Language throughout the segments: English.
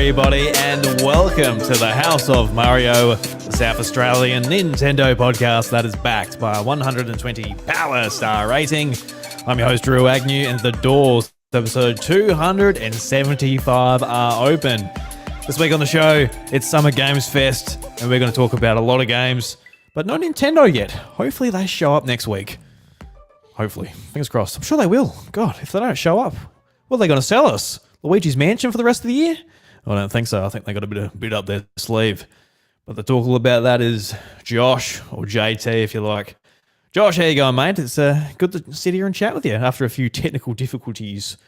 everybody, and welcome to the House of Mario, the South Australian Nintendo podcast that is backed by a 120 Power Star rating. I'm your host, Drew Agnew, and the doors to episode 275 are open. This week on the show, it's Summer Games Fest, and we're going to talk about a lot of games, but not Nintendo yet. Hopefully they show up next week. Hopefully. Fingers crossed. I'm sure they will. God, if they don't show up, what are they going to sell us? Luigi's Mansion for the rest of the year? I don't think so. I think they got a bit up their sleeve. But the talk all about that is Josh, or JT if you like. Josh, how you going, mate? It's good to sit here and chat with you after a few technical difficulties.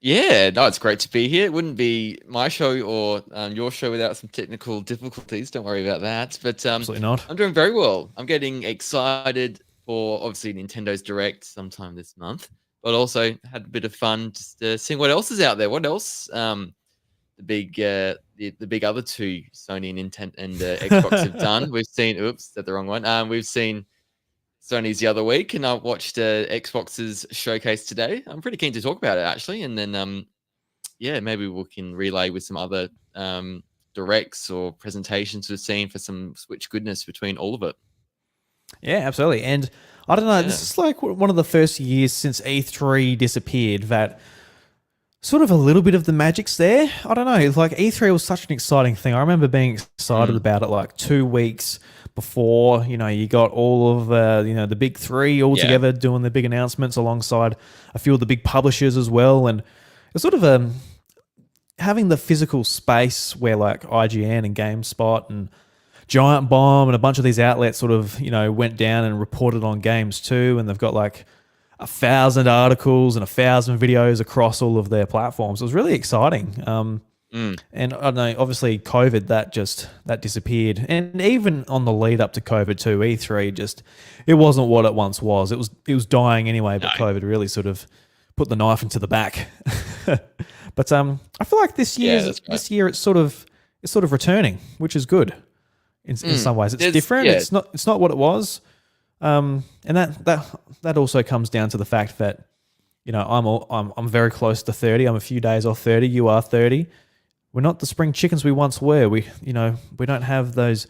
Yeah, no, it's great to be here. It wouldn't be my show or your show without some technical difficulties. Don't worry about that. But Absolutely not. I'm doing very well. I'm getting excited for, obviously, Nintendo's Direct sometime this month. But also had a bit of fun just seeing what else is out there. What else the big other two, Sony and Nintendo and Xbox have done. We've seen, oops, said the wrong one. We've seen Sony's the other week, and I watched Xbox's showcase today. I'm pretty keen to talk about it actually, and then maybe we can relay with some other directs or presentations we've seen for some Switch goodness between all of it. Yeah, absolutely. And I don't know, this is like one of the first years since E3 disappeared that sort of a little bit of the magic's there. I don't know, like E3 was such an exciting thing. I remember being excited about it like 2 weeks before, you got all of the big three all together doing the big announcements alongside a few of the big publishers as well. And it's sort of having the physical space where like IGN and GameSpot and Giant Bomb and a bunch of these outlets sort of, went down and reported on games too. And they've got like 1,000 articles and 1,000 videos across all of their platforms. It was really exciting. And I don't know, obviously COVID, that disappeared. And even on the lead up to COVID too, E3 it wasn't what it once was. It was dying anyway, but COVID really sort of put the knife into the back. But I feel like this year it's sort of returning, which is good. In some ways, it's different. Yeah. It's not what it was, and that also comes down to the fact that I'm very close to 30. I'm a few days off 30. You are 30. We're not the spring chickens we once were. We don't have those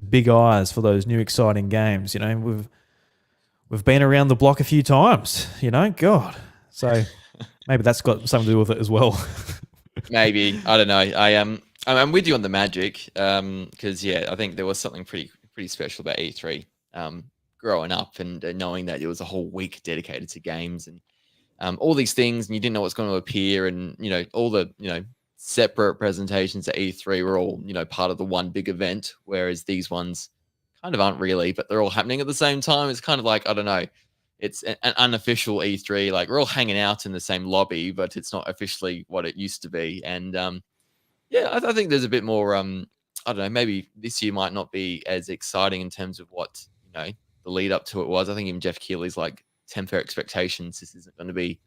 big eyes for those new exciting games. We've been around the block a few times. God. So maybe that's got something to do with it as well. Maybe, I don't know. I'm with you on the magic, because I think there was something pretty special about E3 growing up and knowing that it was a whole week dedicated to games and all these things, and you didn't know what's going to appear, and all the separate presentations at E3 were all part of the one big event, whereas these ones kind of aren't really, but they're all happening at the same time. It's kind of like, I don't know, it's an unofficial E3, like we're all hanging out in the same lobby, but it's not officially what it used to be. And I think there's a bit more, I don't know, maybe this year might not be as exciting in terms of what, the lead up to it was. I think even Jeff Keighley's like, temper expectations. This isn't going to be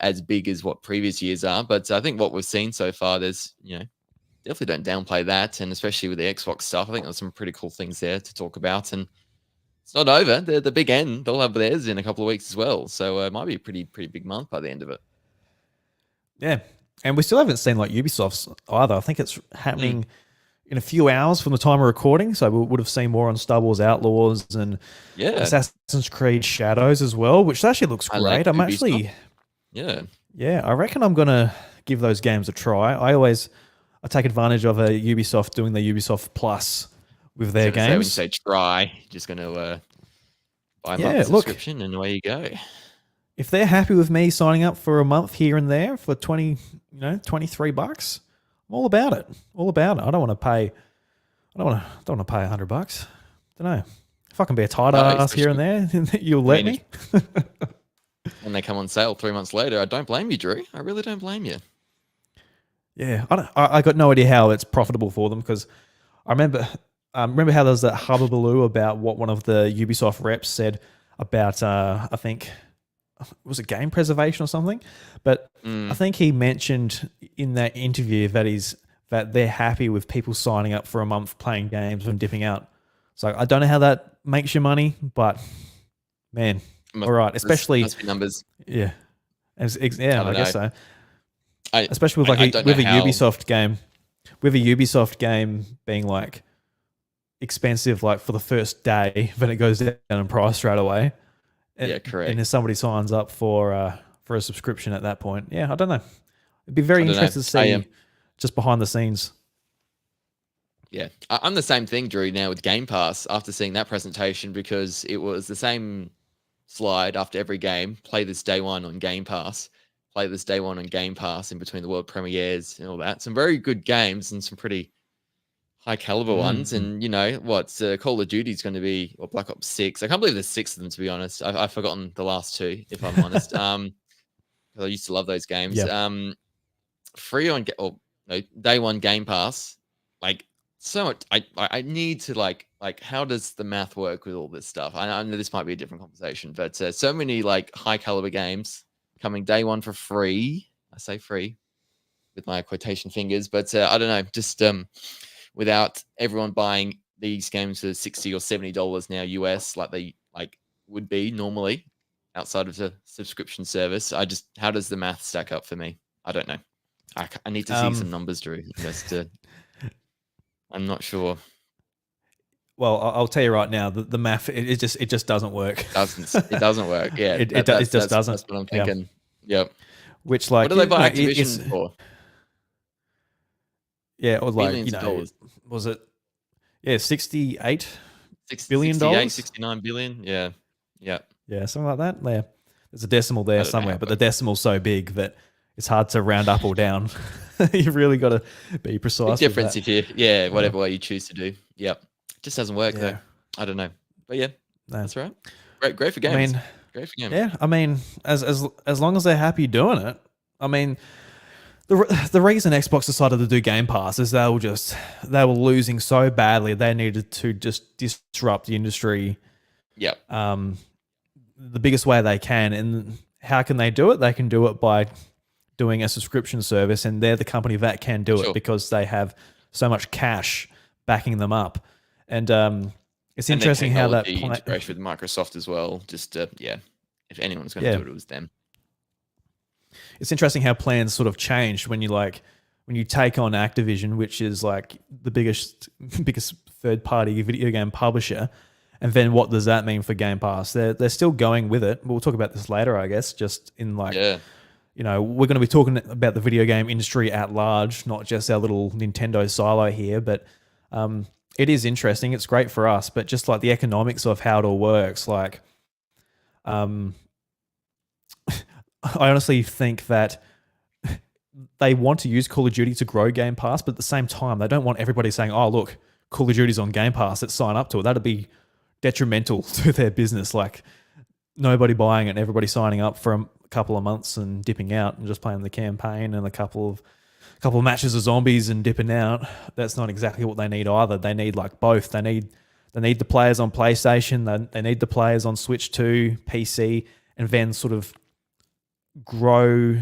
as big as what previous years are. But I think what we've seen so far, there's, definitely don't downplay that. And especially with the Xbox stuff, I think there's some pretty cool things there to talk about. And it's not over. The big end, they'll have theirs in a couple of weeks as well. So it might be a pretty big month by the end of it. Yeah. And we still haven't seen like Ubisoft's either. I think it's happening in a few hours from the time of recording. So we would have seen more on Star Wars Outlaws and Assassin's Creed Shadows as well, which actually looks great. Like I'm Ubisoft. actually... Yeah, I reckon I'm going to give those games a try. I take advantage of a Ubisoft doing the Ubisoft Plus with their games. When you say try, you're just going to buy a month subscription and away you go. If they're happy with me signing up for a month here and there for $23, I'm all about it. All about it. I don't want to pay $100. Don't know. If I can be a tight ass here and there, you'll let me. When they come on sale 3 months later, I don't blame you, Drew. I really don't blame you. Yeah, I got no idea how it's profitable for them, because I remember how there was that hubbubaloo about what one of the Ubisoft reps said about I think was it game preservation or something, but I think he mentioned in that interview that they're happy with people signing up for a month playing games and dipping out. So I don't know how that makes you money, but man, all right, especially must be numbers. Yeah, I guess so. especially with I don't know with a how. Ubisoft game, with a Ubisoft game being like expensive, like for the first day, then it goes down in price straight away. Yeah, And correct. if somebody signs up for a subscription at that point, yeah, I don't know. It'd be I very don't know. interested to I am. see just behind the scenes. Yeah, I'm the same thing, Drew. Now with Game Pass, after seeing that presentation, because it was the same slide after every game. Play this day one on Game Pass. Play this day one on Game Pass in between the world premieres and all that. Some very good games and some pretty high caliber ones. Mm. And you know what? Call of Duty is going to be, or Black Ops 6. I can't believe there's 6 of them, to be honest. I've forgotten the last 2, if I'm honest. 'Cause I used to love those games. Yeah. Free on or no, day one Game Pass. Like so much. I need to like how does the math work with all this stuff? I know this might be a different conversation, but so many like high caliber games coming day one for free. I say free with my quotation fingers, but I don't know, just without everyone buying these games for $60 or $70 now US, like they like would be normally outside of the subscription service. How does the math stack up for me? I don't know. I need to see some numbers, Drew. Just I'm not sure. Well, I'll tell you right now, the math it just doesn't work. It doesn't work. Yeah, it just doesn't. That's what I'm thinking. Yep. Which like what do they buy Activision for? Yeah, or like Billions of dollars. Was it? Yeah, $68 $68, billion. 69 billion. Yeah, yeah, yeah, something like that. Yeah, there's a decimal there somewhere, but the decimal's so big that it's hard to round up or down. You really got to be precise. Big difference if you, whatever way you choose to do. Yep, it just doesn't work though. I don't know, but yeah, that's right. Great for games. Great for games. Yeah, I mean, as long as they're happy doing it. I mean, the reason Xbox decided to do Game Pass is they were losing so badly they needed to just disrupt the industry. Yep. The biggest way they can, and how can they do it? They can do it by doing a subscription service, and they're the company that can do it because they have so much cash backing them up. And it's interesting how that integration with Microsoft as well. Just if anyone's going to do it, it was them. It's interesting how plans sort of changed when you take on Activision, which is like the biggest third party video game publisher. And then what does that mean for Game Pass? They're still going with it. We'll talk about this later, I guess, just in we're going to be talking about the video game industry at large, not just our little Nintendo silo here. But it is interesting. It's great for us. But just like the economics of how it all works, like I honestly think that they want to use Call of Duty to grow Game Pass, but at the same time, they don't want everybody saying, oh, look, Call of Duty's on Game Pass, let's sign up to it. That'd be detrimental to their business. Like nobody buying it and everybody signing up for a couple of months and dipping out and just playing the campaign and a couple of matches of zombies and dipping out. That's not exactly what they need either. They need like both. They need the players on PlayStation, they need the players on Switch 2, PC, and then sort of grow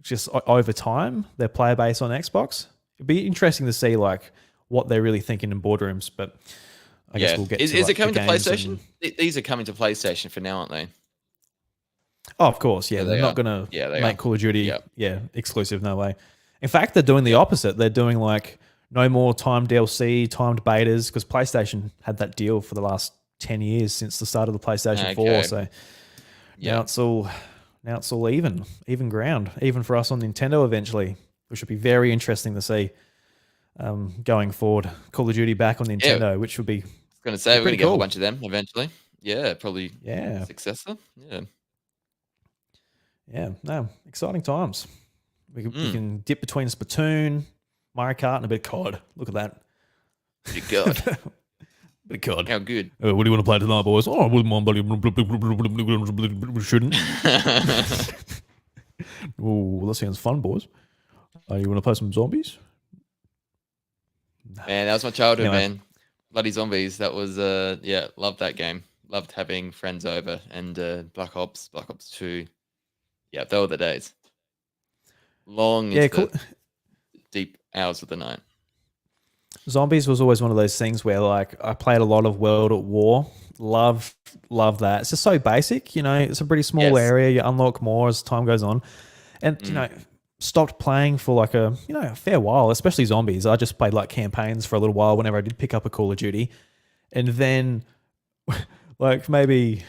just over time their player base on Xbox. It'd be interesting to see like what they're really thinking in boardrooms, but I guess we'll get is to it coming to PlayStation? These are coming to PlayStation for now, aren't they? Oh, of course, yeah. They're not going to make Call of Duty exclusive, no way. In fact, they're doing the opposite. They're doing like no more timed DLC, timed betas, because PlayStation had that deal for the last 10 years since the start of the PlayStation 4. So now it's all even ground, even for us on Nintendo eventually, which would be very interesting to see going forward. Call of Duty back on Nintendo, which would be. I was going to say, we're going to get a whole bunch of them eventually. Yeah, probably. Yeah. Successor. Yeah. Yeah, no, exciting times. We can dip between Splatoon, Mario Kart, and a bit of COD. Look at that. Bit of COD. Bit of COD. How good. What do you want to play tonight, boys? Oh, I wouldn't mind, buddy. Shouldn't. Oh, that sounds fun, boys. You want to play some zombies? Man, that was my childhood, man. Bloody zombies. That was, loved that game. Loved having friends over and Black Ops 2. Yeah, those were the days. Long into the deep hours of the night. Zombies was always one of those things where like I played a lot of World at War. Love that. It's just so basic, it's a pretty small area. You unlock more as time goes on. And, stopped playing for like a a fair while, especially zombies. I just played like campaigns for a little while whenever I did pick up a Call of Duty, and then like maybe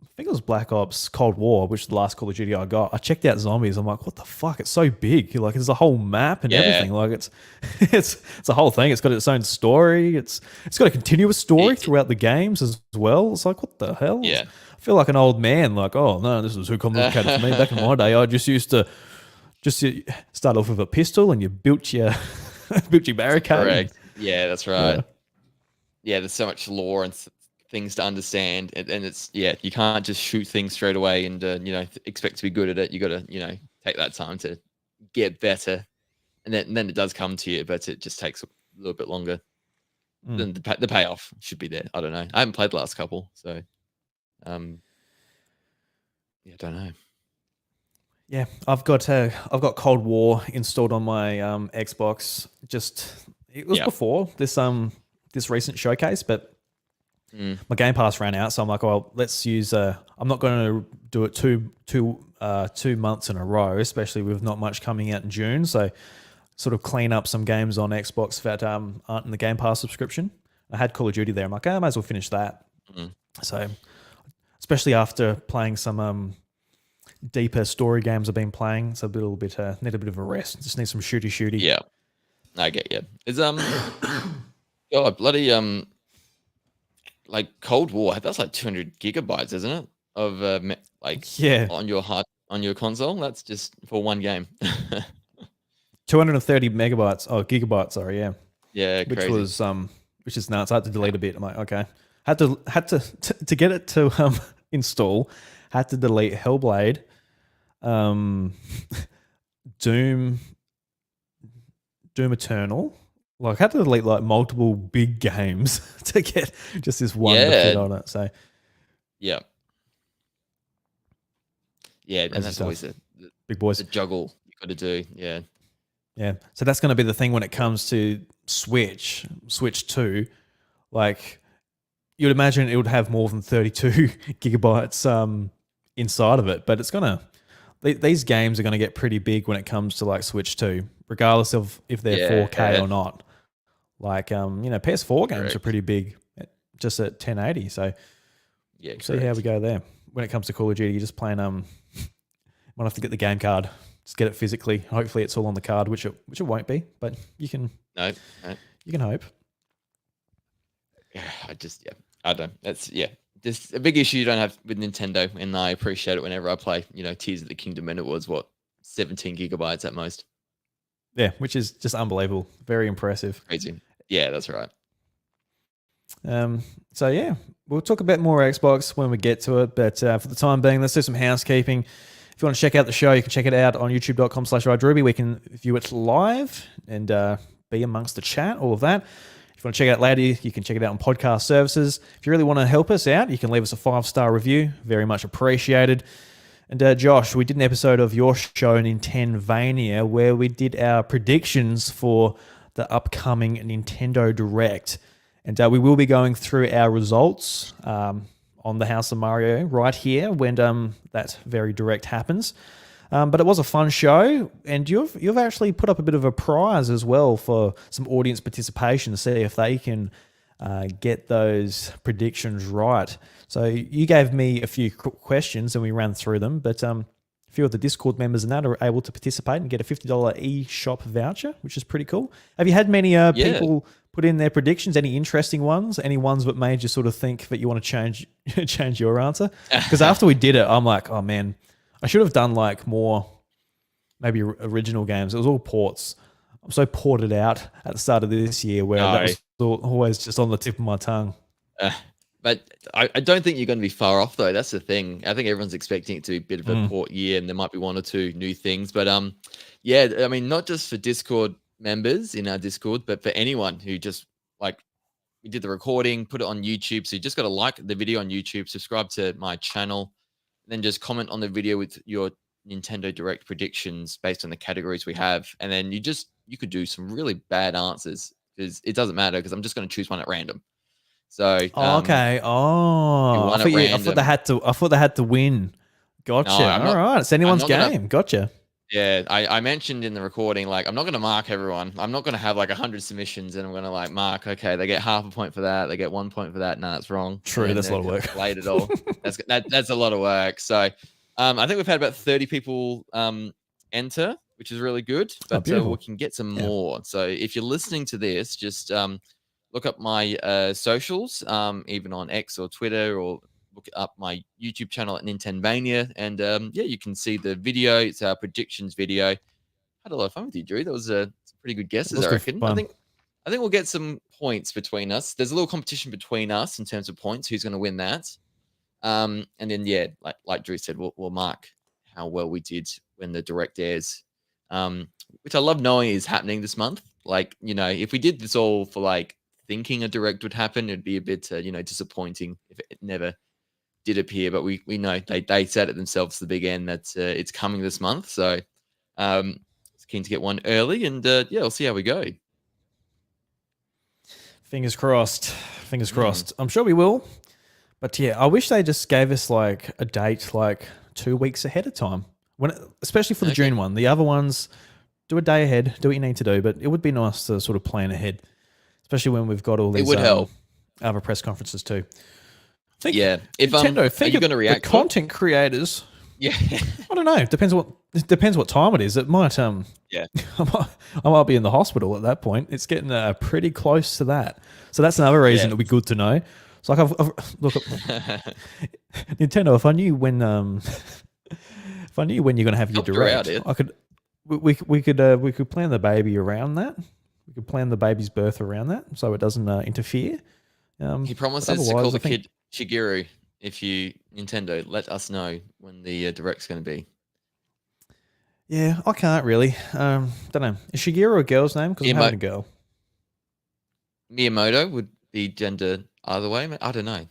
I think it was Black Ops Cold War, which is the last Call of Duty I got. I checked out zombies. I'm like, what the fuck? It's so big. Like, there's a whole map and Yeah. everything. Like, it's a whole thing. It's got its own story. It's got a continuous story It- throughout the games as well. It's like, what the hell? Yeah. I feel like an old man. Like, oh no, this is who complicated for me. Back in my day, I just used to start off with a pistol and you built your built your barricade. Correct. Yeah, that's right. Yeah. Yeah, there's so much lore and things to understand, and it's you can't just shoot things straight away and expect to be good at it. You got to take that time to get better, and then it does come to you, but it just takes a little bit longer. Then the payoff should be there. I don't know. I haven't played the last couple, so I don't know. Yeah, I've got Cold War installed on my Xbox. It was Yeah. before this recent showcase, but my Game Pass ran out, so I'm like, well, let's use. I'm not going to do it 2 months in a row, especially with not much coming out in June. So, sort of clean up some games on Xbox that aren't in the Game Pass subscription. I had Call of Duty there. I'm like, I might as well finish that. So, especially after playing some deeper story games I've been playing, it's a little bit need a bit of a rest. Just need some shooty. Yeah, I get you. It's God, bloody like Cold War. That's like 200 gigabytes, isn't it? Of Yeah, on your console. That's just for one game. 230 megabytes. Oh, gigabytes. Sorry, yeah. Yeah, Which crazy. was which is nuts. I had to delete a bit. I'm like, okay. Had to get it to install. Had to delete Hellblade, Doom Eternal. Like, had to delete like multiple big games to get just this one to fit on it. So Yeah, and Crazy that's stuff. always big boys. the juggle you got to do. Yeah, Yeah. So that's going to be the thing when it comes to Switch 2. Like, you'd imagine it would have more than 32 gigabytes inside of it, but it's going to these games are going to get pretty big when it comes to like Switch 2, regardless of if they're 4K or not. Like PS4 games Correct. are pretty big just at 1080. So yeah. see how we go there. When it comes to Call of Duty, you're just playing might have to get the game card. Just get it physically. Hopefully it's all on the card, which it won't be, but you can No, you can hope. I don't know. That's just a big issue you don't have with Nintendo, and I appreciate it whenever I play. Tears of the Kingdom, and it was 17 gigabytes at most. Yeah, which is just unbelievable. Very impressive. Crazy. Yeah, that's right. So yeah, we'll talk about more Xbox when we get to it. But for the time being, let's do some housekeeping. If you want to check out the show, you can check it out on youtube.com/RideRuby. We can view it live and be amongst the chat, all of that. If you want to check it out later, you can check it out on podcast services. If you really want to help us out, you can leave us a 5-star review. Very much appreciated. And Josh, we did an episode of your show, Nintenvania, where we did our predictions for the upcoming Nintendo Direct. And we will be going through our results on the House of Mario right here when that very direct happens. But it was a fun show, and you've actually put up a bit of a prize as well for some audience participation to see if they can get those predictions right. So you gave me a few questions and we ran through them, but a few of the Discord members and that are able to participate and get a $50 eShop voucher, which is pretty cool. Have you had many people put in their predictions? Any interesting ones? Any ones that made you sort of think that you want to change your answer? Because after we did it, I'm like, oh man, I should have done like more maybe original games. It was all ports. I'm so ported out at the start of this year where that was always just on the tip of my tongue. But I don't think you're going to be far off, though. That's the thing. I think everyone's expecting it to be a bit of a port year, and there might be one or two new things. But yeah, I mean, not just for Discord members in our Discord, but for anyone who just we did the recording, put it on YouTube. So you just got to like the video on YouTube, subscribe to my channel, and then just comment on the video with your Nintendo Direct predictions based on the categories we have. And then you could do some really bad answers because it doesn't matter because I'm just going to choose one at random. So okay. I thought they had to win. Gotcha. No, All right. It's anyone's I'm not game. Gotcha. Yeah, I mentioned in the recording, like, I'm not gonna mark everyone. I'm not gonna have, like, 100 submissions, and I'm gonna, like, mark, "Okay, they get half a point for that, they get 1 point for that. No, that's wrong." And True, then, that's a lot of work. collate it all. That's a lot of work. So, I think we've had about 30 people, enter, which is really good, Oh, but, we beautiful. can get some Yeah. more. So if you're listening to this, just, look up my, socials, even on X or Twitter, or look up my YouTube channel at Nintendonia, and yeah, you can see the video. It's our predictions video. Had a lot of fun with you, Drew. That was some pretty good It guesses, was I good reckon. fun. I think we'll get some points between us. There's a little competition between us in terms of points. Who's going to win that? And then yeah, like Drew said, we'll mark how well we did when the direct airs. Which I love knowing is happening this month. Like, if we did this all for like thinking a direct would happen, it'd be a bit disappointing if it never did appear. But we know they said it themselves at the big end that it's coming this month. So it's keen to get one early, and yeah, we'll see how we go. Fingers crossed. Fingers crossed. I'm sure we will. But yeah, I wish they just gave us like a date like 2 weeks ahead of time. Especially for the Okay. June one. The other ones, do a day ahead, do what you need to do. But it would be nice to sort of plan ahead, especially when we've got all these would help. other press conferences too. Yeah. If Nintendo, are think you of going to react the to it? content creators. Yeah. I don't know. It depends what time it is. It might Yeah. I might be in the hospital at that point. It's getting pretty close to that. So that's another reason Yeah. it'd be good to know. It's like I've look, Nintendo. If I knew when if I knew when you're going to have your Helped her out, direct, Ed. I could we could plan the baby around that. We could plan the baby's birth around that, so it doesn't interfere. He promises to call the kid Shigeru if you Nintendo let us know when the direct's going to be. Yeah, I can't really. Don't know. Is Shigeru a girl's name? Because I'm having a girl. Miyamoto would be gender either way. I don't know.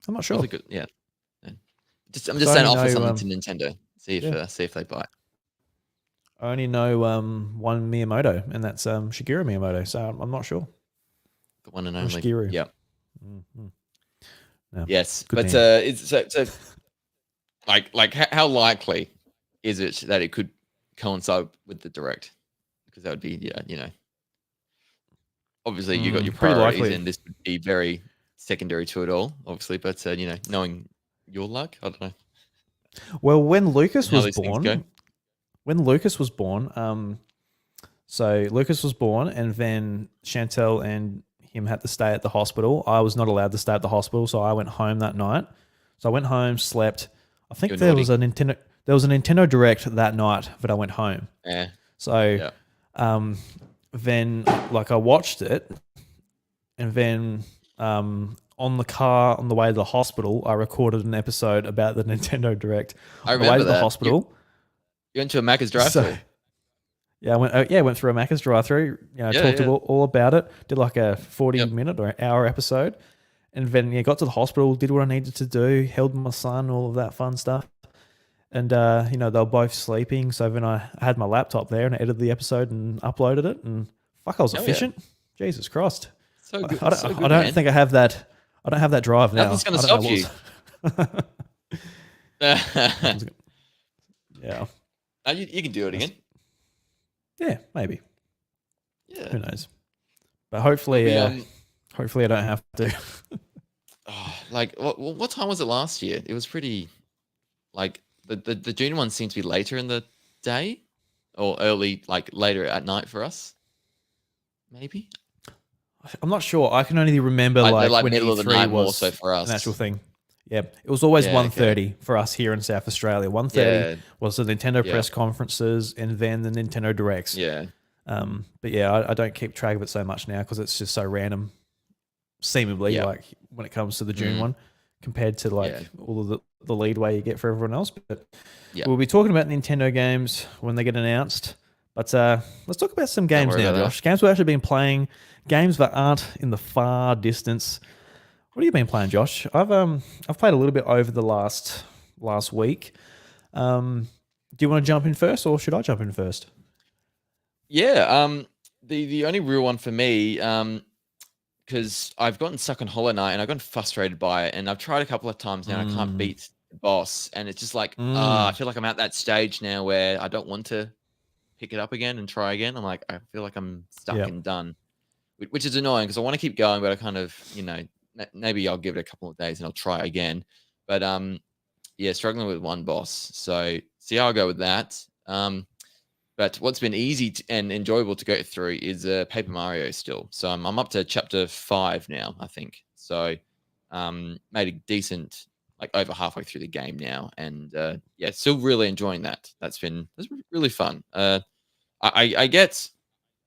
I'm not sure. Yeah. I'm just saying, offer something to Nintendo. See if they bite. I only know one Miyamoto, and that's Shigeru Miyamoto. So I'm not sure. The one and only. Shigeru. Yeah. Mm-hmm. No, yes, but it's so like how likely is it that it could coincide with the direct? Because that would be obviously you got your priorities, and this would be very secondary to it all, obviously. But knowing your luck, I don't know. Well, when Lucas was born, so Lucas was born, and then Chantel and him had to stay at the hospital. I was not allowed to stay at the hospital, so I went home that night. So I went home, slept. I think there was a Nintendo Direct that night, but I went home. Yeah. So, then like I watched it, and then on the way to the hospital, I recorded an episode about the Nintendo Direct. I remember on the way to that. the hospital. You went to a Macca's drive-thru. Yeah, I went through a Macca's drive-thru. Talked all about it. Did like a 40-minute or an hour episode, and then got to the hospital. Did what I needed to do. Held my son. All of that fun stuff. And they were both sleeping. So then I had my laptop there and I edited the episode and uploaded it. And fuck, I was efficient. Yeah. Jesus Christ! So good. I don't think I have that. I don't have that drive now. Nothing's going to stop you. Yeah. You can do it again. Yeah, maybe. Yeah. Who knows? But hopefully, hopefully I don't have to. Like, what time was it last year? It was pretty, like, the June one seemed to be later in the day, or early, like later at night for us. Maybe. I'm not sure. I can only remember like when middle of the E3 night more was so for us. an actual thing. Yeah, it was always 1:30 okay. for us here in South Australia. 1:30 was the Nintendo press conferences and then the Nintendo Directs. Yeah. But yeah, I don't keep track of it so much now because it's just so random, seemingly, like when it comes to the June one compared to like all of the leadway you get for everyone else. But we'll be talking about Nintendo games when they get announced. But let's talk about some games now, Josh. Games we've actually been playing, games that aren't in the far distance. What have you been playing, Josh? I've played a little bit over the last week. Do you want to jump in first, or should I jump in first? Yeah. The only real one for me, because I've gotten stuck on Hollow Knight and I've gotten frustrated by it, and I've tried a couple of times now. And I can't beat boss, and it's just like, I feel like I'm at that stage now where I don't want to pick it up again and try again. I'm like, I feel like I'm stuck Yeah. and done, which is annoying because I want to keep going, but I kind of, maybe I'll give it a couple of days and I'll try again. But yeah, struggling with one boss. So see how I go with that. But what's been easy and enjoyable to go through is Paper Mario still. So I'm up to chapter 5 now, I think. So made a decent, like over halfway through the game now, and yeah, still really enjoying that. That's been really fun. I get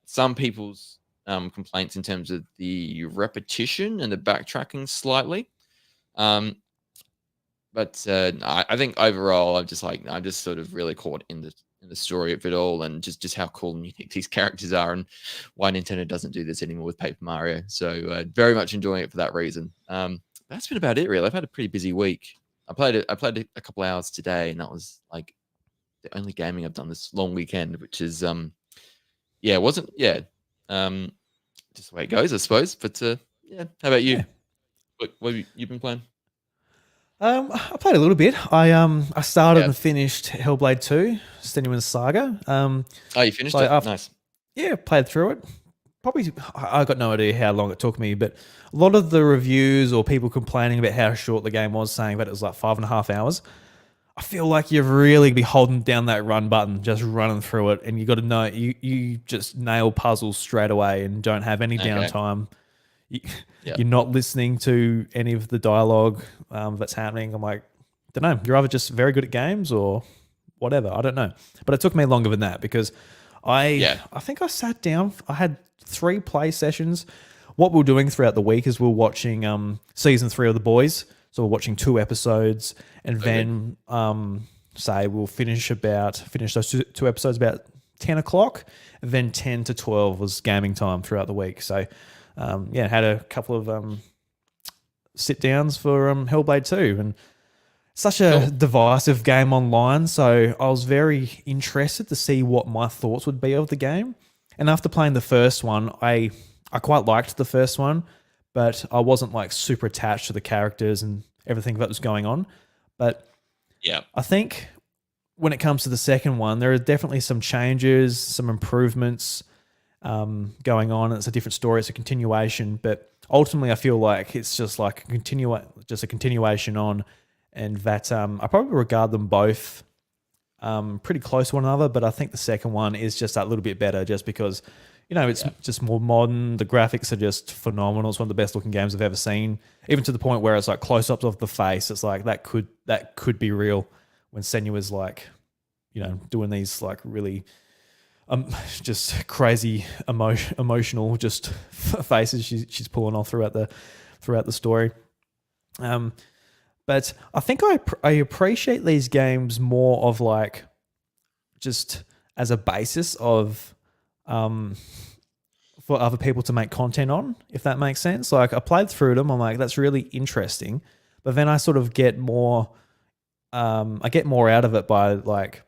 some people's complaints in terms of the repetition and the backtracking slightly. But I think overall, I'm just sort of really caught in the story of it all, and just how cool and unique these characters are, and why Nintendo doesn't do this anymore with Paper Mario. So very much enjoying it for that reason. That's been about it, really. I've had a pretty busy week. I played a couple hours today, and that was like the only gaming I've done this long weekend, which is yeah, it wasn't just the way it goes, I suppose. But yeah, how about you? Yeah. What have you been playing? I played a little bit. I started Yeah. and finished Hellblade 2, Senua's Saga. Oh, you finished So it? after, Nice. yeah, played through it. Probably, I got no idea how long it took me, but a lot of the reviews or people complaining about how short the game was, saying that it was like 5.5 hours. I feel like you've really be holding down that run button, just running through it, and you got to know you just nail puzzles straight away and don't have any Okay. downtime. You, Yeah. You're not listening to any of the dialogue that's happening. I'm like, don't know. You're either just very good at games or whatever. I don't know. But it took me longer than that because I think I sat down. I had 3 play sessions. What we're doing throughout the week is we're watching season 3 of The Boys. So we're watching 2 episodes, and then say we'll finish those two episodes about 10 o'clock. And then 10 to 12 was gaming time throughout the week. So yeah, had a couple of sit downs for Hellblade 2, and such a divisive game online. So I was very interested to see what my thoughts would be of the game. And after playing the first one, I quite liked the first one, but I wasn't like super attached to the characters and everything that was going on. But Yeah. I think when it comes to the second one, there are definitely some changes, some improvements going on. It's a different story. It's a continuation, but ultimately, I feel like it's just like a continuation on, and that I probably regard them both pretty close to one another. But I think the second one is just that little bit better, just because it's just more modern. The graphics are just phenomenal. It's one of the best looking games I've ever seen. Even to the point where it's like close ups of the face. It's like that could be real when Senua's like doing these like really just crazy emotional just faces she's pulling off throughout the story. But I think I appreciate these games more of like just as a basis of for other people to make content on, if that makes sense. Like I played through them, I'm like, that's really interesting, but then I sort of get more I get more out of it by like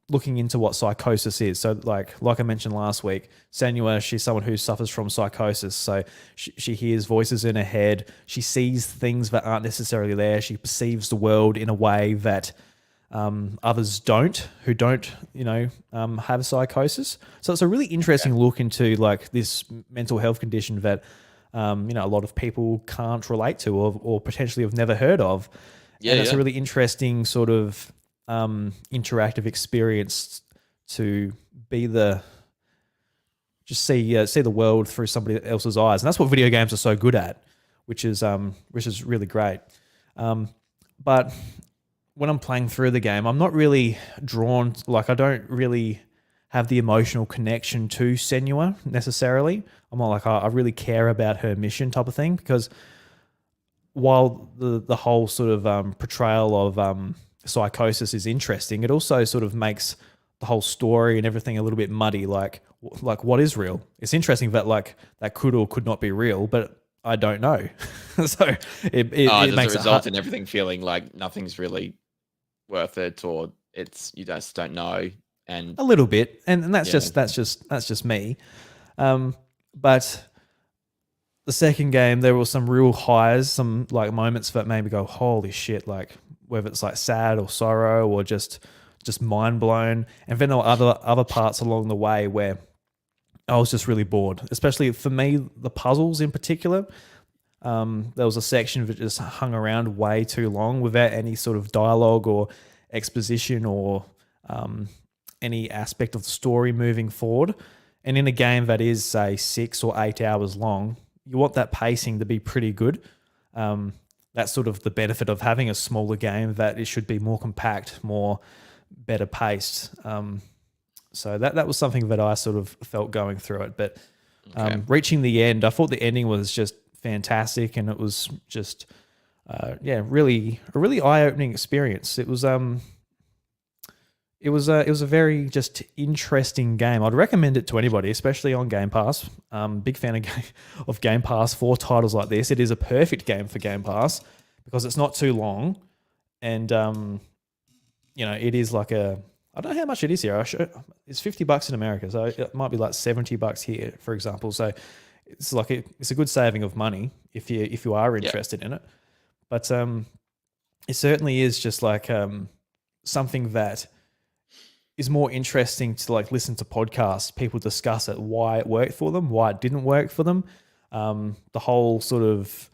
looking into what psychosis is. So like I mentioned last week, Senua, she's someone who suffers from psychosis. So she hears voices in her head. She sees things that aren't necessarily there. She perceives the world in a way that others don't, who don't, have psychosis. So it's a really interesting look into like this mental health condition that, a lot of people can't relate to or potentially have never heard of. Yeah, and it's a really interesting sort of interactive experience to be see the world through somebody else's eyes, and that's what video games are so good at, which is really great. But when I'm playing through the game, I'm not really drawn. Like I don't really have the emotional connection to Senua necessarily. I'm not like I really care about her mission type of thing, because while the whole sort of portrayal of psychosis is interesting, it also sort of makes the whole story and everything a little bit muddy. Like what is real? It's interesting that like that could or could not be real, but I don't know. So it does makes it result in everything feeling like nothing's really worth it, or you just don't know? And a little bit, and that's just me. But the second game, there were some real highs, some like moments that made me go, holy shit, like whether it's like sad or sorrow or just mind blown. And then there were other parts along the way where I was just really bored, especially for me, the puzzles in particular. There was a section that just hung around way too long without any sort of dialogue or exposition or any aspect of the story moving forward. And in a game that is, say, 6 or 8 hours long, you want that pacing to be pretty good. That's sort of the benefit of having a smaller game, that it should be more compact, more better paced. So that was something that I sort of felt going through it. But reaching the end, I thought the ending was just fantastic, and it was just really a really eye-opening experience. It was a very just interesting game. I'd recommend it to anybody, especially on Game Pass. Big fan of Game Pass for titles like this. It is a perfect game for Game Pass because it's not too long, and it is like I don't know how much it is here. It's $50 in America, so it might be like $70 here, for example. So it's like it's a good saving of money if you are interested in it. But it certainly is just like something that is more interesting to like listen to podcasts, people discuss it, why it worked for them, why it didn't work for them. The whole sort of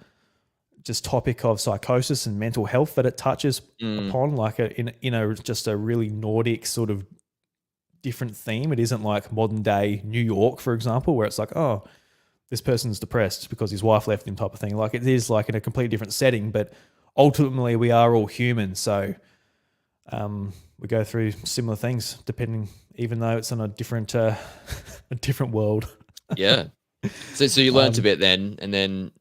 just topic of psychosis and mental health that it touches upon, like just a really Nordic sort of different theme. It isn't like modern day New York, for example, where it's like, oh, this person's depressed because his wife left him type of thing. Like it is like in a completely different setting, but ultimately we are all human. So we go through similar things depending, even though it's in a different a different world. Yeah. So you learned a bit then, and then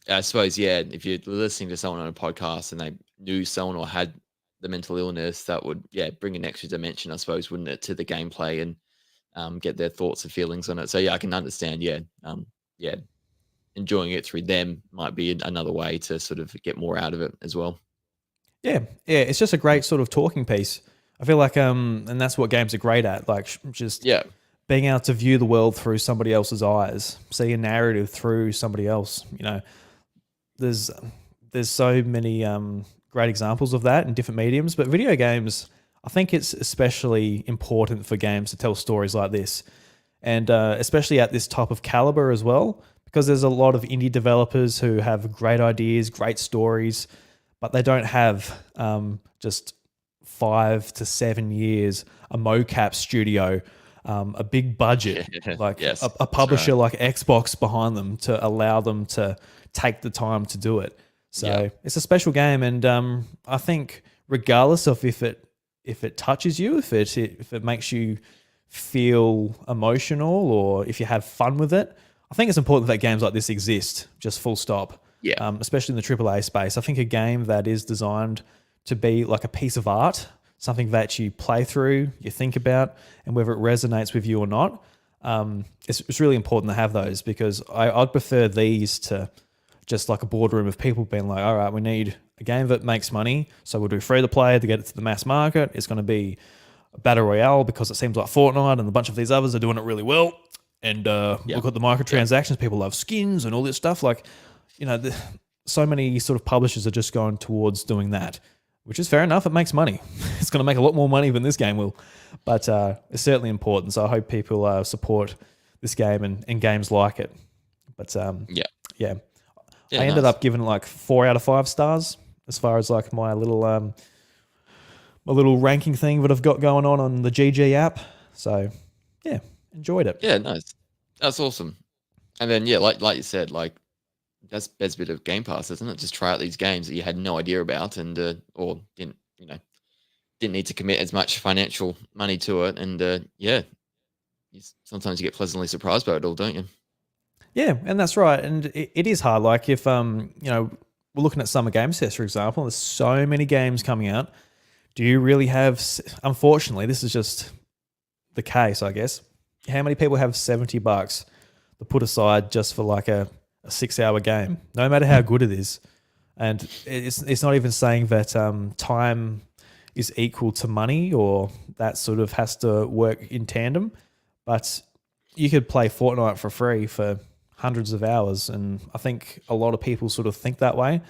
I suppose, if you're listening to someone on a podcast and they knew someone or had the mental illness, that would, bring an extra dimension, I suppose, wouldn't it, to the gameplay and get their thoughts and feelings on it. So, I can understand, enjoying it through them might be another way to sort of get more out of it as well. Yeah, it's just a great sort of talking piece. I feel like, and that's what games are great at, like just being able to view the world through somebody else's eyes, see a narrative through somebody else. There's so many great examples of that in different mediums, but video games, I think it's especially important for games to tell stories like this, and especially at this type of caliber as well, because there's a lot of indie developers who have great ideas, great stories, but they don't have just 5 to 7 years, a mocap studio, a big budget, a publisher like Xbox behind them to allow them to take the time to do it. So it's a special game, and I think regardless of if it touches you, if it makes you feel emotional, or if you have fun with it, I think it's important that games like this exist, just full stop. Especially in the AAA space. I think a game that is designed to be like a piece of art, something that you play through, you think about, and whether it resonates with you or not, it's really important to have those, because I'd prefer these to just like a boardroom of people being like, all right, we need a game that makes money, so we'll do free to play to get it to the mass market. It's going to be a battle royale because it seems like Fortnite and a bunch of these others are doing it really well. And look at the microtransactions. People love skins and all this stuff. Like, so many sort of publishers are just going towards doing that, which is fair enough. It makes money. It's going to make a lot more money than this game will, but it's certainly important. So I hope people support this game and games like it. But I ended up giving it like 4 out of 5 stars as far as like my little ranking thing that I've got going on the GG app. So enjoyed it. Yeah, nice. That's awesome. And then like you said, like that's the best bit of Game Pass, isn't it? Just try out these games that you had no idea about, and or didn't need to commit as much financial money to it, and sometimes you get pleasantly surprised by it all, don't you? Yeah, and that's right. And it is hard. Like if we're looking at Summer Games Fest, for example, there's so many games coming out. Do you really have? Unfortunately, this is just the case, I guess. How many people have $70 to put aside just for like a 6-hour game, no matter how good it is? And it's not even saying that time is equal to money, or that sort of has to work in tandem. But you could play Fortnite for free for hundreds of hours, and I think a lot of people sort of think that way,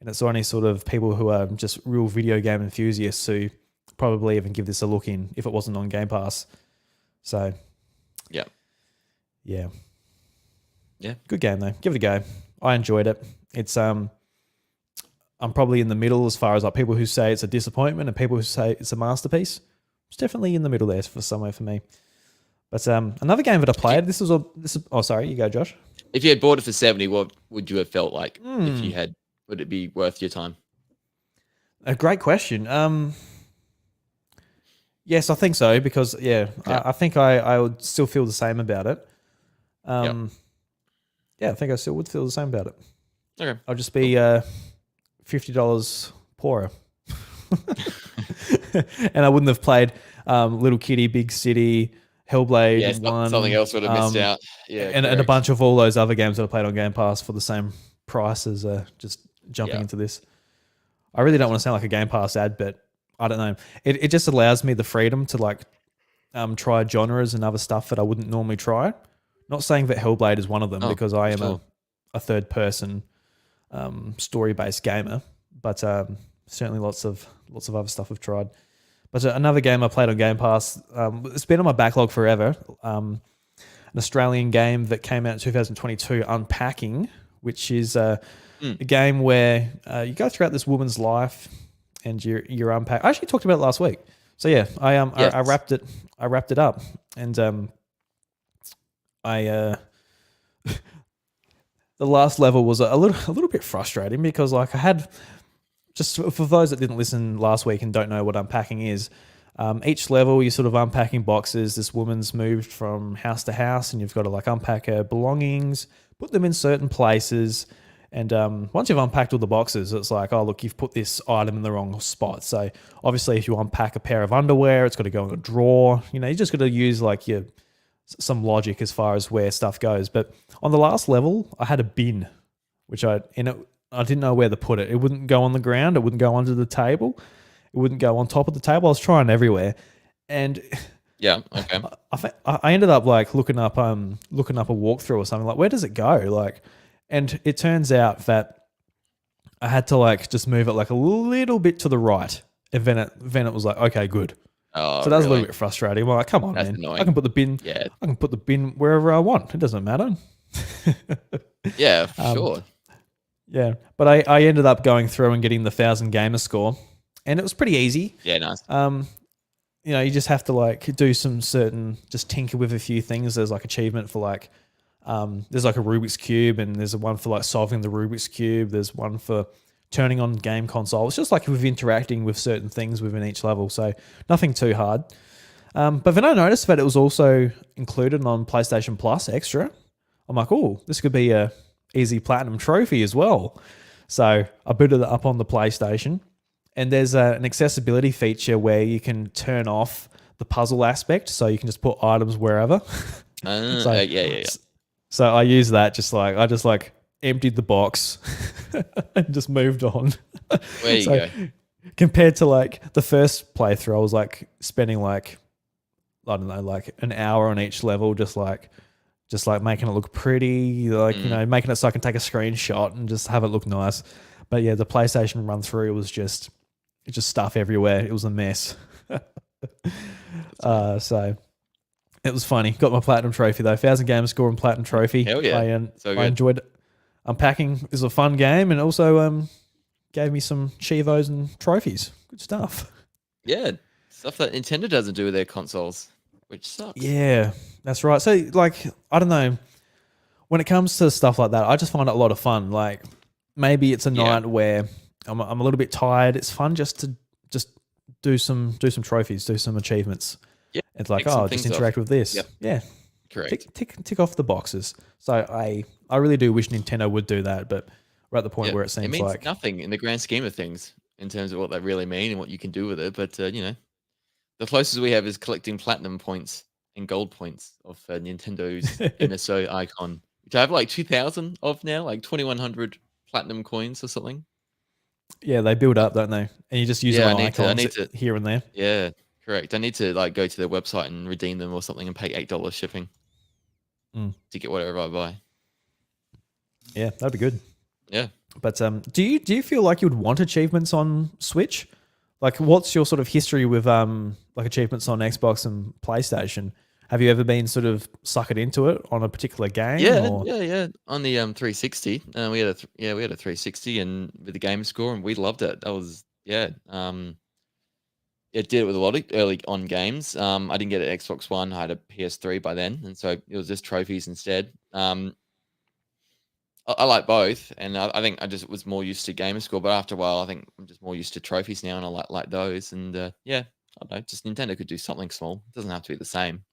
and it's only sort of people who are just real video game enthusiasts who probably even give this a look in if it wasn't on Game Pass. So, Yeah. yeah, Yeah. good game though. Give it a go. I enjoyed it. It's I'm probably in the middle as far as like people who say it's a disappointment and people who say it's a masterpiece. It's definitely in the middle there for somewhere for me. But another game that I played. This is oh, sorry, you go, Josh. If you had bought it for 70, what would you have felt like if you had? Would it be worth your time? A great question. Yes, I think so because I think I would still feel the same about it. Yeah, I think I still would feel the same about it. Okay. I'll just be $50 poorer, and I wouldn't have played Little Kitty, Big City, Hellblade. Yeah, something else would have missed out. Yeah, and a bunch of all those other games that I played on Game Pass for the same price as just jumping into this. I really don't want to sound like a Game Pass ad, but I don't know. It just allows me the freedom to like try genres and other stuff that I wouldn't normally try. Not saying that Hellblade is one of them because I am a third person story based gamer, but certainly lots of other stuff I've tried. But another game I played on Game Pass, it's been on my backlog forever. An Australian game that came out in 2022, Unpacking, which is a game where you go throughout this woman's life and you're unpack. I actually talked about it last week. So yeah, I wrapped it up, and the last level was a little bit frustrating because like I had, just for those that didn't listen last week and don't know what unpacking is, each level you're sort of unpacking boxes. This woman's moved from house to house and you've got to like unpack her belongings, put them in certain places. And once you've unpacked all the boxes, it's like, oh, look, you've put this item in the wrong spot. So obviously if you unpack a pair of underwear, it's got to go in a drawer. You know, you just got to use like some logic as far as where stuff goes. But on the last level, I had a bin, which I didn't know where to put it. It wouldn't go on the ground. It wouldn't go under the table. It wouldn't go on top of the table. I was trying everywhere, and yeah, okay. I ended up like looking up a walkthrough or something. Like, where does it go? Like, and it turns out that I had to like just move it like a little bit to the right, and then it was like, okay, good. Oh, so that was a little bit frustrating. Well, like, come on, man. Annoying. I can put the bin. Yeah. I can put the bin wherever I want. It doesn't matter. Yeah, for sure. Yeah, but I ended up going through and getting the 1,000 gamer score, and it was pretty easy. Yeah, nice. You know, you just have to like do some certain, just tinker with a few things. There's like achievement for like, there's like a Rubik's Cube, and there's one for like solving the Rubik's Cube. There's one for turning on game console. It's just like with interacting with certain things within each level. So nothing too hard. But then I noticed that it was also included on PlayStation Plus Extra. I'm like, oh, this could be a easy platinum trophy as well. So I booted it up on the PlayStation, and there's an accessibility feature where you can turn off the puzzle aspect, so you can just put items wherever. Yeah. So I use that, I just emptied the box and just moved on. There you go. Compared to like the first playthrough, I was like spending like, I don't know, like an hour on each level, just like making it look pretty, like, you know, making it so I can take a screenshot and just have it look nice. But yeah, the PlayStation run through was just stuff everywhere. It was a mess. So it was funny. Got my platinum trophy though. 1,000 gamer score and platinum trophy. Hell yeah. I enjoyed it. Unpacking is a fun game, and also gave me some Chivos and trophies. Good stuff. Yeah, stuff that Nintendo doesn't do with their consoles, which sucks. Yeah, that's right. So like, I don't know. When it comes to stuff like that, I just find it a lot of fun. Like maybe it's a night where I'm a little bit tired. It's fun just to do some trophies, do some achievements. Yeah, it's like, oh, just interact with this. Yep. Yeah, correct. Tick off the boxes. So I really do wish Nintendo would do that, but we're at the point where it seems it means like nothing in the grand scheme of things in terms of what they really mean and what you can do with it. But you know, the closest we have is collecting platinum points and gold points of Nintendo's NSO icon, which I have like 2,000 of now, like 2,100 platinum coins or something. Yeah, they build up, don't they? And you just use them on icons here and there. Yeah, correct. I need to like go to their website and redeem them or something and pay $8 shipping to get whatever I buy. Yeah, that'd be good. Yeah. But do you feel like you'd want achievements on Switch? Like, what's your sort of history with like achievements on Xbox and PlayStation? Have you ever been sort of suckered into it on a particular game Yeah, or? yeah, yeah. On the 360, we had a we had a 360 and with the game score, and we loved it. That was yeah. It did it with a lot of early on games. I didn't get an Xbox One. I had a PS3 by then, and so it was just trophies instead. I like both, and I think I just was more used to gamer score. But after a while, I think I'm just more used to trophies now, and I like those. And yeah, I don't know. Just Nintendo could do something small. It doesn't have to be the same,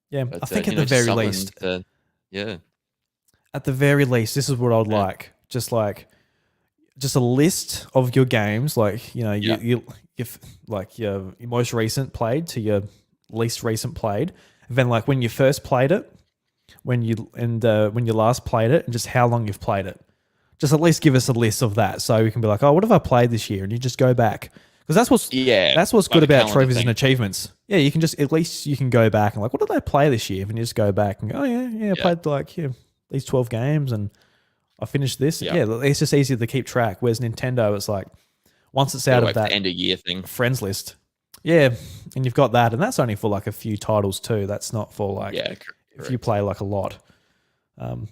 Yeah, I but think at you the know, just very something least, to yeah, this is what I'd yeah, like. Just a list of your games, like yeah, if like your most recent played to your least recent played, and then like when you first played it, when you last played it, and just how long you've played it. Just at least give us a list of that, so we can be like, oh, what have I played this year? And you just go back, because yeah. that's what's good Like a about calendar trophies and thing. achievements. Yeah, you can just at least you can go back and like, what did I play this year? And you just go back and go, oh yeah, I Yeah, played like these 12 games and I finished this. yeah. Yeah, it's just easier to keep track. Whereas Nintendo, it's like once it's out Gotta of wait for the that end of year thing. friends list, yeah, and you've got that, and that's only for like a few titles too. That's not for like Yeah, if you correct. play like a lot. And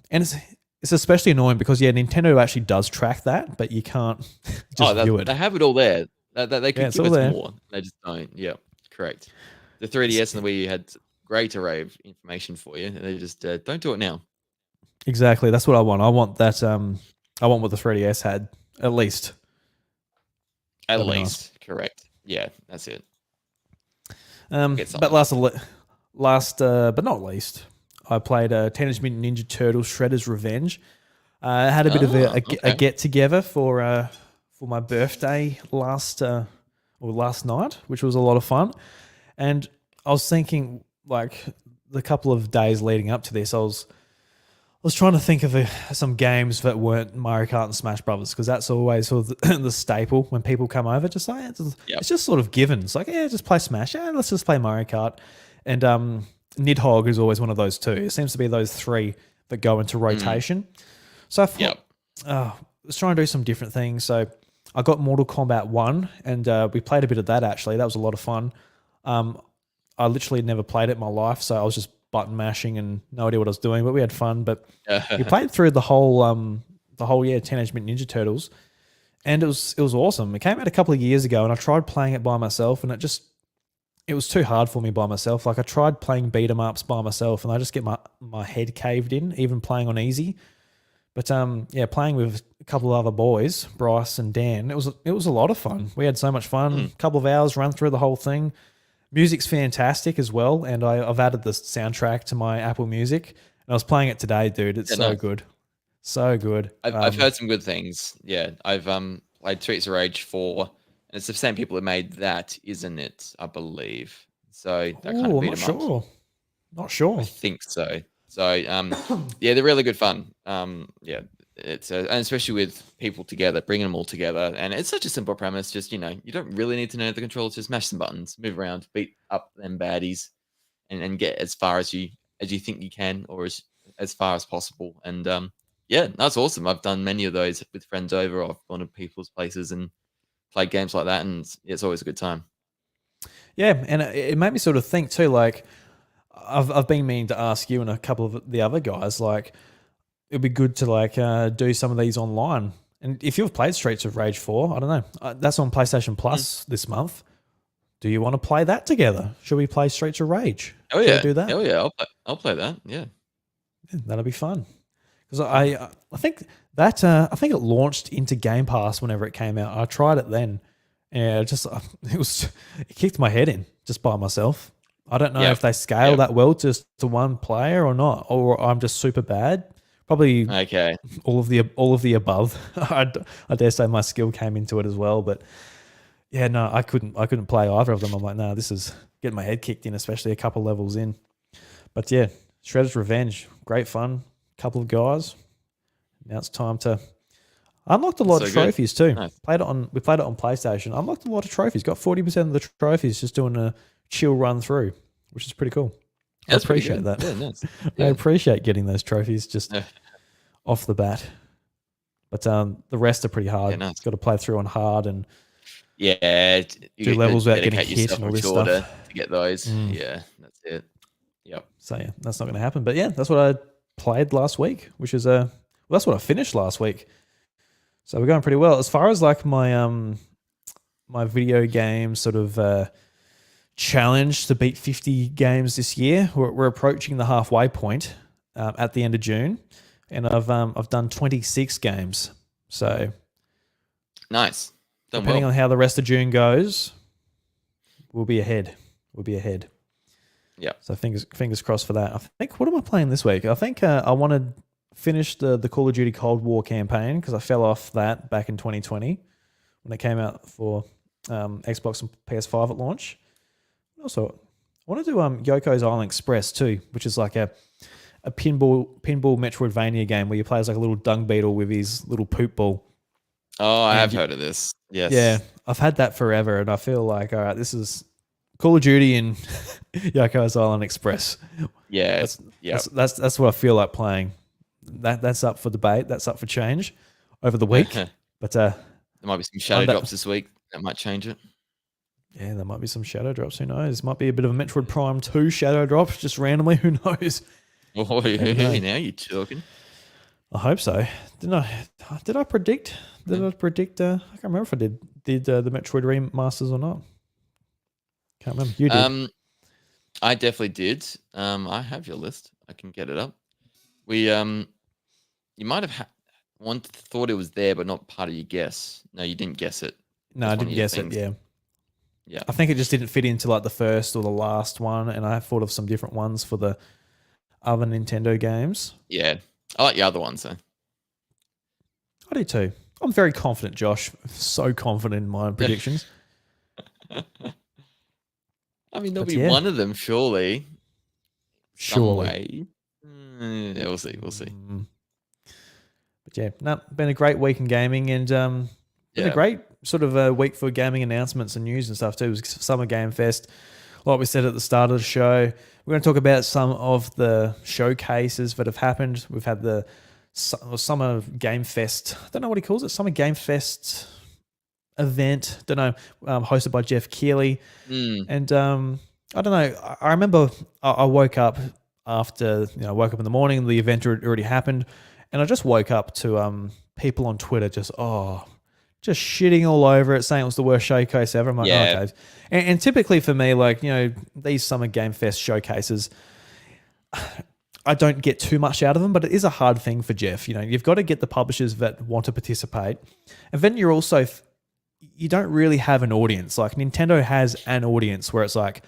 it's especially annoying because yeah, Nintendo actually does track that, but you can't Oh, just view they it. have it all there. That they Yeah, could it's give all us there. more. They just don't. Yeah, correct. The 3DS and the Wii U had great array of information for you, and they just don't do it now. Exactly. That's what I want. I want that. I want what the 3DS had at least. At That'd be nice. least, correct. Yeah, that's it. Get But something. but not least, I played Teenage Mutant Ninja Turtles: Shredder's Revenge. I had a bit of Ah, a okay. get together for my birthday last night, which was a lot of fun. And I was thinking, like the couple of days leading up to this, I was trying to think of some games that weren't Mario Kart and Smash Brothers, because that's always sort of the staple when people come over. Just like Yep. it's just sort of given. It's like, yeah, just play Smash. Yeah, let's just play Mario Kart. And Nidhogg is always one of those two. It seems to be those three that go into Mm, rotation. So I thought, yep. let's try and do some different things. So I got Mortal Kombat 1, and we played a bit of that actually. That was a lot of fun. Um, I literally never played it in my life, so I was just button mashing and no idea what I was doing, but we had fun. But we played through the whole Teenage Mutant Ninja Turtles, and it was awesome. It came out a couple of years ago, and I tried playing it by myself, and it was too hard for me by myself. Like I tried playing beat 'em ups by myself, and I just get my head caved in, even playing on easy. But yeah, playing with a couple of other boys, Bryce and Dan, it was a lot of fun. We had so much fun. Mm, A couple of hours run through the whole thing. Music's fantastic as well, and I've added the soundtrack to my Apple Music, and I was playing it today, dude. It's yeah, so nice. good, so good. I've heard some good things. Yeah, I've played Streets of Rage 4, and it's the same people that made that, isn't it? I believe. So that kind of Oh, I'm beat not 'em up. sure, not I sure. think so. So, yeah, they're really good fun. Yeah, it's and especially with people together, bringing them all together, and it's such a simple premise. Just you don't really need to know the controls. Just mash some buttons, move around, beat up them baddies, and get as far as you think you can, or as far as possible. And yeah, that's awesome. I've done many of those with friends over. I've gone to people's places and played games like that, and it's always a good time. Yeah, and it made me sort of think too. Like I've been meaning to ask you and a couple of the other guys. Like it'd be good to like do some of these online. And if you've played Streets of Rage 4, I don't know. That's on PlayStation Mm. Plus this month. Do you want to play that together? Should we play Streets of Rage? Oh Should we yeah, do that? oh yeah, I'll play that. Yeah. Yeah, that'll be fun. Because I think I think it launched into Game Pass whenever it came out. I tried it then, and it kicked my head in just by myself. I don't know Yep. if they scale Yep. that well just to one player or not, or I'm just super bad. Probably Okay. all of the above. I dare say my skill came into it as well, but yeah, no, I couldn't play either of them. I'm like, no, this is getting my head kicked in, especially a couple levels in. But yeah, Shredder's Revenge, great fun. Couple of guys. Now it's time to. I unlocked a That's lot so of good. trophies too. Nice. We played it on PlayStation. I unlocked a lot of trophies. Got 40% of the trophies just doing a chill run through, which is pretty cool. I That's pretty appreciate good. that. Yeah, nice. I Yeah. appreciate getting those trophies just Yeah. off the bat. But the rest are pretty hard. Yeah, nice. Got to play through on hard and Yeah, you do get to levels without getting dedicate hit yourself and all for this sure stuff. to get those. Mm. Yeah, that's it. Yep. So yeah, that's not going to happen. But yeah, that's what I played last week, which is that's what I finished last week. So we're going pretty well. As far as like my video game sort of challenge to beat 50 games this year, we're approaching the halfway point at the end of June, and I've done 26 games. So Nice. Done depending well. on how the rest of June goes, we'll be ahead. Yeah. So fingers crossed for that. I think, what am I playing this week? I think I want to finish the Call of Duty Cold War campaign because I fell off that back in 2020 when it came out for Xbox and PS5 at launch. Also, I want to do Yoko's Island Express too, which is like a pinball Metroidvania game where you play as like a little dung beetle with his little poop ball. Oh, I have heard of this. Yes. Yeah, I've had that forever, and I feel like, all right, this is Call of Duty and Yoko's Island Express. Yeah. That's what I feel like playing. That's up for debate. That's up for change over the week. But there might be some shadow drops this week that might change it. Yeah, there might be some shadow drops. Who knows? Might be a bit of a Metroid Prime 2 shadow drop just randomly. Who knows? Oh, now you're talking. I hope so. Did I predict? I can't remember if I did the Metroid remasters or not. Can't remember. You did. I definitely did. I have your list. I can get it up. You might have thought it was there, but not part of your guess. No, you didn't guess it. No, I didn't guess it. Yeah. Yeah. I think it just didn't fit into like the first or the last one, and I thought of some different ones for the other Nintendo games. Yeah. I like the other ones though. I do too. I'm very confident, Josh. So confident in my predictions. I mean, there'll be one of them, surely. Surely. Yeah, we'll see. But yeah, been a great week in gaming, and been a great sort of a week for gaming announcements and news and stuff too. It was Summer Game Fest. Like we said at the start of the show, we're going to talk about some of the showcases that have happened. We've had the Summer Game Fest. I don't know what he calls it. Summer Game Fest event. Don't know. Hosted by Jeff Keighley. And I don't know. I remember I woke up after, woke up in the morning. The event had already happened. And I just woke up to people on Twitter just shitting all over it, saying it was the worst showcase ever. I'm like, okay. And typically for me, like, these Summer Game Fest showcases, I don't get too much out of them, but it is a hard thing for Jeff. You've got to get the publishers that want to participate. And then you're also, you don't really have an audience. Like Nintendo has an audience where it's like,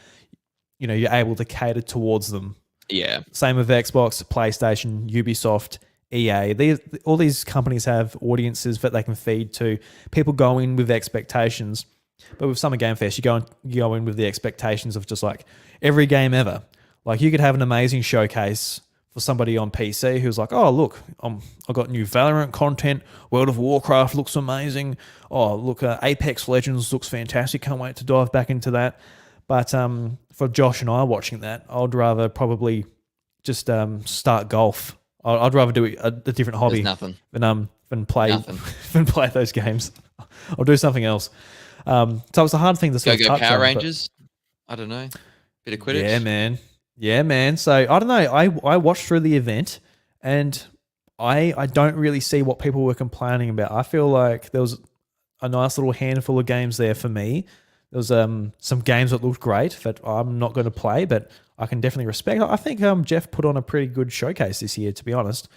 you're able to cater towards them. Yeah. Same with Xbox, PlayStation, Ubisoft, EA. All these companies have audiences that they can feed to. People go in with expectations. But with Summer Game Fest, you go in with the expectations of just like every game ever. Like you could have an amazing showcase for somebody on PC who's like, oh, look, I got new Valorant content. World of Warcraft looks amazing. Oh, look, Apex Legends looks fantastic. Can't wait to dive back into that. But for Josh and I watching that, I'd rather probably just start golf. I'd rather do a different hobby than play those games. I'll do something else. So it's a hard thing to sort of touch Power on, Rangers. I don't know. Bit of Quidditch. Yeah, man. So I don't know. I watched through the event and I don't really see what people were complaining about. I feel like there was a nice little handful of games there for me. There was some games that looked great that I'm not going to play, but I can definitely respect. I think Jeff put on a pretty good showcase this year, to be honest.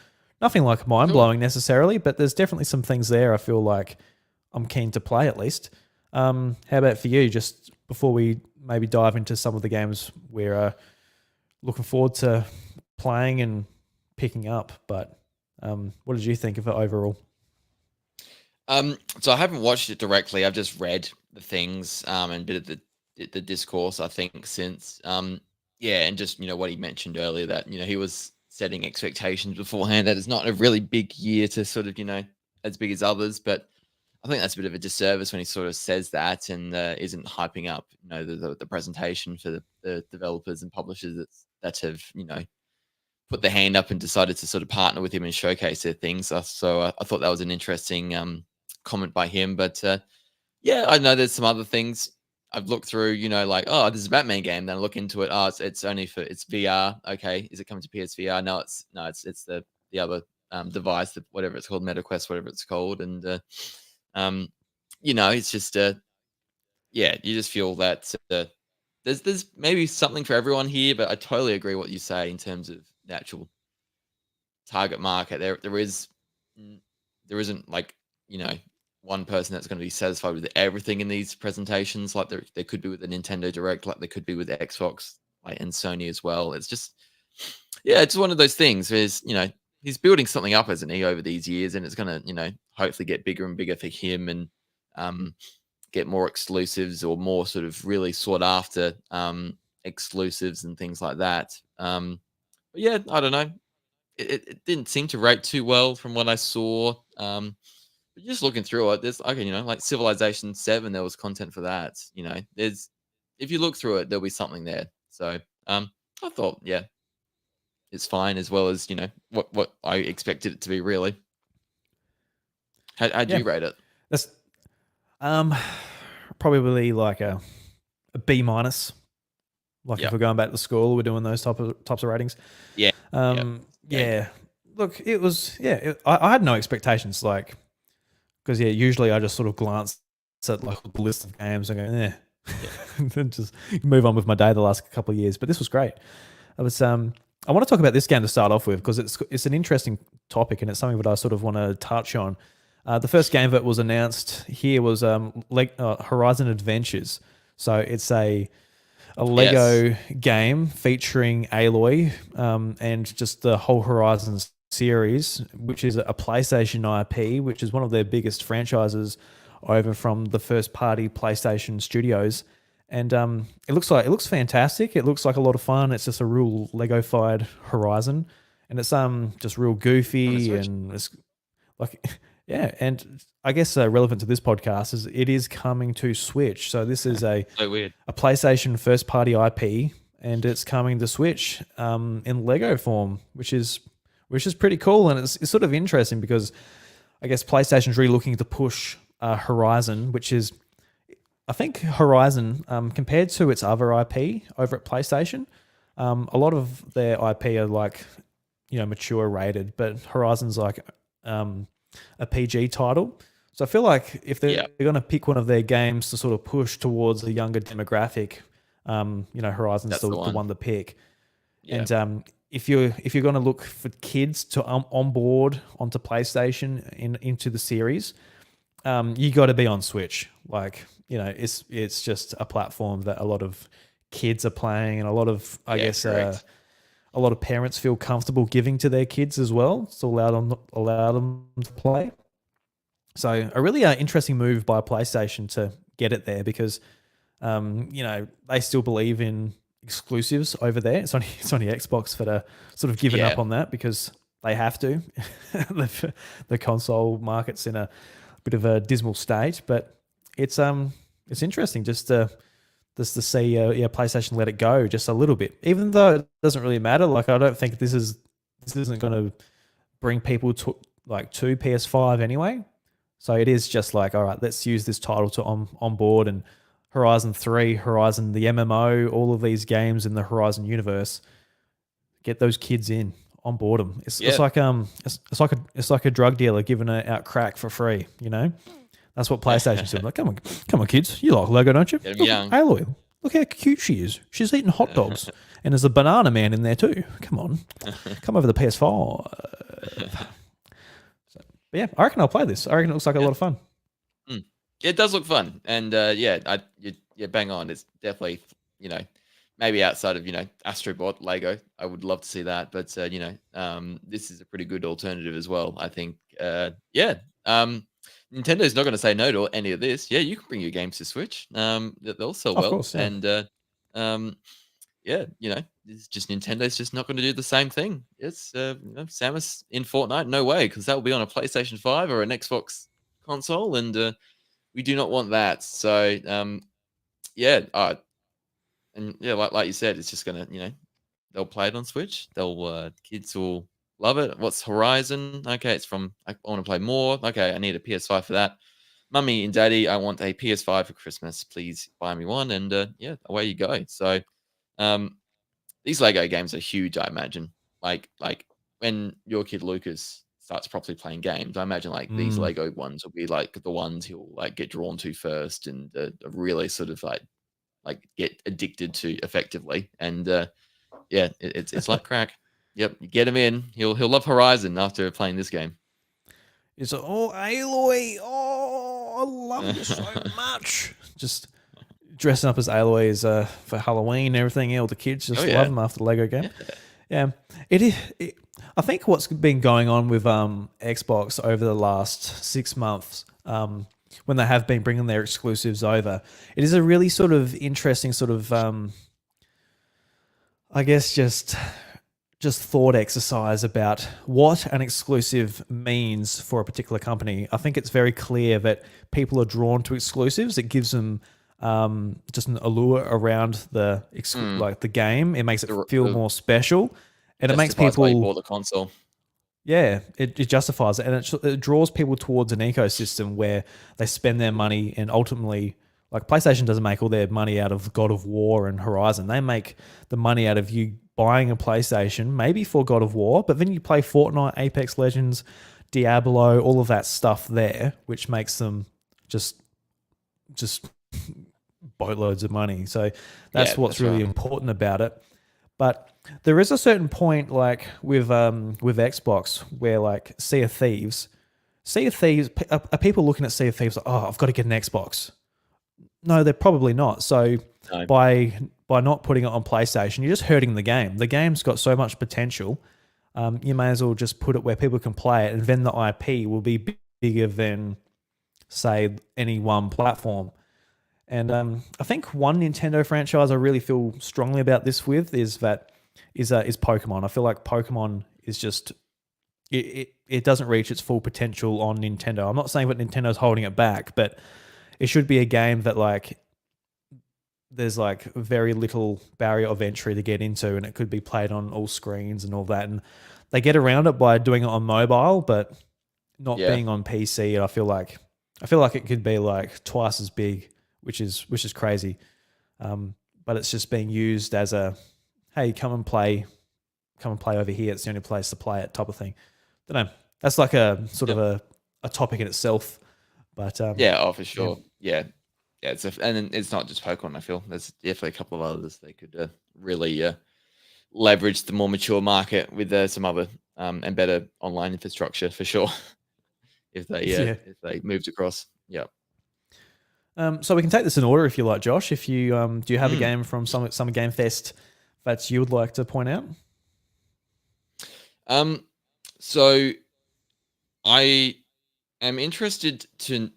Nothing like mind-blowing necessarily, but there's definitely some things there I feel like I'm keen to play at least. How about for you, just before we maybe dive into some of the games we're looking forward to playing and picking up, but what did you think of it overall? So I haven't watched it directly. I've just read the things and a bit of the discourse, I think, since and just what he mentioned earlier, that he was setting expectations beforehand, that it's not a really big year to sort of as big as others, but I think that's a bit of a disservice when he sort of says that and isn't hyping up the presentation for the developers and publishers that have put their hand up and decided to sort of partner with him and showcase their things. So I thought that was an interesting comment by him. But yeah, I know there's some other things I've looked through. Like, oh, this is a Batman game. Then I look into it. Oh, it's only for it's VR. Okay, is it coming to PSVR? No, it's the other device, whatever it's called, MetaQuest, whatever it's called, and um, it's just yeah, you just feel that there's maybe something for everyone here, but I totally agree what you say in terms of the actual target market. Mm, there isn't like one person that's going to be satisfied with everything in these presentations. Like there could be with the Nintendo Direct, like there could be with Xbox, like and Sony as well. It's just yeah, it's one of those things. There's he's building something up, isn't he, over these years, and it's going to hopefully get bigger and bigger for him and get more exclusives or more sort of really sought after exclusives and things like that. But yeah, I don't know. It didn't seem to rate too well from what I saw. But just looking through it, there's okay, like Civilization 7, there was content for that. There's if you look through it, there'll be something there. So I thought, yeah, it's fine as well as what I expected it to be. Really, how'd Yeah, you rate it? that's probably like a B minus. Like if Yeah, we're going back to school, we're doing those types of ratings. yeah, yeah, Yeah. Look, it was I had no expectations, like because usually I just sort of glance at like the list of games and go, yeah, and then just move on with my day the last couple of years. But this was great. I was I want to talk about this game to start off with because it's an interesting topic and it's something that I sort of want to touch on. The first game that was announced here was Horizon Adventures. So it's a yes, Lego game featuring Aloy and just the whole Horizon series, which is a PlayStation IP, which is one of their biggest franchises over from the first party PlayStation studios. And it looks fantastic. It looks like a lot of fun. It's just a real Lego-fied Horizon, and it's just real on the goofy Switch. and it's like yeah. And I guess relevant to this podcast is it is coming to Switch. So this is So weird. a PlayStation first party IP, and it's coming to Switch in Lego form, which is pretty cool, and it's sort of interesting because I guess PlayStation's really looking to push Horizon, which is I think Horizon compared to its other IP over at PlayStation, a lot of their IP are like mature rated, but Horizon's like a PG title. So I feel like if they're Yeah, going to pick one of their games to sort of push towards a younger demographic, Horizon's that's the the one. one to pick. Yeah, And if you're going to look for kids to onboard onto PlayStation into the series, you got to be on Switch. Like it's just a platform that a lot of kids are playing, and a lot of I yeah, guess correct. a lot of parents feel comfortable giving to their kids as well. So allow them to play. So a really interesting move by PlayStation to get it there because they still believe in exclusives over there. It's only Xbox that are sort of given up Yeah, on that because they have to. The console market's in a bit of a dismal state, but it's interesting just to see PlayStation let it go just a little bit, even though it doesn't really matter. Like I don't think this isn't going to bring people to PS5 anyway. So it is just like, all right, let's use this title to onboard and Horizon 3, Horizon the MMO, all of these games in the Horizon universe. Get those kids in, onboard them. It's yeah. like it's like a drug dealer giving out crack for free. That's what PlayStation's doing. Like, come on, kids, you like Lego, don't you? Get them Look, young. Aloy, look how cute she is. She's eating hot dogs, and there's a banana man in there too. Come on, come over the PS4. But yeah, I reckon I'll play this. I reckon it looks like a Yeah. lot of fun. Mm. It does look fun, and yeah, you bang on. It's definitely maybe outside of Astrobot Lego, I would love to see that, but this is a pretty good alternative as well. I think yeah, Nintendo's not going to say no to any of this. Yeah, you can bring your games to Switch. They'll sell Of well, course, yeah. and um, yeah, it's just Nintendo's just not going to do the same thing. It's Samus in Fortnite, no way, because that will be on a PlayStation 5 or an Xbox console, and we do not want that. So yeah, and yeah, like you said, it's just gonna they'll play it on Switch. Kids will love it. What's Horizon? Okay, it's from I want to play more. Okay, I need a PS5 for that. Mummy and Daddy, I want a PS5 for Christmas. Please buy me one. And yeah, away you go. So um, these Lego games are huge, I imagine. Like when your kid Lucas starts properly playing games, I imagine like these Mm. Lego ones will be like the ones he'll like get drawn to first and really sort of like get addicted to effectively. And yeah, it's like crack. Yep, you get him in. He'll love Horizon after playing this game. It's like, oh, Aloy, oh, I love you so much. Just dressing up as Aloy is, for Halloween and everything. All the kids just Oh love yeah, them after the Lego game. yeah, Yeah, it is. I think what's been going on with Xbox over the last 6 months, when they have been bringing their exclusives over, it is a really sort of interesting sort of, I guess, just thought exercise about what an exclusive means for a particular company. I think it's very clear that people are drawn to exclusives. It gives them just an allure around like the game. It makes it feel more special, and it makes justifies why you people. bought the console. Yeah, it justifies it, and it draws people towards an ecosystem where they spend their money, and ultimately, like PlayStation doesn't make all their money out of God of War and Horizon. They make the money out of you buying a PlayStation, maybe for God of War, but then you play Fortnite, Apex Legends, Diablo, all of that stuff there, which makes them just boatloads of money. So that's Yeah, what's that's really right. important about it. But there is a certain point, like with Xbox, where like Sea of Thieves, are people looking at Sea of Thieves like, oh, I've got to get an Xbox? No, they're probably not. So No. by not putting it on PlayStation, you're just hurting the game. The game's got so much potential. You may as well just put it where people can play it, and then the IP will be bigger than, say, any one platform. And I think one Nintendo franchise I really feel strongly about this with is Pokemon. I feel like Pokemon is just it doesn't reach its full potential on Nintendo. I'm not saying that Nintendo's holding it back, but it should be a game that like there's like very little barrier of entry to get into, and it could be played on all screens and all that. And they get around it by doing it on mobile, but not Yeah. being on PC. I feel like it could be like twice as big, which is crazy. But it's just being used as a, hey, come and play over here. It's the only place to play it, type of thing. Don't know. That's like a sort of a topic in itself. But Yeah, oh, for sure. Yeah. Yeah, and it's not just Pokemon, I feel. There's definitely a couple of others they could really leverage the more mature market with some other and better online infrastructure for sure if they yeah. if they moved across. Yeah. So we can take this in order if you like, Josh. If you do you have a Mm. game from Summer Game Fest that you would like to point out? So I am interested to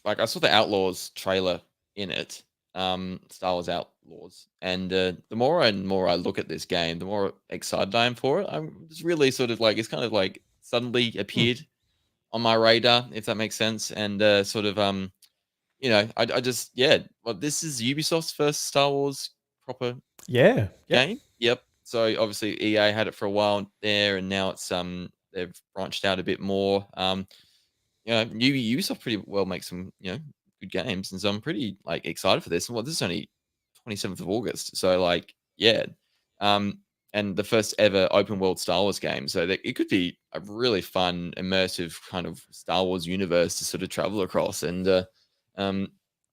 like I saw the Outlaws trailer in it, Star Wars Outlaws, and the more and more I look at this game, the more excited I am for it. I'm just really sort of like it's kind of like suddenly appeared on my radar, if that makes sense, and sort of I just yeah, well, this is Ubisoft's first Star Wars proper Yeah. Yep. game. Yep. So obviously EA had it for a while there, and now it's they've branched out a bit more. Ubisoft pretty well makes some good games, and so I'm pretty like excited for this. Well, this is only 27th of August, so like yeah, and the first ever open world Star Wars game, so that it could be a really fun, immersive kind of Star Wars universe to sort of travel across, and um,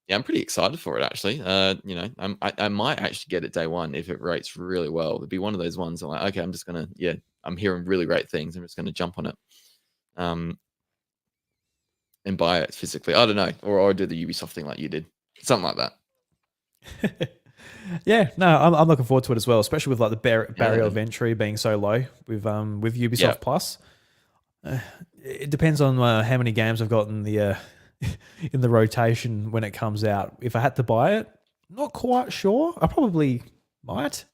yeah, I'm pretty excited for it actually. I might actually get it day one if it rates really well. It'd be one of those ones I'm like, okay, I'm just gonna I'm hearing really great things. I'm just gonna jump on it. Um, and buy it physically. I don't know, or do the Ubisoft thing like you did, something like that. Yeah, no, I'm looking forward to it as well, especially with like the barrier of Yeah. entry being so low with Ubisoft Yeah. Plus. It depends on how many games I've got in the in the rotation when it comes out. If I had to buy it, not quite sure. I probably might,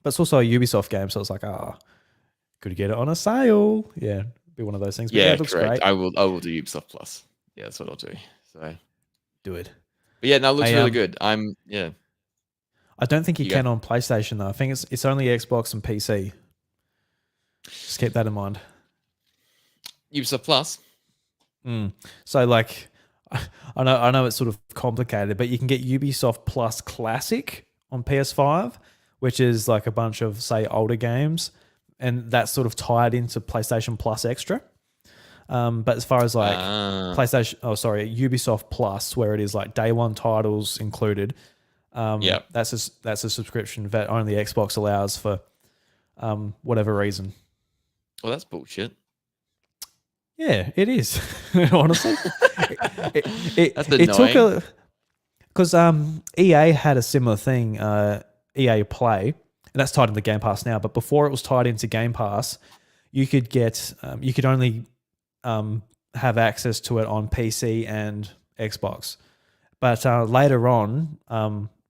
but it's also a Ubisoft game, so it's like, could get it on a sale. Yeah, be one of those things. But yeah, Yeah, it looks correct. great. I will do Ubisoft Plus. Yeah, that's what I'll do. So, but Do it. yeah, no, it looks I really good. Yeah. I don't think you You go. can on PlayStation though. I think it's only Xbox and PC. Just keep that in mind. Ubisoft Plus. So like, I know it's sort of complicated, but you can get Ubisoft Plus Classic on PS5, which is like a bunch of say older games, and that's sort of tied into PlayStation Plus Extra. But as far as like Ubisoft Plus, where it is like day one titles included, Yeah. that's a subscription that only Xbox allows for whatever reason. Well, that's bullshit. Yeah, it is. Honestly, That's it took annoying. because EA had a similar thing, EA Play, and that's tied into Game Pass now. But before it was tied into Game Pass, you could get you could only have access to it on PC and Xbox. But later on,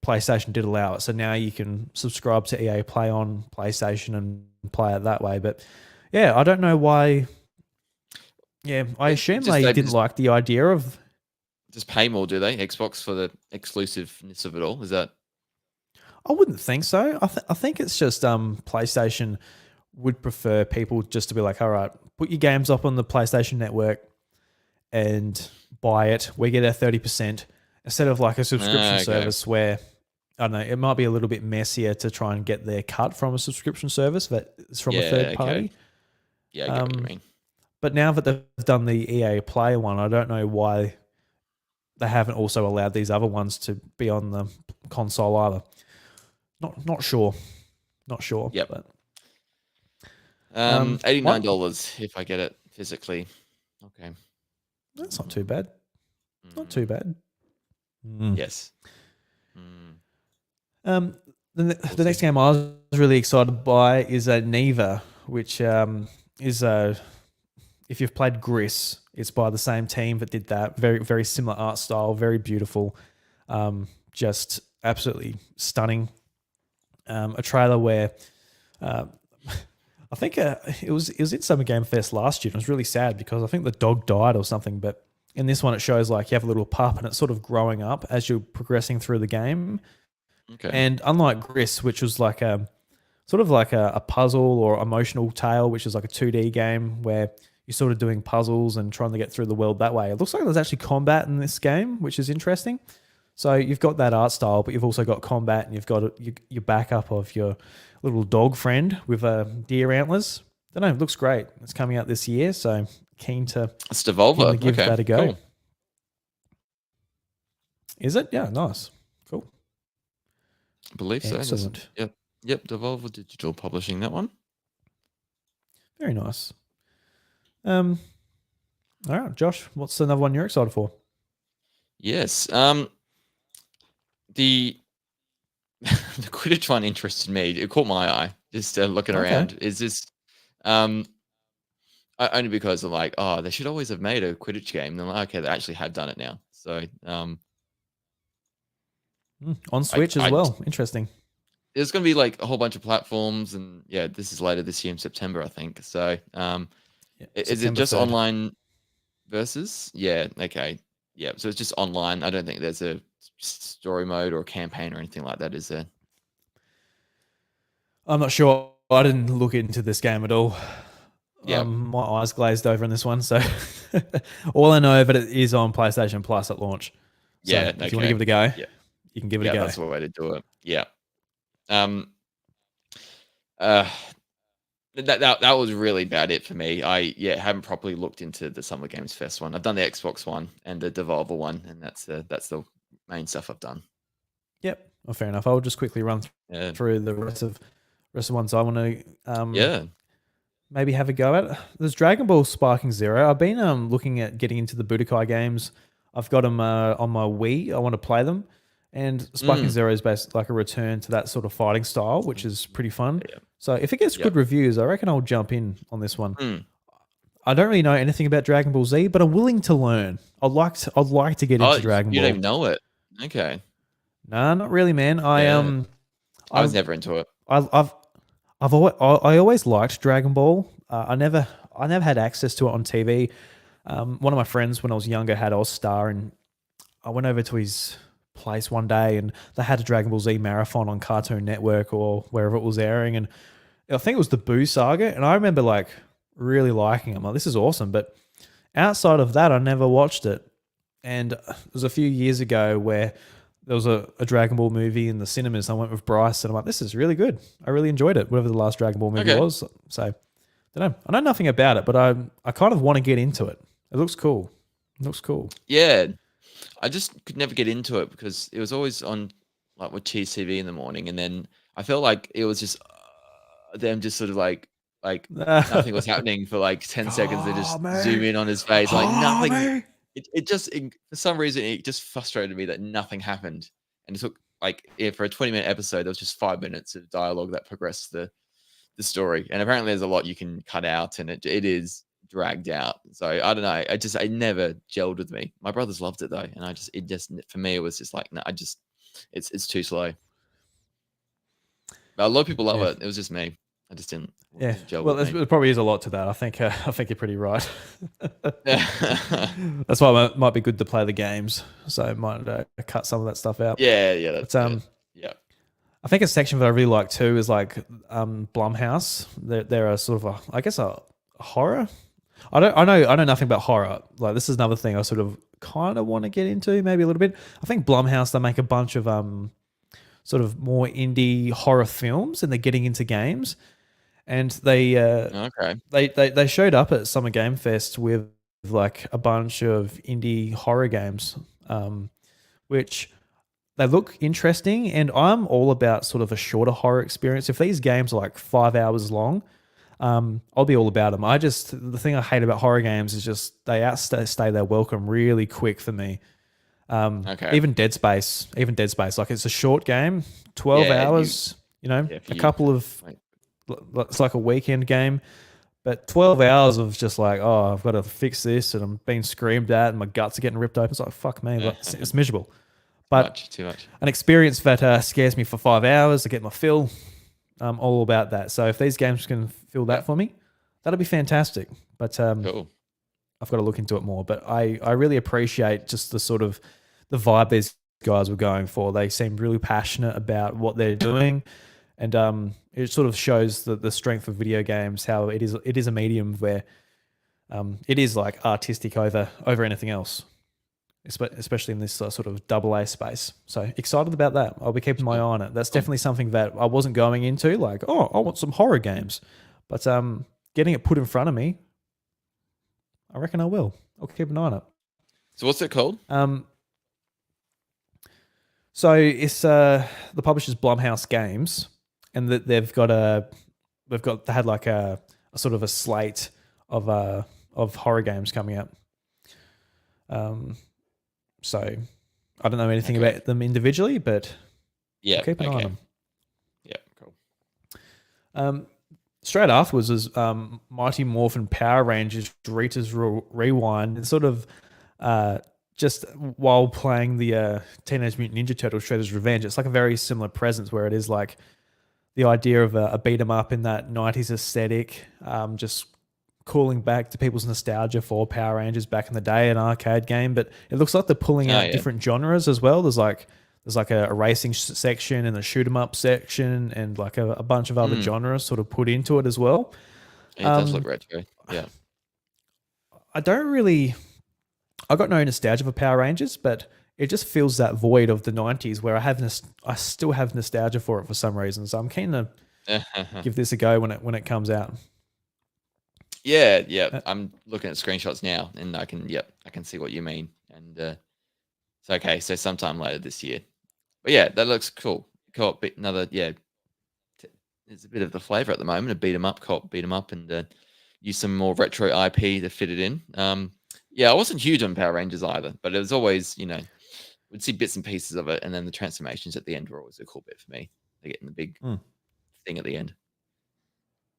PlayStation did allow it, so now you can subscribe to EA Play on PlayStation and play it that way. But yeah, I don't know why. Yeah, I assume they didn't like the idea of. Just pay more, do they? Xbox for the exclusiveness of it all? Is that? I wouldn't think so. I think it's just PlayStation would prefer people just to be like, all right, put your games up on the PlayStation Network and buy it. We get our 30% instead of like a subscription service where I don't know, it might be a little bit messier to try and get their cut from a subscription service that is from a third party. Yeah, I get what you mean. But now that they've done the EA Play one, I don't know why they haven't also allowed these other ones to be on the console either. Not sure. Yep. But, $89 if I get it physically. Okay. That's not too bad. Not too bad. Yes. The next game I was really excited by is Neva, which is if you've played Gris, it's by the same team that did that. Very, very similar art style, very beautiful, just absolutely stunning. A trailer where I think it was in Summer Game Fest last year. And it was really sad because I think the dog died or something. But in this one, it shows like you have a little pup and it's sort of growing up as you're progressing through the game. Okay. And unlike Gris, which was like a sort of like a puzzle or emotional tale, which is like a 2D game where you're sort of doing puzzles and trying to get through the world that way. It looks like there's actually combat in this game, which is interesting. So you've got that art style, but you've also got combat and you've got your backup of your little dog friend with deer antlers. I don't know, it looks great. It's coming out this year, so keen to give that a go. Cool. Is it? Yeah, nice. Cool. I believe so. Excellent. Yep, Devolver Digital publishing that one. Very nice. All right, Josh, what's another one you're excited for? Yes. The Quidditch one interested me. It caught my eye just looking around. Is this only because I'm like, oh, they should always have made a Quidditch game. And I'm like, okay, they actually have done it now. So on Switch as well. Interesting. There's going to be like a whole bunch of platforms, and yeah, this is later this year in September, I think. So is it just 3rd. Online versus? Yeah. Okay. Yeah. So it's just online. I don't think there's a story mode or campaign or anything like that, is there? I'm not sure. I didn't look into this game at all. Yeah, my eyes glazed over in this one. So all I know, but it is on PlayStation Plus at launch. So yeah, if you want to give it a go, you can give it a go. That's the way to do it. Yeah. That was really about it for me. I haven't properly looked into the Summer Games Fest one. I've done the Xbox one and the Devolver one, and that's the main stuff I've done. Yep. Well, fair enough. I'll just quickly run through the rest of ones I want to maybe have a go at. There's Dragon Ball Sparking Zero. I've been looking at getting into the Budokai games. I've got them on my Wii. I want to play them. And Sparking Zero is basically like a return to that sort of fighting style, which is pretty fun. Yeah. So if it gets good reviews, I reckon I'll jump in on this one. I don't really know anything about Dragon Ball Z, but I'm willing to learn. I'd like to get into Dragon Ball. You don't even know it. Okay. Nah, not really, man. I was never into it. I always liked Dragon Ball. I never had access to it on TV. One of my friends when I was younger had All Star, and I went over to his place one day, and they had a Dragon Ball Z marathon on Cartoon Network or wherever it was airing, and I think it was the Boo Saga, and I remember like really liking it. I'm like, this is awesome, but outside of that, I never watched it. And it was a few years ago where there was a Dragon Ball movie in the cinemas. I went with Bryce, and I'm like, this is really good. I really enjoyed it, whatever the last Dragon Ball movie was. So, I don't know. I know nothing about it, but I kind of want to get into it. It looks cool. Yeah, I just could never get into it because it was always on like with Cheese TV in the morning, and then I felt like it was just them just sort of like nothing was happening for like 10 seconds. They just zoom in on his face, like nothing. It just for some reason it just frustrated me that nothing happened, and it took like for a 20-minute episode there was just 5 minutes of dialogue that progressed the story, and apparently there's a lot you can cut out, and it is dragged out. So I don't know. It never gelled with me. My brothers loved it though, and it just for me it was just like no, it's too slow. But a lot of people love it. It was just me. I just didn't. Yeah. Gel Well, with me. there probably is a lot to that. I think you're pretty right. That's why it might be good to play the games. So I might cut some of that stuff out. Yeah. That's yeah. I think a section that I really like too is like Blumhouse. They're a sort of a horror. I know nothing about horror. Like this is another thing I sort of kind of want to get into, maybe a little bit. I think Blumhouse, they make a bunch of sort of more indie horror films, and they're getting into games. And they showed up at Summer Game Fest with like a bunch of indie horror games, which they look interesting. And I'm all about sort of a shorter horror experience. If these games are like 5 hours long, I'll be all about them. The thing I hate about horror games is just they outstay their welcome really quick for me. Even Dead Space, like it's a short game, 12 hours, a couple of, it's like a weekend game, but 12 hours of just like, oh, I've got to fix this, and I'm being screamed at, and my guts are getting ripped open. It's like, fuck me, it's miserable. But too much. An experience that scares me for 5 hours, I get my fill. I'm all about that. So if these games can fill that for me, that'll be fantastic. But cool. I've got to look into it more. But I really appreciate just the sort of the vibe these guys were going for. They seemed really passionate about what they're doing, and it sort of shows the strength of video games. How it is a medium where it is like artistic over anything else, especially in this sort of AA space. So excited about that. I'll be keeping my eye on it. That's definitely something that I wasn't going into. Like, oh, I want some horror games, but getting it put in front of me, I reckon I will. I'll keep an eye on it. So what's it called? So it's the publisher's Blumhouse Games, and that they had like a sort of a slate of horror games coming out. So I don't know anything about them individually, but yeah, I'll keep an eye on them. Yeah, cool. Straight afterwards was Mighty Morphin Power Rangers Rita's Rewind, and sort of just while playing the Teenage Mutant Ninja Turtles Shredder's Revenge, it's like a very similar presence where it is like the idea of a beat 'em up in that 90s aesthetic, just calling back to people's nostalgia for Power Rangers back in the day, an arcade game. But it looks like they're pulling out different genres as well. There's like a racing section and a shoot 'em up section, and like a bunch of other genres sort of put into it as well. It does look retro. Yeah. I got no nostalgia for Power Rangers, but it just fills that void of the 90s where I still have nostalgia for it for some reason. So I'm keen to give this a go when it comes out. Yeah. I'm looking at screenshots now, and I can see what you mean. And so sometime later this year. But yeah, that looks cool. Co-op, there's a bit of the flavor at the moment. A beat 'em up, co-op beat 'em up, and use some more retro IP to fit it in. I wasn't huge on Power Rangers either, but it was always, we'd see bits and pieces of it, and then the transformations at the end were always a cool bit for me. They're getting the big thing at the end.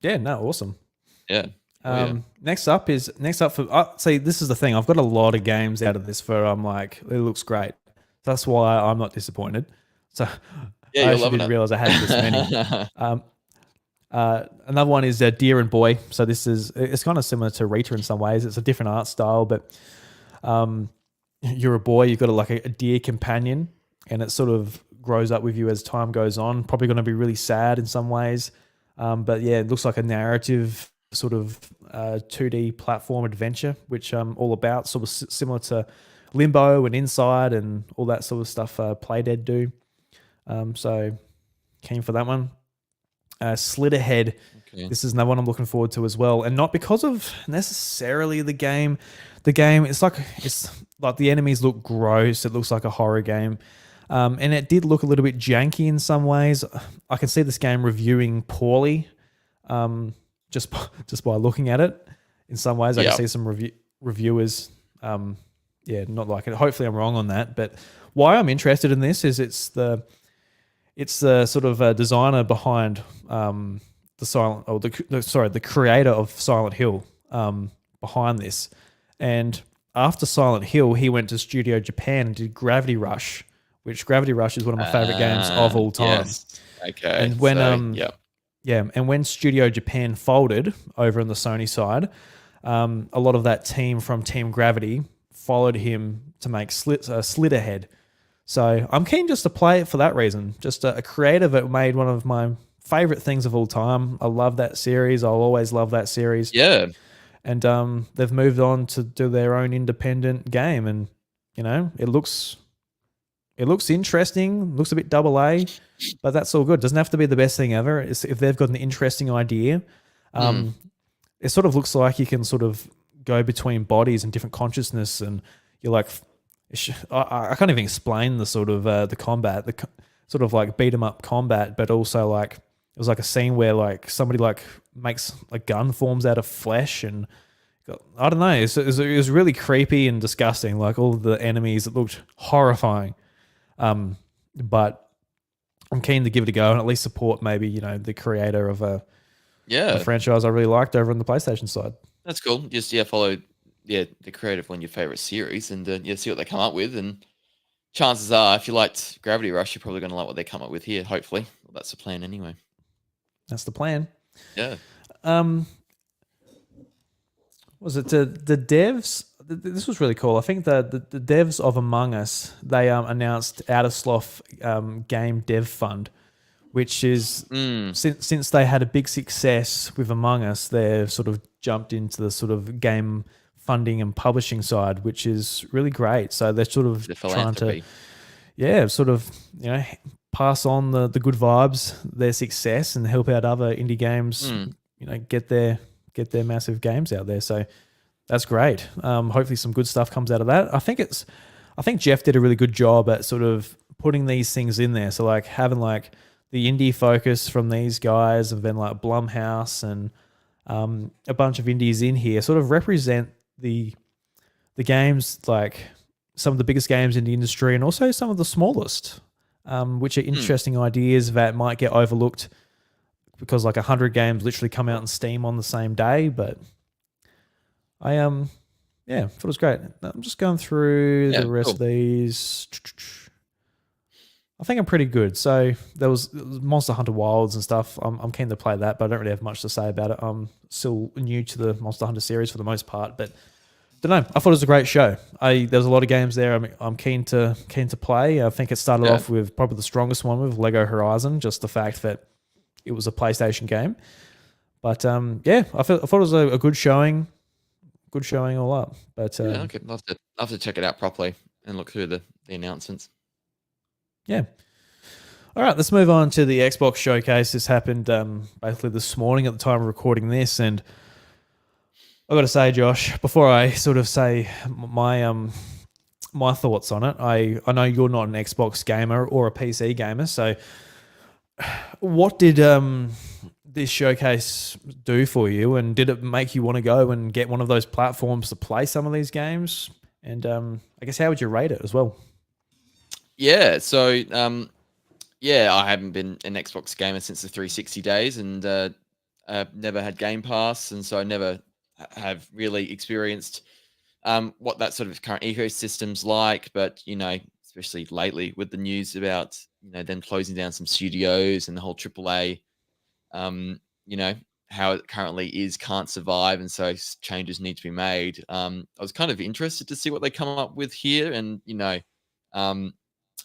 Yeah, no, awesome. Yeah. Next up for see, this is the thing. I've got a lot of games out of this for I'm like, it looks great. That's why I'm not disappointed. So I actually didn't realize I had this many. Another one is Deer and Boy. So it's kind of similar to Rita in some ways. It's a different art style, but you're a boy. You've got a deer companion, and it sort of grows up with you as time goes on. Probably going to be really sad in some ways, but yeah, it looks like a narrative sort of 2D platform adventure, which I'm all about. Sort of similar to Limbo and Inside and all that sort of stuff. Playdead do. So keen for that one. Slid Ahead. Okay. This is another one I'm looking forward to as well, and not because of necessarily the game. The game, it's like the enemies look gross. It looks like a horror game, and it did look a little bit janky in some ways. I can see this game reviewing poorly, just just by looking at it. In some ways, I can Yeah. see some reviewers, not like it. Hopefully, I'm wrong on that. But why I'm interested in this is it's the sort of designer behind the creator of Silent Hill behind this, and after Silent Hill, he went to Studio Japan and did Gravity Rush, which Gravity Rush is one of my favorite games of all time. Yes. Okay. And when yeah. yeah, and when Studio Japan folded over on the Sony side, a lot of that team from Team Gravity followed him to make Slid Ahead. So I'm keen just to play it for that reason. Just a creator that made one of my favorite things of all time. I love that series. I'll always love that series. Yeah. And they've moved on to do their own independent game, and it looks interesting. Looks a bit double A, but that's all good. Doesn't have to be the best thing ever. If they've got an interesting idea, it sort of looks like you can sort of go between bodies and different consciousness, and you're like, I can't even explain the sort of the combat, sort of like beat 'em up combat, but also like it was like a scene where like somebody like makes a gun forms out of flesh, and I don't know, it was really creepy and disgusting. Like all the enemies, it looked horrifying. But I'm keen to give it a go and at least support maybe the creator of a franchise I really liked over on the PlayStation side. That's cool. Just follow the creative one, your favorite series, and see what they come up with. And chances are, if you liked Gravity Rush, you're probably going to like what they come up with here. Hopefully, well, that's the plan anyway. That's the plan. Yeah. Was it the devs? This was really cool. I think the devs of Among Us, they announced Out of Sloth Game Dev Fund, which is since they had a big success with Among Us, they've sort of jumped into the sort of game funding and publishing side, which is really great. So they're sort of trying to, pass on the good vibes, their success, and help out other indie games, get their massive games out there. So that's great. Hopefully some good stuff comes out of that. I think Jeff did a really good job at sort of putting these things in there. So like having like the indie focus from these guys, and then like Blumhouse and a bunch of indies in here sort of represent the games, like some of the biggest games in the industry and also some of the smallest, which are interesting ideas that might get overlooked because like 100 games literally come out in Steam on the same day. But I thought it was great. I'm just going through the rest of these. I think I'm pretty good. So there was Monster Hunter Wilds and stuff. I'm keen to play that, but I don't really have much to say about it. I'm still new to the Monster Hunter series for the most part, but don't know. I thought it was a great show. There's a lot of games there. I'm keen to play. I think it started off with probably the strongest one with Lego Horizon, just the fact that it was a PlayStation game. But I thought it was a good showing. Good showing all up. But okay, I'll have to check it out properly and look through the announcements. Yeah. All right, let's move on to the Xbox showcase. This happened basically this morning at the time of recording this, and I got to say, Josh, before I sort of say my thoughts on it, I know you're not an Xbox gamer or a PC gamer, so what did this showcase do for you, and did it make you want to go and get one of those platforms to play some of these games? And I guess how would you rate it as well? Yeah, so I haven't been an Xbox gamer since the 360 days, and I've never had Game Pass, and so I never have really experienced what that sort of current ecosystem's like. But especially lately with the news about them closing down some studios and the whole AAA, how it currently is can't survive, and so changes need to be made. I was kind of interested to see what they come up with here, and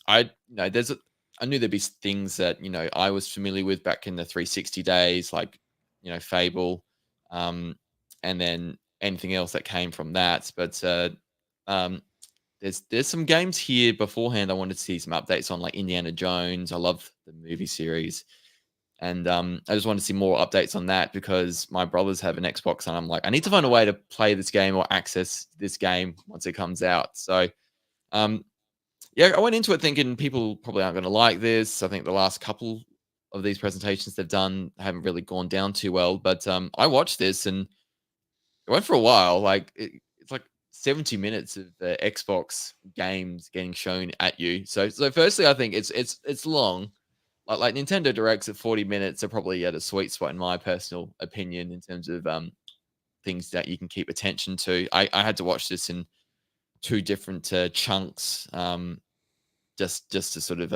I knew there'd be things that I was familiar with back in the 360 days, like Fable, um, and then anything else that came from that. But um, there's some games here beforehand. I wanted to see some updates on, like Indiana Jones. I love the movie series, and I just wanted to see more updates on that because my brothers have an Xbox, and I'm like, I need to find a way to play this game or access this game once it comes out. So um, yeah, I went into it thinking people probably aren't going to like this. I think the last couple of these presentations they've done haven't really gone down too well. But I watched this and it went for a while. Like it's like 70 minutes of Xbox games getting shown at you. So firstly, I think it's long. Like Nintendo Directs at 40 minutes are probably at a sweet spot in my personal opinion in terms of things that you can keep attention to. I had to watch this in two different chunks, just to sort of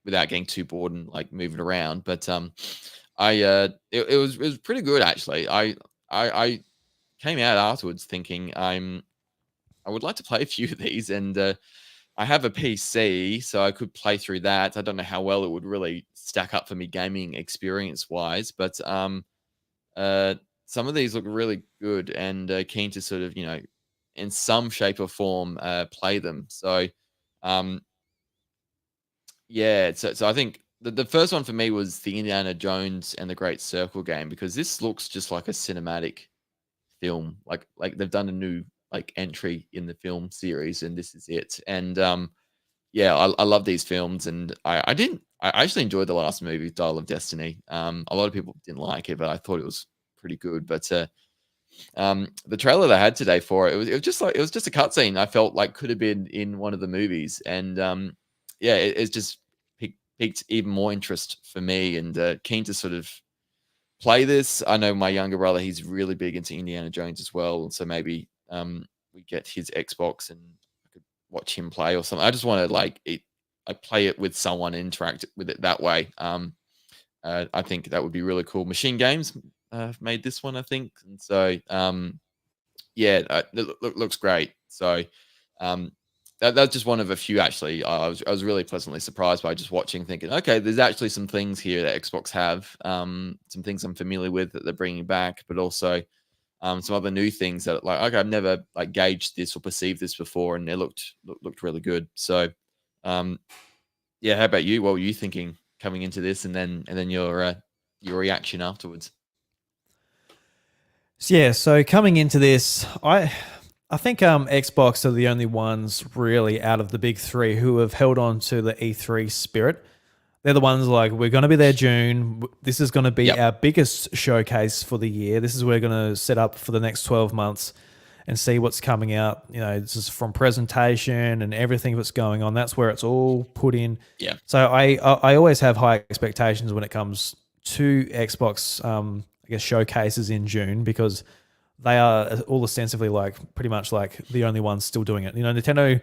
without getting too bored and like moving around. But it was pretty good actually. I came out afterwards thinking I would like to play a few of these, and I have a PC, so I could play through that. I don't know how well it would really stack up for me gaming experience wise, but some of these look really good, and keen to sort of in some shape or form play them. So um, yeah, so I think the first one for me was the Indiana Jones and the Great Circle game because this looks just like a cinematic film. Like they've done a new like entry in the film series, and this is it. And yeah, I love these films, and I actually enjoyed the last movie, Dial of Destiny. A lot of people didn't like it, but I thought it was pretty good. But the trailer they had today for it was just a cutscene. I felt like could have been in one of the movies, and yeah, it's just piqued even more interest for me, and keen to sort of play this. I know my younger brother; he's really big into Indiana Jones as well, so maybe we get his Xbox and I could watch him play or something. I just want to I play it with someone, interact with it that way. I think that would be really cool. Machine Games made this one, I think, and so yeah, it looks great. So that's just one of a few. Actually, I was really pleasantly surprised by just watching, thinking, okay, there's actually some things here that Xbox have, some things I'm familiar with that they're bringing back, but also some other new things that like okay, I've never like gauged this or perceived this before, and it looked really good. So yeah, how about you? What were you thinking coming into this, and then your reaction afterwards? So, yeah, so coming into this, I think Xbox are the only ones really out of the big three who have held on to the E3 spirit. They're the ones like, we're going to be there June. This is going to be Yep. our biggest showcase for the year. This is where we're going to set up for the next 12 months and see what's coming out. You know, this is from presentation and everything that's going on. That's where it's all put in. Yeah. So I always have high expectations when it comes to Xbox, I guess, showcases in June because they are all ostensibly like pretty much like the only ones still doing it. You know, Nintendo,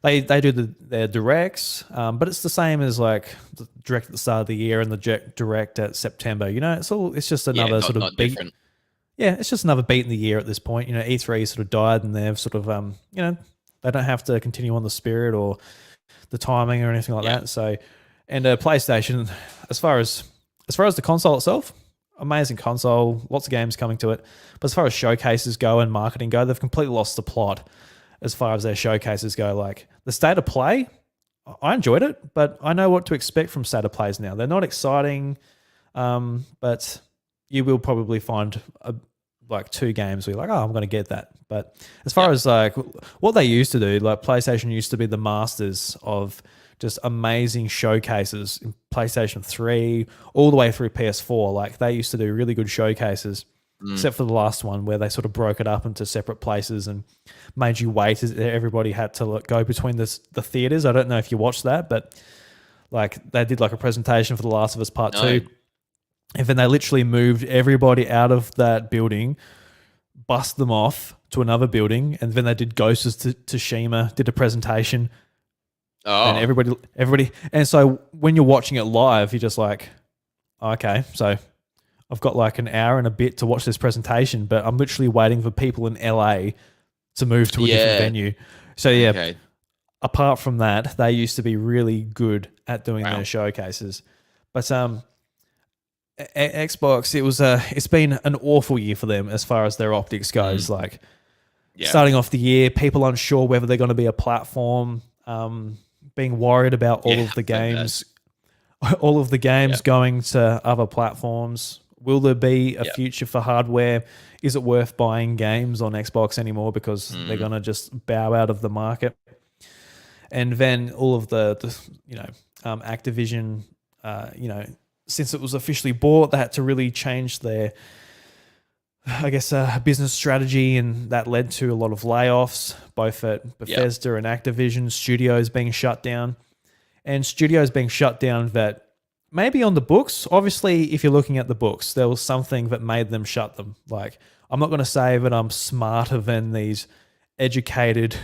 they do their directs, but it's the same as like the direct at the start of the year and the direct at September. You know, it's just Yeah, another not, sort of not beat. different. Yeah, it's just another beat in the year at this point. You know, E3 sort of died, and they've sort of they don't have to continue on the spirit or the timing or anything like Yeah. that. So, and PlayStation, as far as the console itself, amazing console, lots of games coming to it. But as far as showcases go and marketing go, they've completely lost the plot as far as their showcases go. Like the state of play, I enjoyed it, but I know what to expect from state of plays now. They're not exciting, but you will probably find like two games where you're like, oh, I'm going to get that. But as far as like what they used to do, like PlayStation used to be the masters of just amazing showcases in PlayStation 3 all the way through PS4. Like they used to do really good showcases, except for the last one where they sort of broke it up into separate places and made you wait as everybody had to go between the theaters. I don't know if you watched that, but like they did like a presentation for The Last of Us Part No. 2. And then they literally moved everybody out of that building, bust them off to another building, and then they did Ghost of Tsushima, did a presentation, Oh, and everybody. And so when you're watching it live, you're just like, okay, so I've got like an hour and a bit to watch this presentation, but I'm literally waiting for people in LA to move to a different Yeah. venue. So yeah, okay. apart from that, they used to be really good at doing Wow. their showcases. But Xbox, it's been an awful year for them as far as their optics goes. Like Yeah. starting off the year, people unsure whether they're going to be a platform, being worried about all of the games, all of the games going to other platforms. Will there be a future for hardware? Is it worth buying games on Xbox anymore because they're going to just bow out of the market? And then all of the Activision, since it was officially bought, they had to really change their, I guess, business strategy, and that led to a lot of layoffs, both at Bethesda and Activision, studios being shut down. And studios being shut down that maybe on the books, obviously, if you're looking at the books, there was something that made them shut them. Like, I'm not going to say that I'm smarter than these educated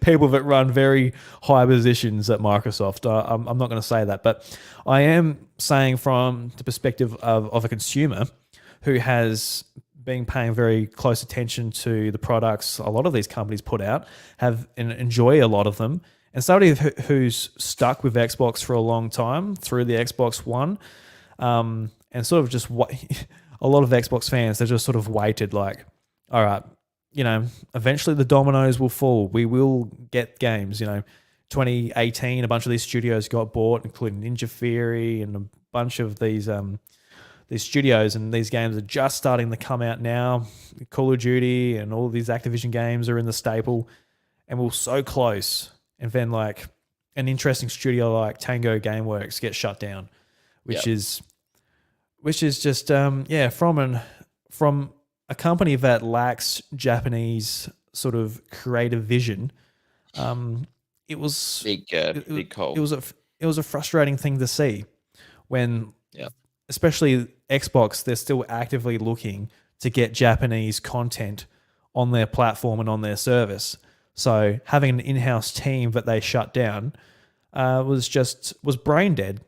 people that run very high positions at Microsoft. I'm not going to say that, but I am saying from the perspective of a consumer who has been paying very close attention to the products a lot of these companies put out, have and enjoy a lot of them, and somebody who's stuck with Xbox for a long time through the Xbox One, and sort of just a lot of Xbox fans, they've just sort of waited like, all right, eventually the dominoes will fall. We will get games. 2018, a bunch of these studios got bought, including Ninja Theory and a bunch of these studios, and these games are just starting to come out now. Call of Duty and all of these Activision games are in the staple, and we're so close. And then like an interesting studio like Tango Gameworks gets shut down, which is just from a company that lacks Japanese sort of creative vision. It was big call. It was a frustrating thing to see when, especially Xbox, they're still actively looking to get Japanese content on their platform and on their service. So having an in-house team that they shut down was brain dead.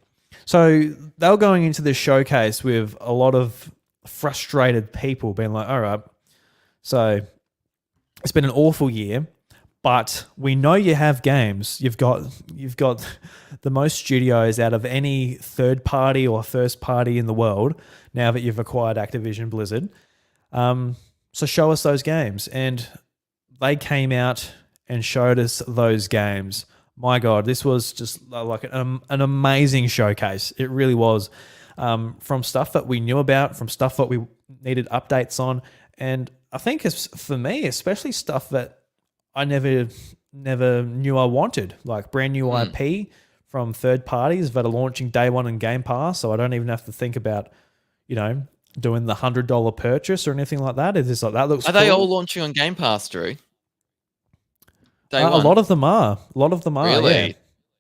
So they were going into this showcase with a lot of frustrated people being like, all right, so it's been an awful year, but we know you have games. You've got the most studios out of any third party or first party in the world now that you've acquired Activision Blizzard. So show us those games. And they came out and showed us those games. My God, this was just like an amazing showcase. It really was. From stuff that we knew about, from stuff that we needed updates on. And I think for me, especially stuff that I never knew I wanted, like brand new IP from third parties that are launching day one in Game Pass. So I don't even have to think about, doing the $100 purchase or anything like that. It's just like, that looks Are cool. they all launching on Game Pass, Drew? A lot of them are. Really? Yeah.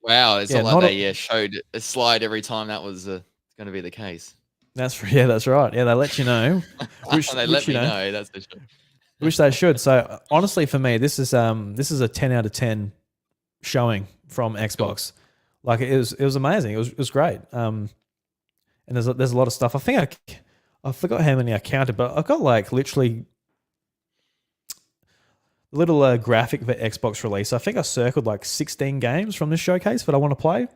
Wow, it's not like they showed a slide every time that was going to be the case. That's right. Yeah, they let you know. They let me know. That's for sure. Which they should. So honestly, for me, this is a 10 out of 10 showing from Xbox. Cool. Like it was amazing. It was great. And there's a lot of stuff. I think I forgot how many I counted, but I got like literally a little graphic that Xbox released. I think I circled like 16 games from this showcase that I want to play.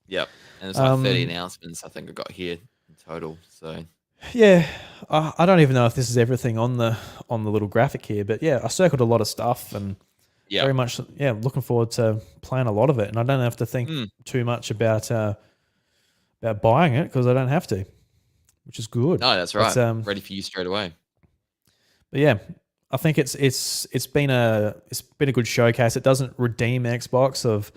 Yep. And it's like 30 announcements I think I got here in total. So yeah, I don't even know if this is everything on the little graphic here, but yeah, I circled a lot of stuff and very much looking forward to playing a lot of it. And I don't have to think too much about buying it because I don't have to, which is good. No, that's right. Ready for you straight away. But yeah, I think it's been a good showcase. It doesn't redeem Xbox of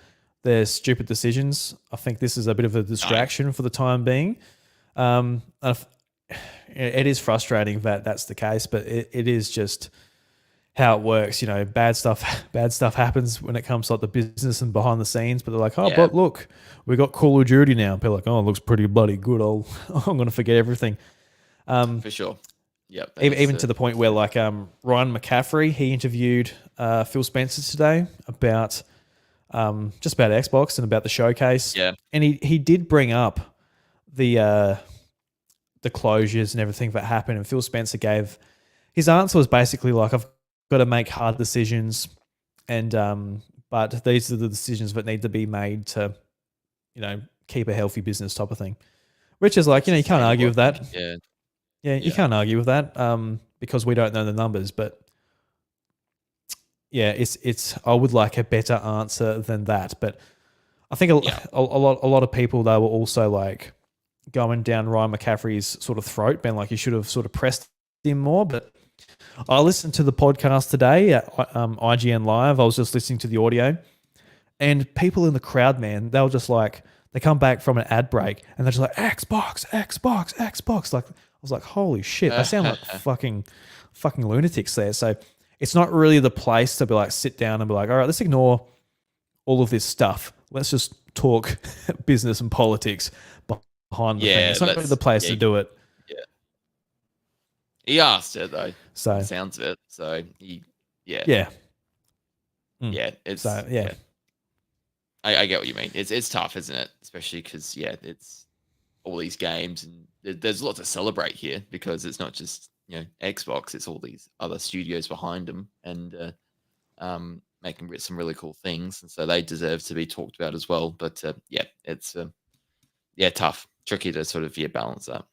their stupid decisions. I think this is a bit of a distraction for the time being. It is frustrating that that's the case, but it is just how it works. Bad stuff happens when it comes to like the business and behind the scenes. But they're like, but look, we got Call of Duty now. People are like, it looks pretty bloody good. I'm going to forget everything. For sure. Yep. Even to the point where like Ryan McCaffrey, he interviewed Phil Spencer today about just about Xbox and about the showcase. Yeah. And he did bring up the closures and everything that happened. And Phil Spencer gave his answer was basically like, I've got to make hard decisions and but these are the decisions that need to be made to, keep a healthy business type of thing. Which is like, you can't argue with that. Yeah. Yeah, you can't argue with that because we don't know the numbers. But yeah, it's. I would like a better answer than that. But I think a lot of people, they were also like going down Ryan McCaffrey's sort of throat, being like, you should have sort of pressed him more. But I listened to the podcast today at IGN Live. I was just listening to the audio, and people in the crowd, man, they were just like, they come back from an ad break and they're just like, Xbox, Xbox, Xbox. Like, I was like, holy shit, they sound like fucking lunatics there. So it's not really the place to be like, sit down and be like, all right, let's ignore all of this stuff. Let's just talk business and politics behind the thing. It's not really the place to do it. Yeah. He asked it though. So sounds of it. So yeah. Yeah. It's yeah. I get what you mean. It's tough, isn't it? Especially because it's all these games and there's a lot to celebrate here because it's not just Xbox. It's all these other studios behind them and making some really cool things, and so they deserve to be talked about as well. But it's tough, tricky to sort of balance that.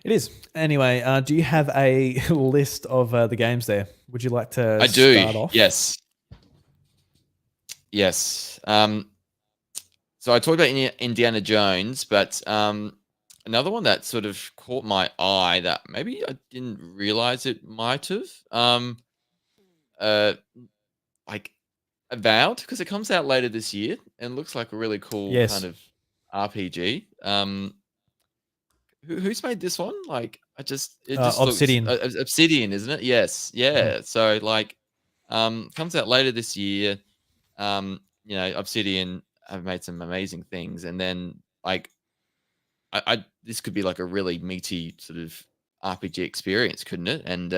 It is. Anyway, do you have a list of the games there? Would you like to I do. Start off? Yes. So I talked about Indiana Jones, but another one that sort of caught my eye that maybe I didn't realize it might have, like Avowed, because it comes out later this year and looks like a really cool kind of RPG. Who's made this one? Like, it just Obsidian. Looks, Obsidian, isn't it? Yes, yeah. So like, comes out later this year. Obsidian have made some amazing things, and then like, I this could be like a really meaty sort of RPG experience, couldn't it? And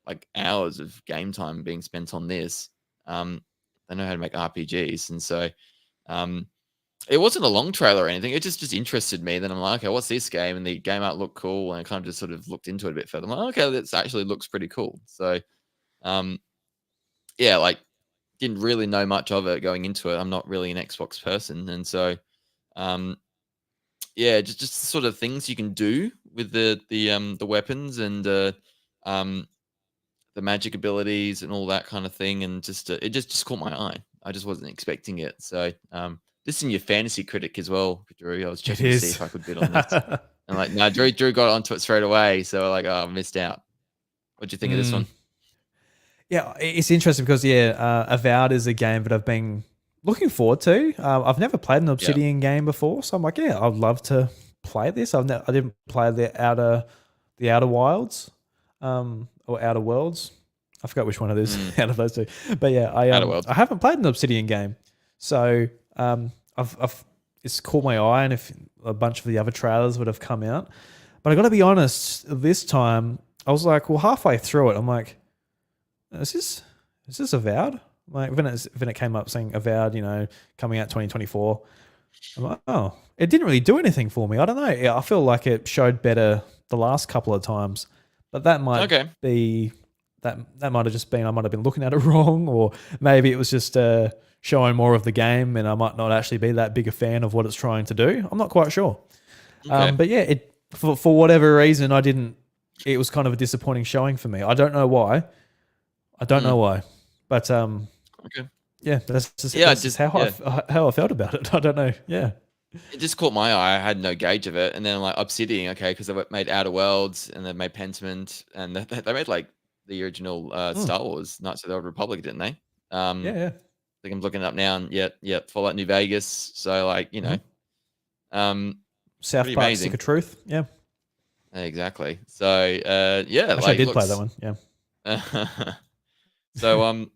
like hours of game time being spent on this. They know how to make RPGs, and so it wasn't a long trailer or anything. It just interested me. Then I'm like, okay, what's this game? And the game art looked cool, and I kind of just sort of looked into it a bit further. I'm like, okay, this actually looks pretty cool. So, like, didn't really know much of it going into it. I'm not really an Xbox person, and so, just the sort of things you can do with the weapons and the magic abilities and all that kind of thing, and just it just caught my eye. I just wasn't expecting it. So, this is in your fantasy critic as well, Drew. I was checking to see if I could bid on this. And like, no, Drew got onto it straight away. So like, I missed out. What do you think of this one? Yeah, it's interesting because Avowed is a game that I've been looking forward to. I've never played an Obsidian game before, so I'm like, I'd love to play this. I didn't play the Outer Wilds, or Outer Worlds. I forgot which one it is out of those two. But yeah, I haven't played an Obsidian game, so it's caught my eye, and if a bunch of the other trailers would have come out. But I got to be honest, this time I was like, well, halfway through it, I'm like, is this Avowed? Like, when it came up saying Avowed, coming out 2024, I'm like, oh, it didn't really do anything for me. I don't know. I feel like it showed better the last couple of times, but that might be that might have just been I might have been looking at it wrong, or maybe it was just showing more of the game, and I might not actually be that big a fan of what it's trying to do. I'm not quite sure. But yeah, it for whatever reason I didn't. It was kind of a disappointing showing for me. I don't know why. But yeah, that's just how I felt about it. I don't know. Yeah, it just caught my eye. I had no gauge of it, and then I'm like, Obsidian, okay, because they made Outer Worlds and they made Pentiment, and they made like the original Star Wars Knights of the Old Republic, didn't they? Yeah. I think I'm looking it up now, and Fallout New Vegas. So like, South Park: Stick of Truth. Yeah, exactly. So actually, I did play that one. Yeah. So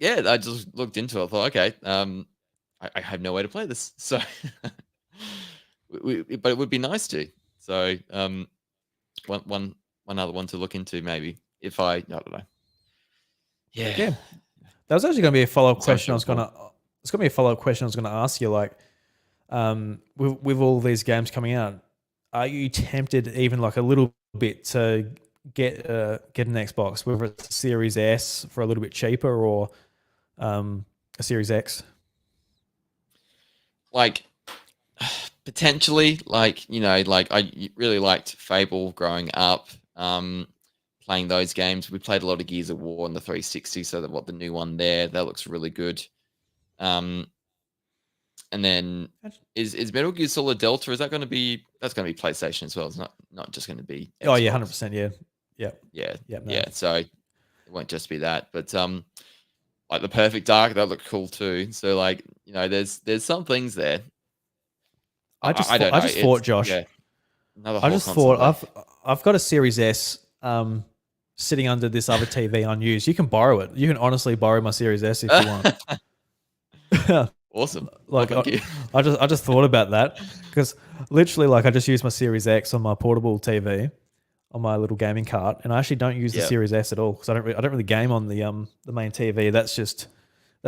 I just looked into it. I thought, okay, I have no way to play this, so but it would be nice to. So one other one to look into, maybe, if I don't know. Yeah. That was actually going to be a follow-up question. It's going to be a follow-up question I was going to ask you. Like, with all these games coming out, are you tempted even like a little bit to get an Xbox, whether it's a Series S for a little bit cheaper or a Series X? Like potentially, like like really liked Fable growing up. Playing those games, we played a lot of Gears of War on the 360. So that what the new one there that looks really good. Um, and then is Metal Gear Solid Delta? Is that going to be that's going to be PlayStation as well? It's not just going to be Oh yeah, Xbox. 100%. Yeah, yeah, Yeah, yeah. No. yeah. So it won't just be that, but like the Perfect Dark that looked cool too. So like there's some things there. I don't I know. just thought, It's Josh. yeah, another I whole just thought console there. I've got a Series S sitting under this other TV unused. You can borrow it. You can honestly borrow my Series S if you want. Awesome. Well, Like thank you. I just thought about that because literally like I just use my Series X on my portable TV on my little gaming cart, and I actually don't use the Yeah. Series S at all because I don't really game on the main TV. That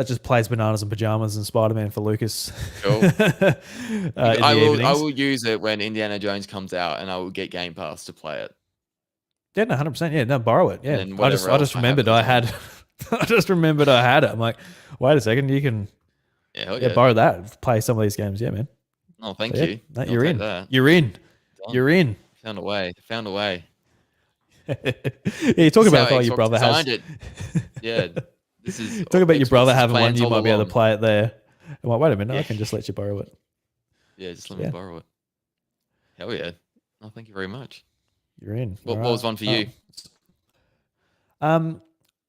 just plays bananas and pajamas and Spider Man for Lucas. Cool. In I the will evenings. use it when Indiana Jones comes out, and I will get Game Pass to play it. Yeah, no, 100%. Yeah, no, borrow it. And Yeah, then I just whatever I else just I have remembered at the I time. had I just remembered I had it. I'm like, wait a second, you can Yeah, hell yeah yeah. borrow that, play some of these games. Yeah, man. Oh, thank So, yeah, you. no, I'll you're take in. that. You're in. Done. You're in. Found a way. Found a way. Yeah, you talk This is about how how your Xbox brother has. designed it. Yeah, this is Talk about your brother Xbox's having one, plans you all might be able along. to play it there. I'm like, wait a minute, I Yeah. can just let you borrow it. Yeah, just let me Yeah. borrow it. Hell yeah. Oh, thank you very much. You're in. What All was right. one for you?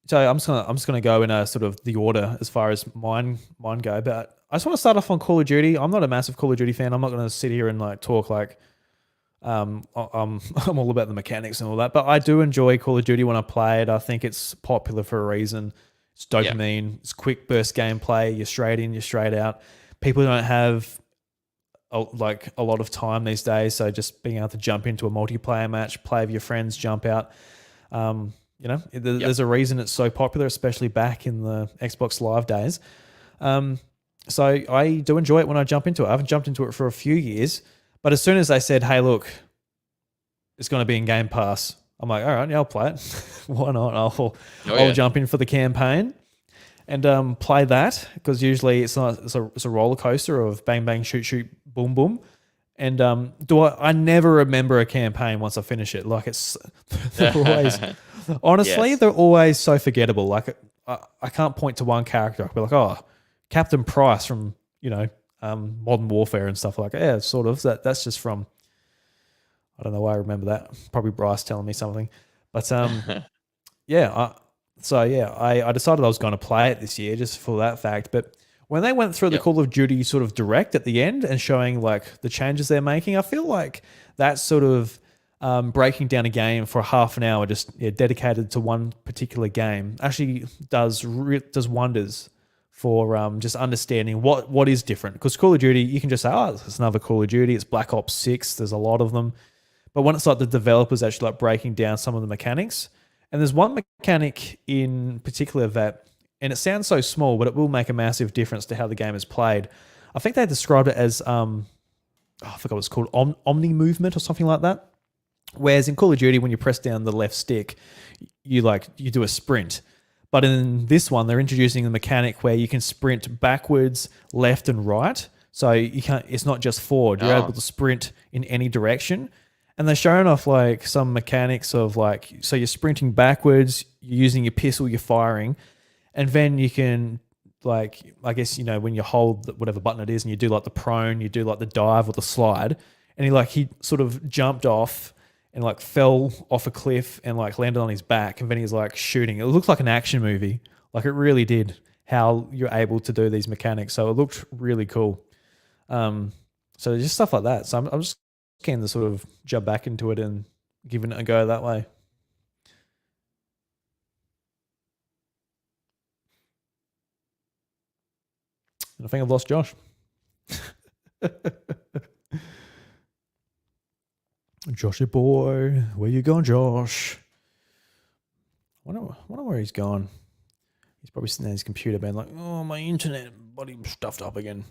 So I'm just gonna go in a sort of the order as far as mine go. But I just want to start off on Call of Duty. I'm not a massive Call of Duty fan. I'm not gonna sit here and like talk like I'm all about the mechanics and all that. But I do enjoy Call of Duty when I play it. I think it's popular for a reason. It's dopamine. It's quick burst gameplay. You're straight in, you're straight out. People don't have like a lot of time these days, so just being able to jump into a multiplayer match, play with your friends, jump out. There's a reason it's so popular, especially back in the Xbox Live days. So I do enjoy it when I jump into it. I haven't jumped into it for a few years, but as soon as they said, "Hey, look, it's going to be in Game Pass," I'm like, "All right, yeah, I'll play it. Why not? I'll jump in for the campaign and play that because usually it's a roller coaster of bang bang shoot shoot boom boom." And I never remember a campaign once I finish it. Like they're always honestly Yes. they're always so forgettable. Like I can't point to one character. I'll be like, oh, Captain Price from Modern Warfare and stuff like that. Yeah, sort of. That's just from I don't know why I remember that. Probably Bryce telling me something. But yeah, I decided I was going to play it this year just for that fact. But when they went through the Call of Duty sort of direct at the end and showing like the changes they're making, I feel like that sort of breaking down a game for half an hour, just dedicated to one particular game, actually does wonders for just understanding what is different. Because Call of Duty, you can just say, oh, it's another Call of Duty. It's Black Ops 6. There's a lot of them. But when it's like the developers actually like breaking down some of the mechanics, and there's one mechanic in particular that, and it sounds so small, but it will make a massive difference to how the game is played. I think they described it as, I forgot what it's called, Omni movement or something like that. Whereas in Call of Duty, when you press down the left stick, you do a sprint. But in this one, they're introducing the mechanic where you can sprint backwards, left, and right. So you can't. It's not just forward. You're able to sprint in any direction. And they're showing off like some mechanics of like, so you're sprinting backwards, you're using your pistol, you're firing, and then you can like, I guess, when you hold whatever button it is and you do like the prone, you do like the dive or the slide, and he sort of jumped off and like fell off a cliff and like landed on his back, and then he's like shooting. It looked like an action movie. Like it really did, how you're able to do these mechanics. So it looked really cool. So just stuff like that. So I'm just keen to sort of jump back into it and giving it a go that way. And I think I've lost Josh. Joshy boy, where you going, Josh? Wonder where he's gone. He's probably sitting at his computer being like, oh, my internet bloody stuffed up again.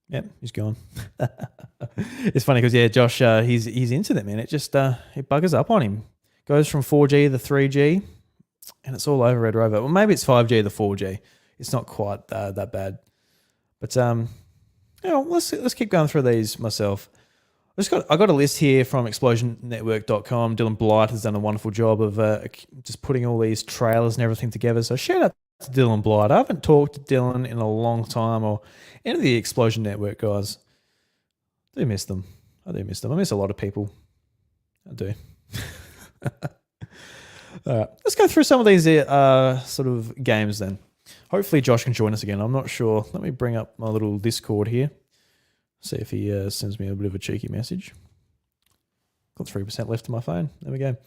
Yep, he's gone. It's funny because yeah, Josh, he's internet, man. It just it buggers up on him. Goes from 4G to 3G, and it's all over Red Rover. Well, maybe it's 5G to 4G. It's not quite that bad. But let's keep going through these myself. I got a list here from explosionnetwork.com. Dylan Blight has done a wonderful job of just putting all these trailers and everything together. So shout out to Dylan Blight. I haven't talked to Dylan in a long time, or any of the Explosion Network guys. I do miss them. I miss a lot of people. I do. All right, let's go through some of these sort of games then. Hopefully Josh can join us again. I'm not sure. Let me bring up my little Discord here. See if he sends me a bit of a cheeky message. Got 3% left on my phone. There we go.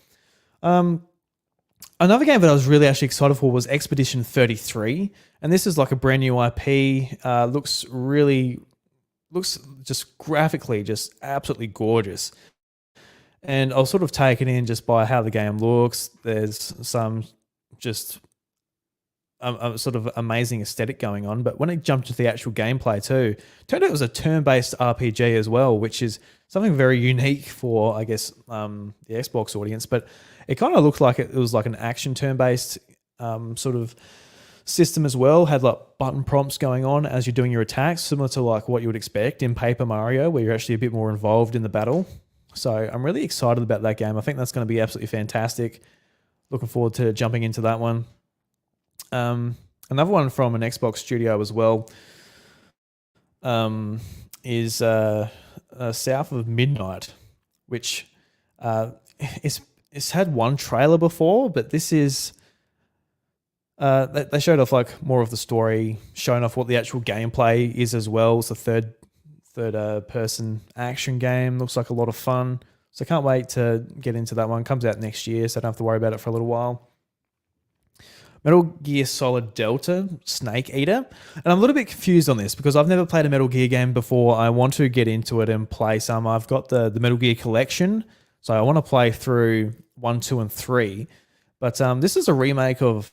Another game that I was really actually excited for was Expedition 33. And this is like a brand new IP. Looks just graphically just absolutely gorgeous. And I was sort of taken in just by how the game looks. There's some just a sort of amazing aesthetic going on. But when it jumped into the actual gameplay too, turned out it was a turn-based RPG as well, which is something very unique for, I guess, the Xbox audience. But it kind of looked like it was like an action turn-based sort of system as well. Had like button prompts going on as you're doing your attacks, similar to like what you would expect in Paper Mario, where you're actually a bit more involved in the battle. So I'm really excited about that game. I think that's going to be absolutely fantastic. Looking forward to jumping into that one. Another one from an Xbox studio as well is South of Midnight, which it's had one trailer before, but this is they showed off like more of the story, showing off what the actual gameplay is as well. It's a third person action game. Looks like a lot of fun. So I can't wait to get into that one. Comes out next year, so I don't have to worry about it for a little while. Metal Gear Solid Delta, Snake Eater. And I'm a little bit confused on this because I've never played a Metal Gear game before. I want to get into it and play some. I've got the Metal Gear collection, so I want to play through 1, 2, and 3. But this is a remake of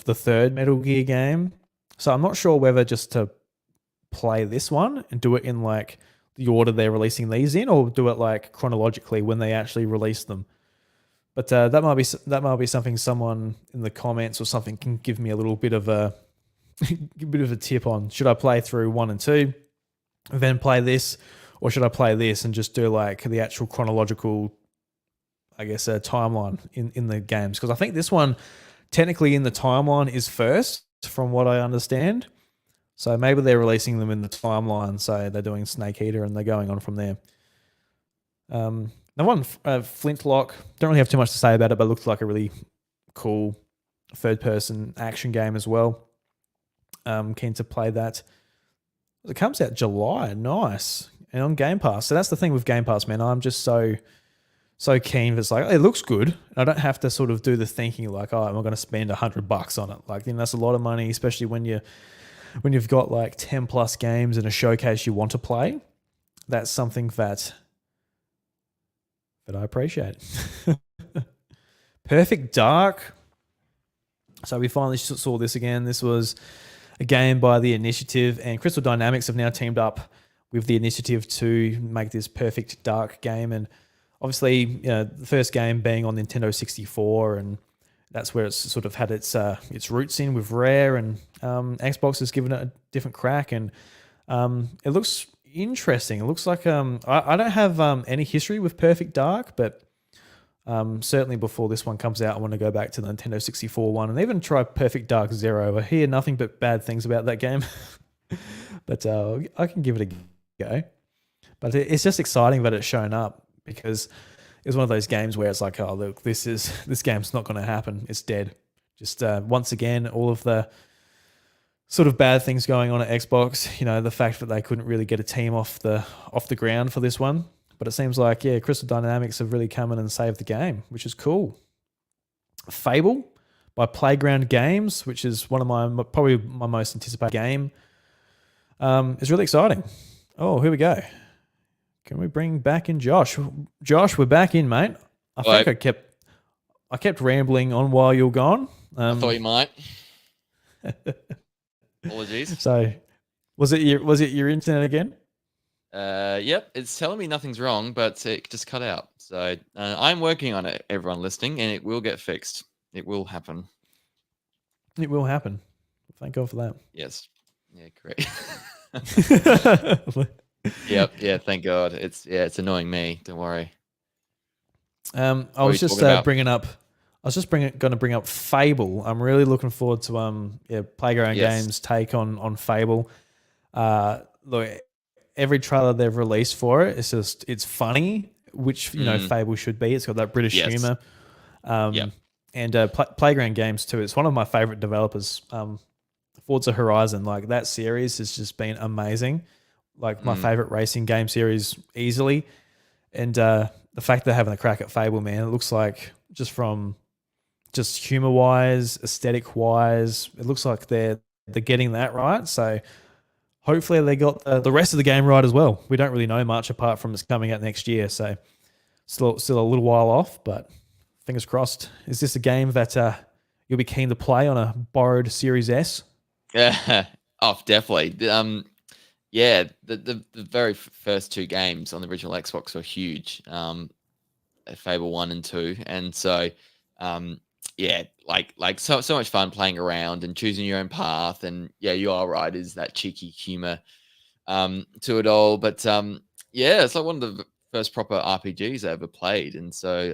the third Metal Gear game. So I'm not sure whether just to play this one and do it in like the order they're releasing these in, or do it like chronologically when they actually release them. But that might be something someone in the comments or something can give me a little bit of a tip on. Should I play through 1 and 2, then play this, or should I play this and just do like the actual chronological, I guess, timeline in the games? Because I think this one technically in the timeline is first, from what I understand. So maybe they're releasing them in the timeline. So they're doing Snake Eater and they're going on from there. Now one, Flintlock, don't really have too much to say about it, but it looks like a really cool third-person action game as well. Keen to play that. It comes out July, nice, and on Game Pass. So that's the thing with Game Pass, man. I'm just so keen. It's like, it looks good. I don't have to sort of do the thinking like, oh, am I going to spend $100 on it? Like, that's a lot of money, especially when you've got like 10 plus games in a showcase you want to play. That's something that I appreciate. Perfect Dark. So we finally saw this again. This was a game by The Initiative, and Crystal Dynamics have now teamed up with The Initiative to make this Perfect Dark game. And obviously, the first game being on Nintendo 64, and that's where it's sort of had its roots in with Rare, and Xbox has given it a different crack, and it looks interesting. It looks like I don't have any history with Perfect Dark, but certainly before this one comes out, I want to go back to the Nintendo 64 one and even try Perfect Dark Zero. I hear nothing but bad things about that game, but I can give it a go. But it's just exciting that it's shown up, because it's one of those games where it's like, oh look, this game's not going to happen. It's dead. Just once again, all of the sort of bad things going on at Xbox, the fact that they couldn't really get a team off the ground for this one. But it seems like, yeah, Crystal Dynamics have really come in and saved the game, which is cool. Fable by Playground Games, which is probably my most anticipated game, is really exciting. Oh, here we go. Can we bring back in Josh? Josh, we're back in, mate. I think I kept rambling on while you were gone. I thought you might. Apologies. So, was it your internet again? Yep, it's telling me nothing's wrong, but it just cut out. So I'm working on it, everyone listening, and it will get fixed. It will happen. It will happen. Thank God for that. Yes. Yeah, correct. um, Yep. Yeah. Thank God. It's annoying me. Don't worry. I What are was you just talking about? bringing up. I was just going to bring up Fable. I'm really looking forward to Playground Yes. Games' take on Fable. Look, every trailer they've released for it, it's funny, which Fable should be. It's got that British Yes. humor. Yep. And Playground Games too. It's one of my favorite developers. Forza Horizon, like that series has just been amazing. Like my favorite racing game series easily. And the fact they're having a crack at Fable, man, it looks like just humor wise, aesthetic wise, it looks like they're getting that right. So hopefully they got the rest of the game right as well. We don't really know much apart from it's coming out next year, so still a little while off, but fingers crossed. Is this a game that you'll be keen to play on a borrowed Series S? Yeah. Oh, definitely. Yeah, the very first two games on the original Xbox were huge. Fable 1 and 2, and so yeah, like so much fun playing around and choosing your own path. And yeah, you are right, is that cheeky humor to it all. But yeah, it's like one of the first proper RPGs I ever played, and so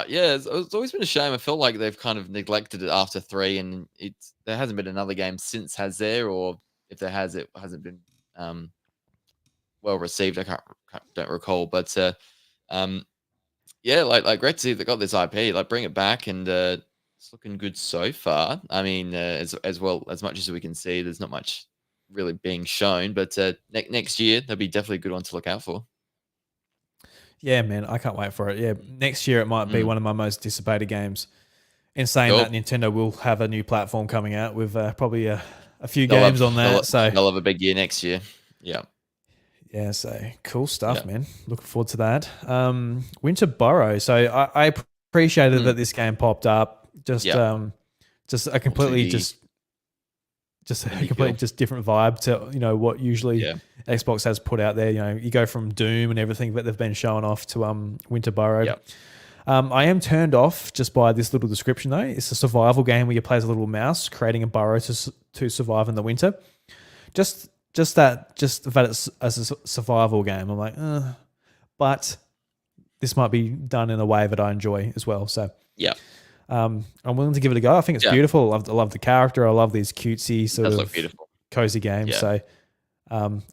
yeah, it's always been a shame. I felt like they've kind of neglected it after 3, and there hasn't been another game since, has there? Or if there has, it hasn't been um well received. Don't recall, but um yeah, like great to see they got this IP. Like, bring it back, and it's looking good so far. I mean, as well as much as we can see, there's not much really being shown. But next year, that'll be definitely a good one to look out for. Yeah, man, I can't wait for it. Yeah, next year it might be Mm. one of my most anticipated games. In saying that, Cool. Nintendo will have a new platform coming out with probably a few They'll games have on that. So they'll have a big year next year. Yeah, yeah, so cool stuff, yeah. man. Looking forward to that. Winter Burrow. So I appreciated Mm. that this game popped up. Just Yeah. just a completely 2D just a indie completely feel. just different vibe to what usually Yeah. Xbox has put out there. You go from Doom and everything that they've been showing off to Winter Burrow. Yeah. I am turned off just by this little description though. It's a survival game where you play as a little mouse creating a burrow to survive in the winter. Just that it's as a survival game. I'm like, but this might be done in a way that I enjoy as well. So Yeah. I'm willing to give it a go. I think it's Yeah. beautiful. I love the character. I love these cutesy It sort does of look beautiful. cozy games. Yeah. So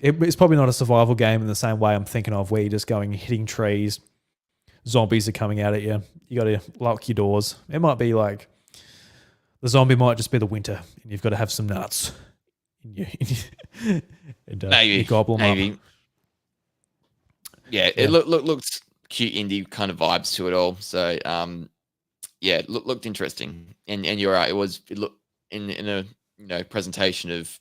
it's probably not a survival game in the same way I'm thinking of, where you're just going hitting trees, zombies are coming out at you. You got to lock your doors. It might be like the zombie might just be the winter, and you've got to have some nuts. And Maybe. you gobble them up. Maybe. Yeah. Yeah. It looks cute indie kind of vibes to it all. So yeah, it looked interesting, and you're right. It looked in a presentation of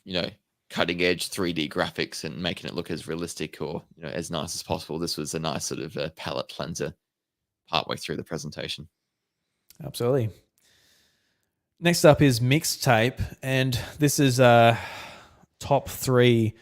cutting edge 3D graphics and making it look as realistic or as nice as possible. This was a nice sort of palette cleanser partway through the presentation. Absolutely. Next up is Mixtape, and this is top 3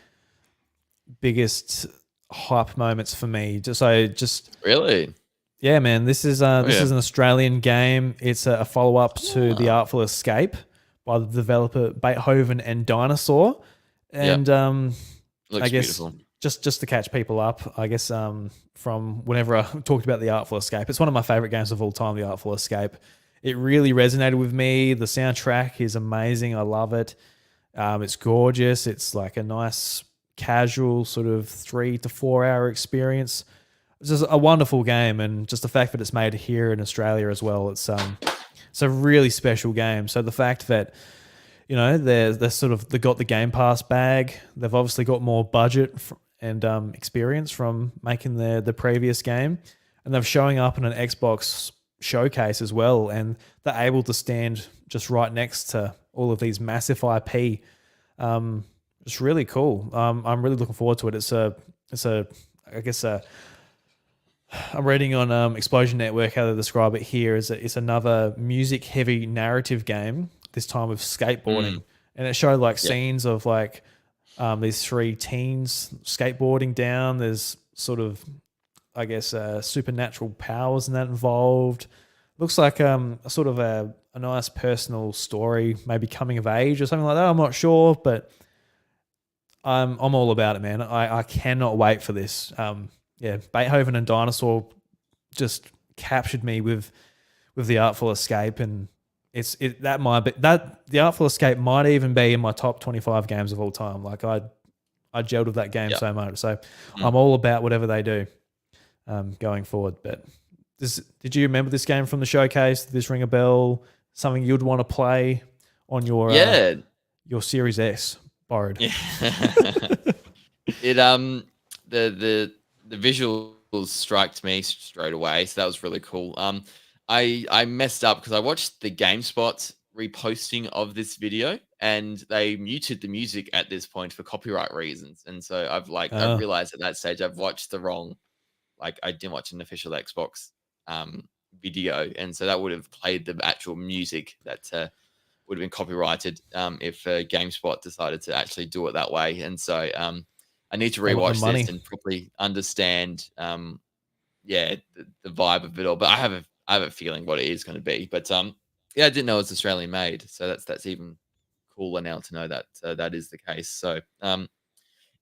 biggest hype moments for me. Just Really? yeah, man. This is yeah. is an Australian game. It's a follow up to The Artful Escape by the developer Beethoven and Dinosaur, and Looks I guess beautiful. just to catch people up, I guess from whenever I talked about The Artful Escape, it's one of my favorite games of all time. The Artful Escape. It really resonated with me. The soundtrack is amazing. I love it. It's gorgeous. It's like a nice casual sort of 3 to 4 hour experience. It's just a wonderful game, and just the fact that it's made here in Australia as well. It's a really special game. So the fact that they're sort of they got the Game Pass bag. They've obviously got more budget and experience from making the previous game, and they're showing up in an Xbox showcase as well, and they're able to stand just right next to all of these massive IP. It's really cool. I'm really looking forward to it. I'm reading on Explosion Network how they describe it here is it's another music heavy narrative game, this time with skateboarding. And it showed like scenes of like these three teens skateboarding down. There's sort of, I guess, supernatural powers in that involved. Looks like a sort of a nice personal story, maybe coming of age or something like that. I'm not sure, but I'm all about it, man. I cannot wait for this. Yeah, Beethoven and Dinosaur just captured me with the Artful Escape, and that might be that the Artful Escape might even be in my top 25 games of all time. Like I gelled with that game Yep. so much, so I'm all about whatever they do going forward. But did you remember this game from the showcase? Did this ring a bell? Something you'd want to play on your your Series S borrowed? Yeah. It the visuals striked me straight away, so that was really cool. I messed up because I watched the GameSpot reposting of this video, and they muted the music at this point for copyright reasons. And so I realized at that stage I've watched the wrong, like I didn't watch an official Xbox video, and so that would have played the actual music that would have been copyrighted if GameSpot decided to actually do it that way. And so I need to rewatch this and properly understand, the vibe of it all. But I have a feeling what it is going to be. But yeah, I didn't know it was Australian made, so that's even cooler now to know that that is the case. So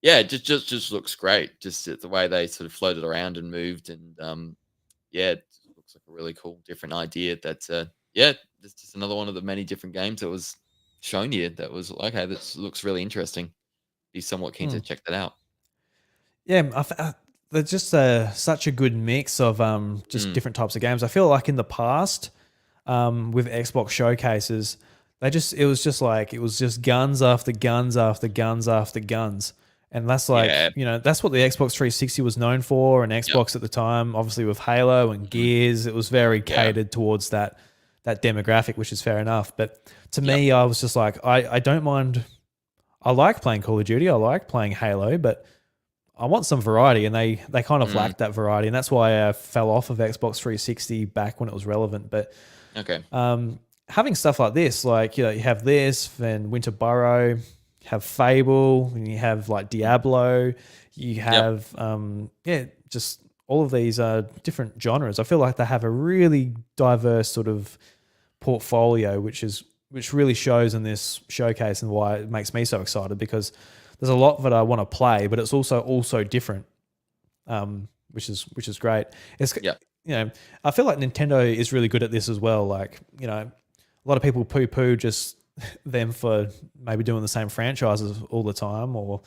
yeah, just looks great. Just the way they sort of floated around and moved, and yeah, it looks like a really cool, different idea. That yeah, it's just another one of the many different games that was shown here. That was okay. This looks really interesting. Be somewhat keen to check that out. Yeah, they're just such a good mix of just different types of games. I feel like in the past, with Xbox showcases, it was just guns after guns after guns after guns. And that's that's what the Xbox 360 was known for, and Xbox at the time, obviously with Halo and Gears, it was very catered towards that demographic, which is fair enough. But to me, I was just like, I don't mind. I like playing Call of Duty. I like playing Halo, but I want some variety, and they kind of lacked that variety, and that's why I fell off of Xbox 360 back when it was relevant. But having stuff like this, like you have this, then Winter Burrow, you have Fable, and you have like Diablo, you have just all of these different genres. I feel like they have a really diverse sort of portfolio, which really shows in this showcase, and why it makes me so excited, because there's a lot that I want to play, but it's also different, which is great. It's I feel like Nintendo is really good at this as well. Like a lot of people poo just them for maybe doing the same franchises all the time, or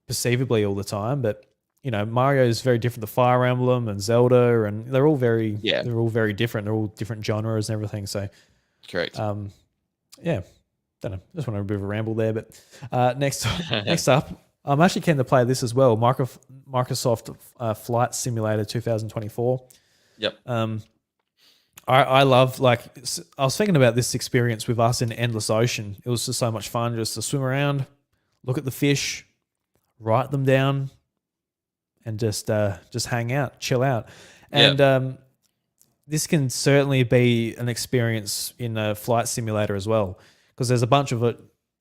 perceivably all the time, but Mario is very different to Fire Emblem and Zelda, and they're all very different. They're all different genres and everything. So correct. Yeah. Don't know. Just went a bit of a ramble there, but next up, I'm actually keen to play this as well. Microsoft Flight Simulator 2024. Yep. I love, like, I was thinking about this experience with us in Endless Ocean. It was just so much fun just to swim around, look at the fish, write them down, and just hang out, chill out. And this can certainly be an experience in a flight simulator as well, because there's a bunch of it.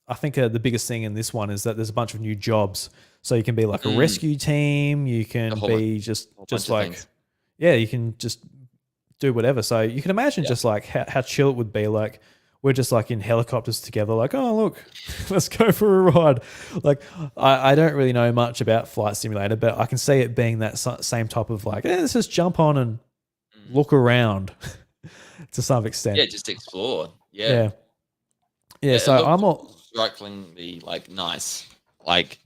I think the biggest thing in this one is that there's a bunch of new jobs. So you can be like a rescue team. You can be just like, you can just do whatever. So you can imagine just like how chill it would be. Like we're just like in helicopters together, like, oh, look, let's go for a ride. Like I don't really know much about Flight Simulator, but I can see it being that same type of like, let's just jump on and look around to some extent. Yeah, just explore. Yeah. So I'm all strikingly like nice, like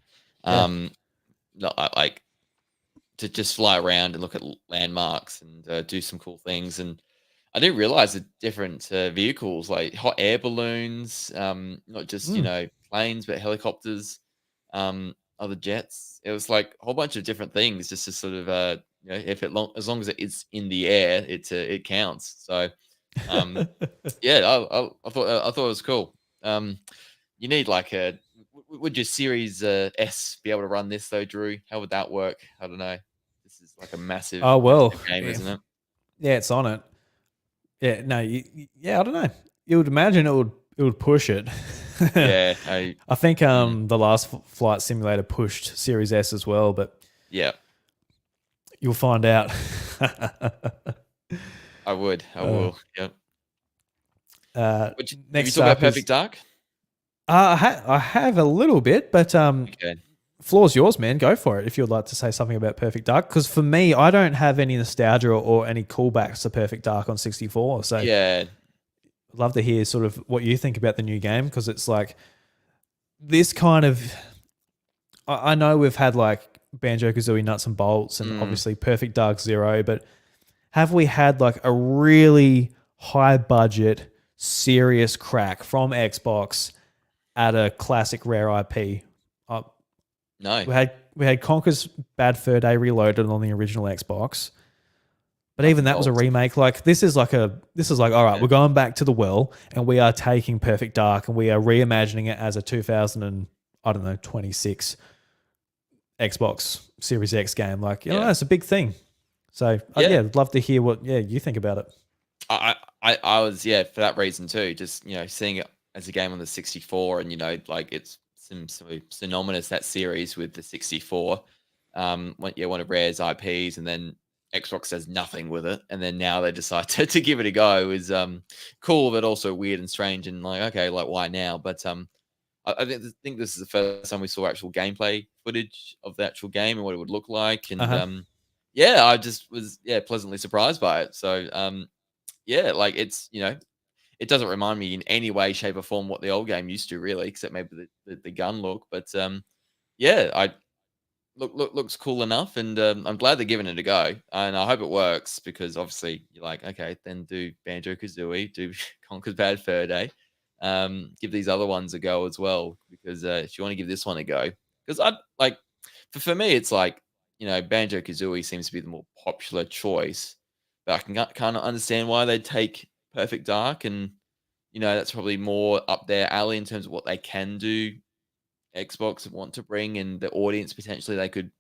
like to just fly around and look at landmarks and do some cool things. And I didn't realize the different vehicles, like hot air balloons, not just planes, but helicopters, other jets. It was like a whole bunch of different things, just to sort of if as long as it's in the air, it counts. So I thought it was cool. You need like would your Series S be able to run this though, Drew? How would that work? I don't know. This is like a massive, massive game, isn't it? Yeah, it's on it. Yeah, no, I don't know. You would imagine it would push it. Yeah, I think mm, the last Flight Simulator pushed Series S as well, but yeah, you'll find out. I would. I uh, will. Yep. uh, Have you Next talked about up Perfect is Dark? I have a little bit, but Okay. floor's yours, man. Go for it if you'd like to say something about Perfect Dark. Because for me, I don't have any nostalgia or any callbacks to Perfect Dark on 64. So I'd Yeah. love to hear sort of what you think about the new game because it's like this kind of. I know we've had like Banjo Kazooie Nuts and Bolts and Mm, obviously Perfect Dark Zero, but have we had like a really high budget, serious crack from Xbox at a classic rare IP? Uh, no. we had Conker's Bad Fur Day Reloaded on the original Xbox, but Nuts even and that was a bolts. remake. Like this is like all right, Yeah. we're going back to the well and we are taking Perfect Dark and we are reimagining it as a 2000 and I don't know 26 Xbox Series X game. Like Yeah. it's a big thing. So Yeah. yeah, I'd love to hear what you think about it. I was, yeah, for that reason too. Just seeing it as a game on the 64, and like it's so synonymous, that series with the 64. One of Rare's IPs, and then Xbox does nothing with it, and then now they decide to give it a go is cool, but also weird and strange, and like, okay, like why now? But I think this is the first time we saw actual gameplay footage of the actual game and what it would look like, Uh and huh. yeah, I just was, pleasantly surprised by it. So yeah, like it doesn't remind me in any way, shape, or form what the old game used to, really, except maybe the gun look. But yeah, I looks cool enough, and I'm glad they're giving it a go, and I hope it works because obviously you're like, okay, then do Banjo Kazooie, do Conker's Bad Fur Day, give these other ones a go as well because if you want to give this one a go, because I like for me it's like Banjo Kazooie seems to be the more popular choice, but I can kind of understand why they take Perfect Dark, and that's probably more up their alley in terms of what they can do. Xbox want to bring and the audience potentially they could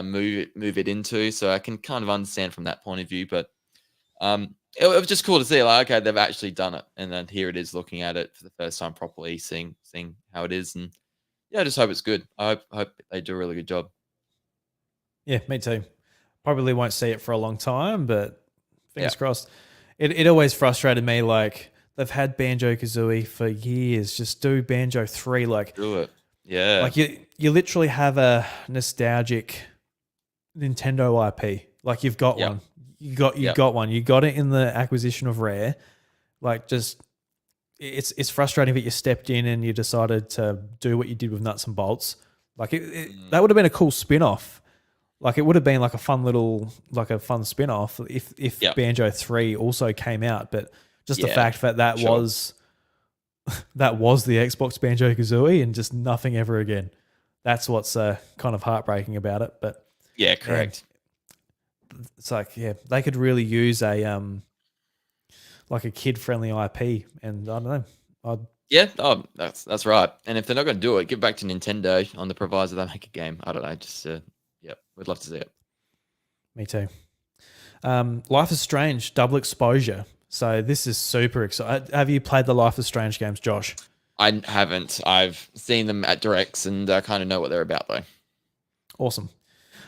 move it into. So I can kind of understand from that point of view. But it was just cool to see, like, okay, they've actually done it, and then here it is, looking at it for the first time properly, seeing how it is, and yeah, I just hope it's good. I hope they do a really good job. Yeah, me too. Probably won't see it for a long time, but Yeah, fingers crossed. It always frustrated me. Like they've had Banjo Kazooie for years. Just do Banjo 3. do it. Yeah, Like you literally have a nostalgic Nintendo IP. Like you've got yep, one. You yep. got one. You got it in the acquisition of Rare. Like just it's frustrating that you stepped in and you decided to do what you did with Nuts and Bolts. Like Mm, that would have been a cool spin-off. Like it would have been like a fun spin-off if yep, Banjo 3 also came out, but just the yeah, fact that that sure. was that was the Xbox Banjo Kazooie and just nothing ever again. That's what's kind of heartbreaking about it. But Yeah, man, correct. it's like they could really use a like a kid friendly IP, and I don't know. I'd, Yeah, oh, that's right. And if they're not going to do it, give back to Nintendo on the proviso they make a game. I don't know, just yeah, we'd love to see it. Me too. Life is Strange double exposure. So this is super exciting. Have you played the Life is Strange games, Josh? I haven't. I've seen them at directs, and I kind of know what they're about, though. Awesome.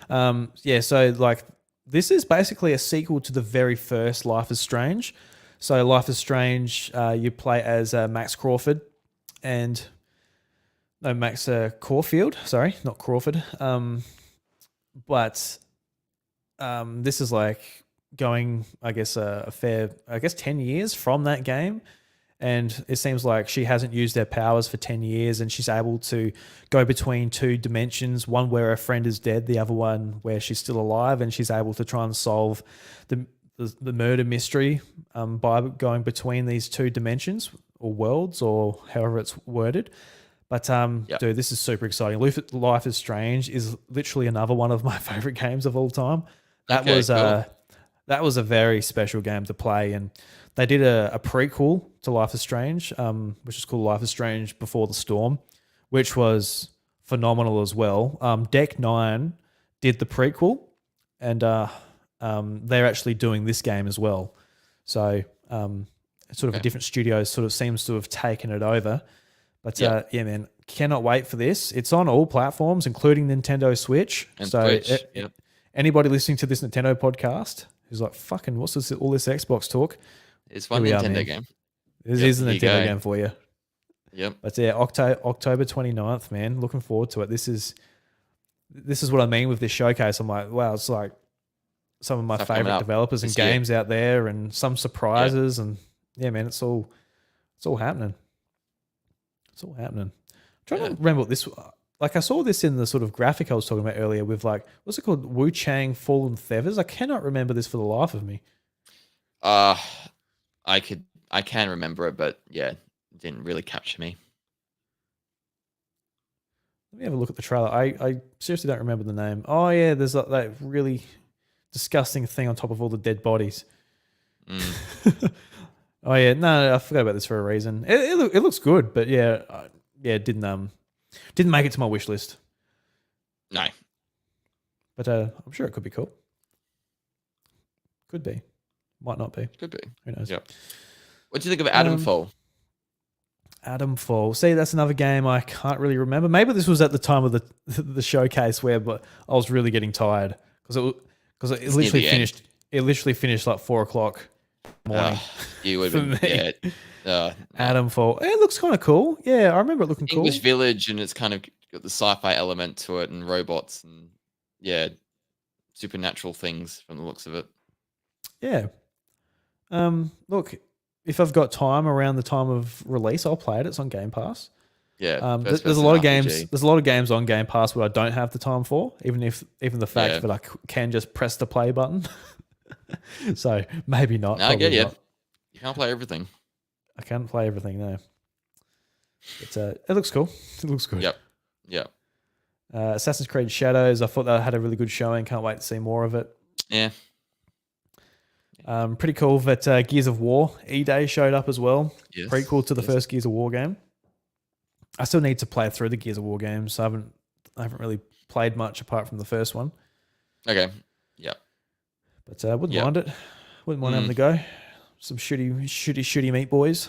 Yeah, so like this is basically a sequel to the very first Life is Strange. So Life is Strange, you play as Max Crawford and no Max Caulfield. Sorry, not Crawford. But this is like going, I guess, a fair, I guess, 10 years from that game. And it seems like she hasn't used their powers for 10 years and she's able to go between two dimensions, one where her friend is dead, the other one where she's still alive, and she's able to try and solve the murder mystery by going between these two dimensions or worlds or however it's worded. But Yeah. dude, this is super exciting. Life is Strange is literally another one of my favorite games of all time. That Okay. was Cool. that was a very special game to play, and they did a prequel to Life is Strange, which is called Life is Strange Before the Storm, which was phenomenal as well. Deck Nine did the prequel, and they're actually doing this game as well. So sort of a Okay. different studio sort of seems to have taken it over. But Yeah. yeah, man, cannot wait for this. It's on all platforms, including Nintendo Switch. And So Switch. Yep. anybody listening to this Nintendo podcast who's like, fucking, what's this, all this Xbox talk? It's Here one we are, Nintendo man. game. This Yep, is a here you Nintendo go. game for you. Yep. But yeah, October 29th, man. Looking forward to it. This is what I mean with this showcase. I'm like, wow, it's like some of my Stuff coming favorite up developers and this year. games out there, and some surprises, and yeah, man, it's all happening. It's all happening. I'm trying to remember what this. Like I saw this in the sort of graphic I was talking about earlier with like, what's it called? Wu Chang Fallen Feathers. I cannot remember this for the life of me. I can remember it, but yeah, it didn't really capture me. Let me have a look at the trailer. I seriously don't remember the name. Oh yeah, there's that really disgusting thing on top of all the dead bodies. Oh yeah, no, I forgot about this for a reason. It looks good, but yeah, it didn't make it to my wish list. No. But I'm sure it could be cool. Could be, might not be. Could be. Who knows? Yep. What do you think of Adamfall? Adamfall. See, that's another game I can't really remember. Maybe this was at the time of the showcase where, but I was really getting tired because it literally finished. It literally finished like 4 o'clock morning. You would have been. Yeah. Adamfall. It looks kind of cool. Yeah, I remember it looking cool. English Village, and it's kind of got the sci-fi element to it, and robots, and yeah, supernatural things from the looks of it. Yeah. Look, if I've got time around the time of release, I'll play it. It's on Game Pass. Yeah. There's a lot of games. There's a lot of games on Game Pass where I don't have the time for, even the fact that I can just press the play button. So maybe not. No, I get you. Not. You can't play everything. I can't play everything, no. But it looks cool. It looks good. Yep. Assassin's Creed Shadows. I thought that had a really good showing. Can't wait to see more of it. Yeah. Pretty cool that Gears of War E-Day showed up as well. Yes. Prequel to the first Gears of War game. I still need to play through the Gears of War games. I haven't really played much apart from the first one. Okay. Yep. But I wouldn't mind it. Wouldn't mind having a go. Some shitty meat boys.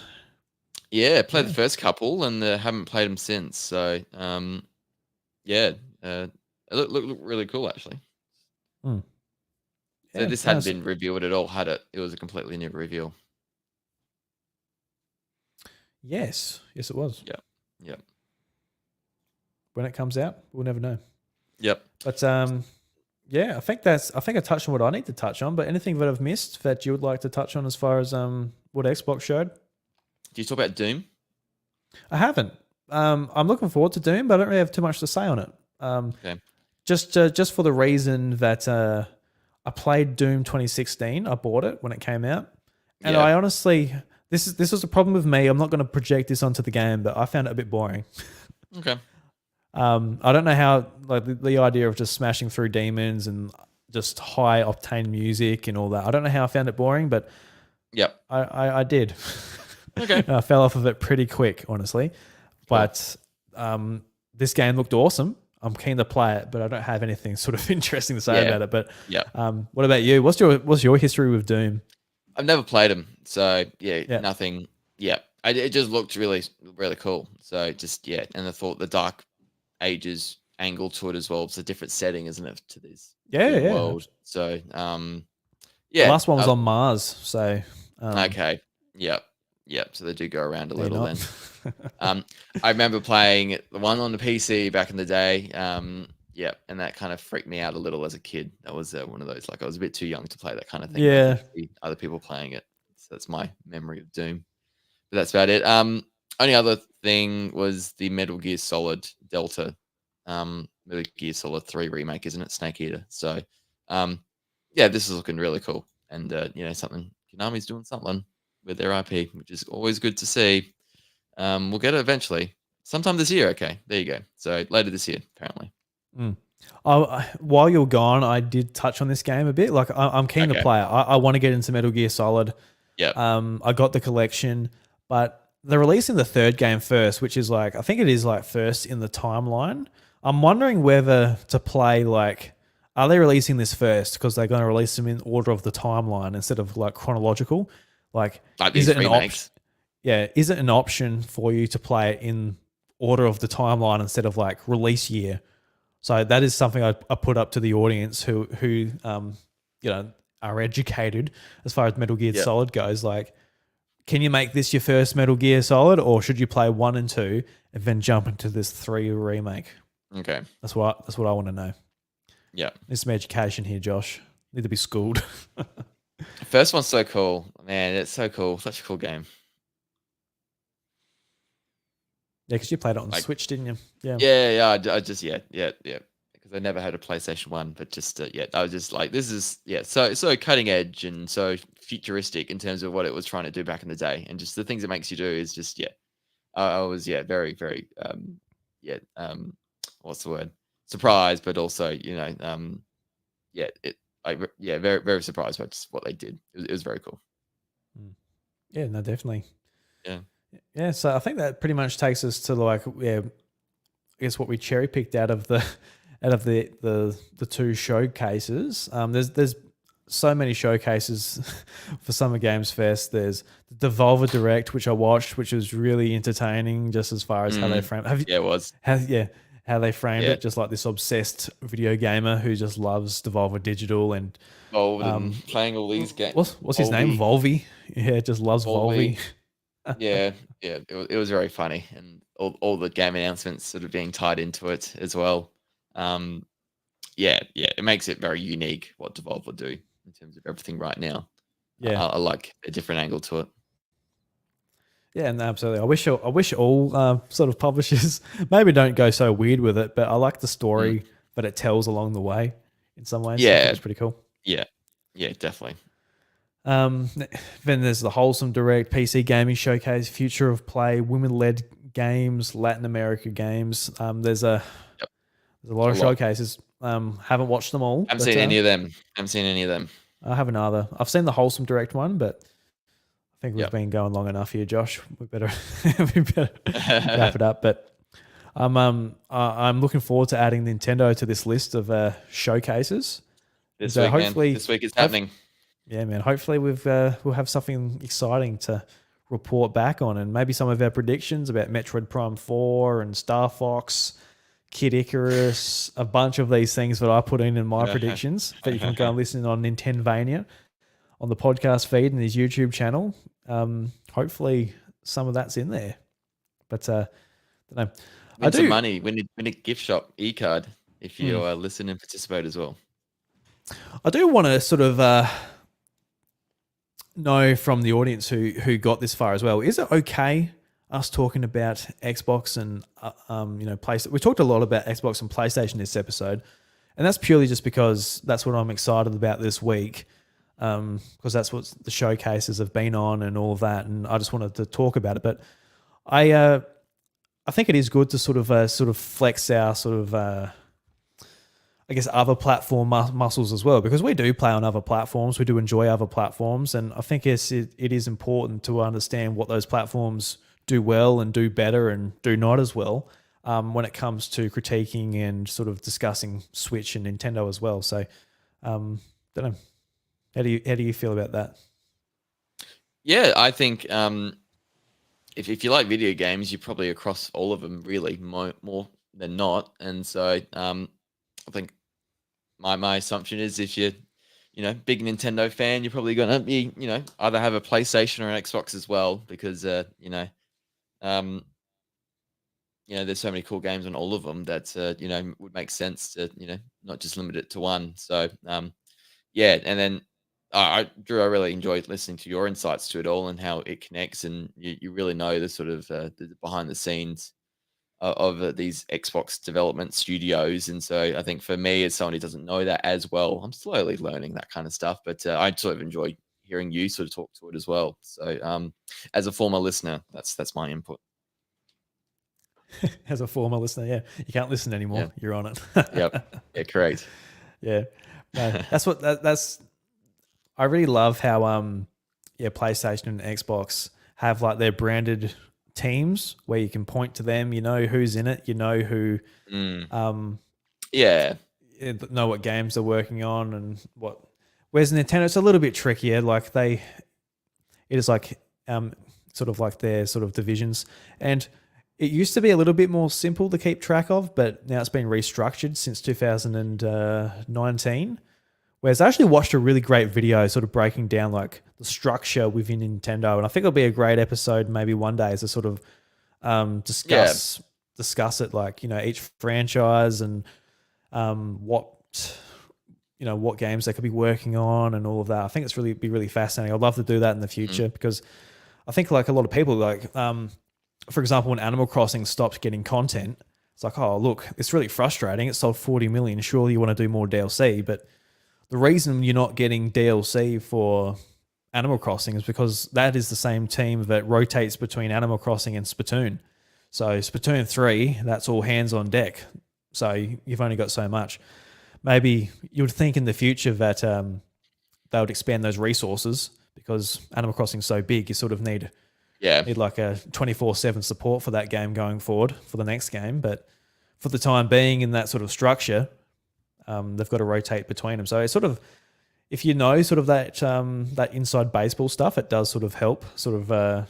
Yeah, played the first couple and haven't played them since. So, it looked really cool actually. So this hadn't been revealed at all, had it? It was a completely new reveal. Yes, it was. Yep. When it comes out, we'll never know. Yep. But yeah, I think I touched on what I need to touch on. But anything that I've missed that you would like to touch on as far as what Xbox showed? Do you talk about Doom? I haven't. I'm looking forward to Doom, but I don't really have too much to say on it. Okay. Just for the reason that I played Doom 2016. I bought it when it came out, and I honestly, this was a problem with me. I'm not going to project this onto the game, but I found it a bit boring. Okay. I don't know how, like the idea of just smashing through demons and just high octane music and all that. I don't know how I found it boring, but yep, I did. Okay. I fell off of it pretty quick, honestly. Cool. But this game looked awesome. I'm keen to play it, but I don't have anything sort of interesting to say about it. But what about you? What's your history with Doom? I've never played them, so nothing. Yeah, it just looked really, really cool. So just and I thought the Dark Ages angle to it as well. It's a different setting, isn't it, to this world? So the last one was on Mars. So okay, yep. So they do go around a little then. I remember playing the one on the PC back in the day. And that kind of freaked me out a little as a kid. That was one of those, like I was a bit too young to play that kind of thing. Yeah. Other people playing it. So that's my memory of Doom. But that's about it. Only other thing was the Metal Gear Solid Delta. Metal Gear Solid 3 remake, isn't it? Snake Eater. So, this is looking really cool. And, something, Konami's doing something with their IP, which is always good to see. We'll get it eventually. Sometime this year. Okay, there you go. So later this year, apparently. While you're gone, I did touch on this game a bit. Like I'm keen to play it. I want to get into Metal Gear Solid. Yeah. I got the collection, but they're releasing the third game first, which is like, I think it is like first in the timeline. I'm wondering whether to play are they releasing this first because they're going to release them in order of the timeline instead of like chronological? Like is it an option? Yeah, is it an option for you to play it in order of the timeline instead of like release year. So that is something I put up to the audience who are educated as far as Metal Gear Solid goes. Like, can you make this your first Metal Gear Solid, or should you play 1 and 2 and then jump into this 3 remake? Okay, that's what I want to know. Yeah, there's some education here, Josh. Need to be schooled. The first one's so cool, man. It's so cool. Such a cool game. Yeah, because you played it on the Switch, didn't you? Yeah. I just because I never had a PlayStation 1, but just I was just like, this is so cutting edge and so futuristic in terms of what it was trying to do back in the day, and just the things it makes you do is just I was very very what's the word, surprised, but also very very surprised by just what they did. It was very cool. Yeah, no, definitely. Yeah, so I think that pretty much takes us to like I guess what we cherry picked out of the two showcases. There's so many showcases for Summer Games Fest. There's the Devolver Direct, which I watched, which was really entertaining, just as far as how they framed. It was. How they framed it, just like this obsessed video gamer who just loves Devolver Digital and playing all these games. What's his name? Volvi. Yeah, just loves Volvi. It was very funny, and all the game announcements sort of being tied into it as well. It makes it very unique what Devolver do in terms of everything right now. I like a different angle to it. Yeah, and absolutely. I wish all sort of publishers maybe don't go so weird with it, but I like the story that it tells along the way in some ways. Yeah, it's pretty cool. Yeah, definitely. Then there's the Wholesome Direct, PC Gaming Showcase, Future of Play, Women-led games, Latin America games. There's a lot of showcases. Haven't watched them all. Haven't seen any of them. I haven't either. I've seen the Wholesome Direct one, but I think we've been going long enough here, Josh. We better wrap it up. But I'm looking forward to adding Nintendo to this list of showcases. This week is happening. Yeah, man. Hopefully we'll have something exciting to report back on, and maybe some of our predictions about Metroid Prime 4 and Star Fox, Kid Icarus, a bunch of these things that I put in my predictions that you can go and listen on Nintendvania on the podcast feed and his YouTube channel. Hopefully some of that's in there. But I don't know. Win some money. Win a gift shop e-card if you listen and participate as well. I do want to sort of know from the audience who got this far as well. Is it okay us talking about Xbox and PlayStation? We talked a lot about Xbox and PlayStation this episode, and that's purely just because that's what I'm excited about this week, because that's what the showcases have been on and all of that, and I just wanted to talk about it. But I think it is good to sort of flex our sort of I guess other platform muscles as well, because we do play on other platforms. We do enjoy other platforms, and I think it is important to understand what those platforms do well and do better and do not as well when it comes to critiquing and sort of discussing Switch and Nintendo as well. So, don't know. How do you feel about that? Yeah, I think if you like video games, you're probably across all of them really more than not, and so I think my assumption is if you're, big Nintendo fan, you're probably going to be, either have a PlayStation or an Xbox as well, because, there's so many cool games on all of them that, would make sense to, not just limit it to one. So, and then Drew, I really enjoyed listening to your insights to it all and how it connects, and you really know the sort of the behind the scenes of these Xbox development studios. And so I think for me, as someone who doesn't know that as well, I'm slowly learning that kind of stuff, but I sort of enjoy hearing you sort of talk to it as well. So as a former listener, that's my input. As a former listener, yeah, you can't listen anymore. Yeah. You're on it. Yep. Yeah, correct. Yeah. No, that's I really love how PlayStation and Xbox have like their branded teams where you can point to them, who's in it, who know what games they're working on and what. Whereas Nintendo, it's a little bit trickier. Like it is like sort of like their sort of divisions, and it used to be a little bit more simple to keep track of, but now it's been restructured since 2019. Whereas I actually watched a really great video sort of breaking down like the structure within Nintendo, and I think it'll be a great episode maybe one day to sort of discuss it, like, you know, each franchise and what, you know, what games they could be working on and all of that. I think it's really be really fascinating. I'd love to do that in the future because I think like a lot of people like, for example, when Animal Crossing stopped getting content, it's like, oh look, it's really frustrating. It sold 40 million. Surely you want to do more DLC, but the reason you're not getting DLC for Animal Crossing is because that is the same team that rotates between Animal Crossing and Splatoon. So Splatoon 3, that's all hands on deck. So you've only got so much. Maybe you would think in the future that they would expand those resources because Animal Crossing is so big, you sort of need like a 24/7 support for that game going forward for the next game. But for the time being in that sort of structure, they've got to rotate between them. So it's sort of, if you know sort of that that inside baseball stuff, it does sort of help sort of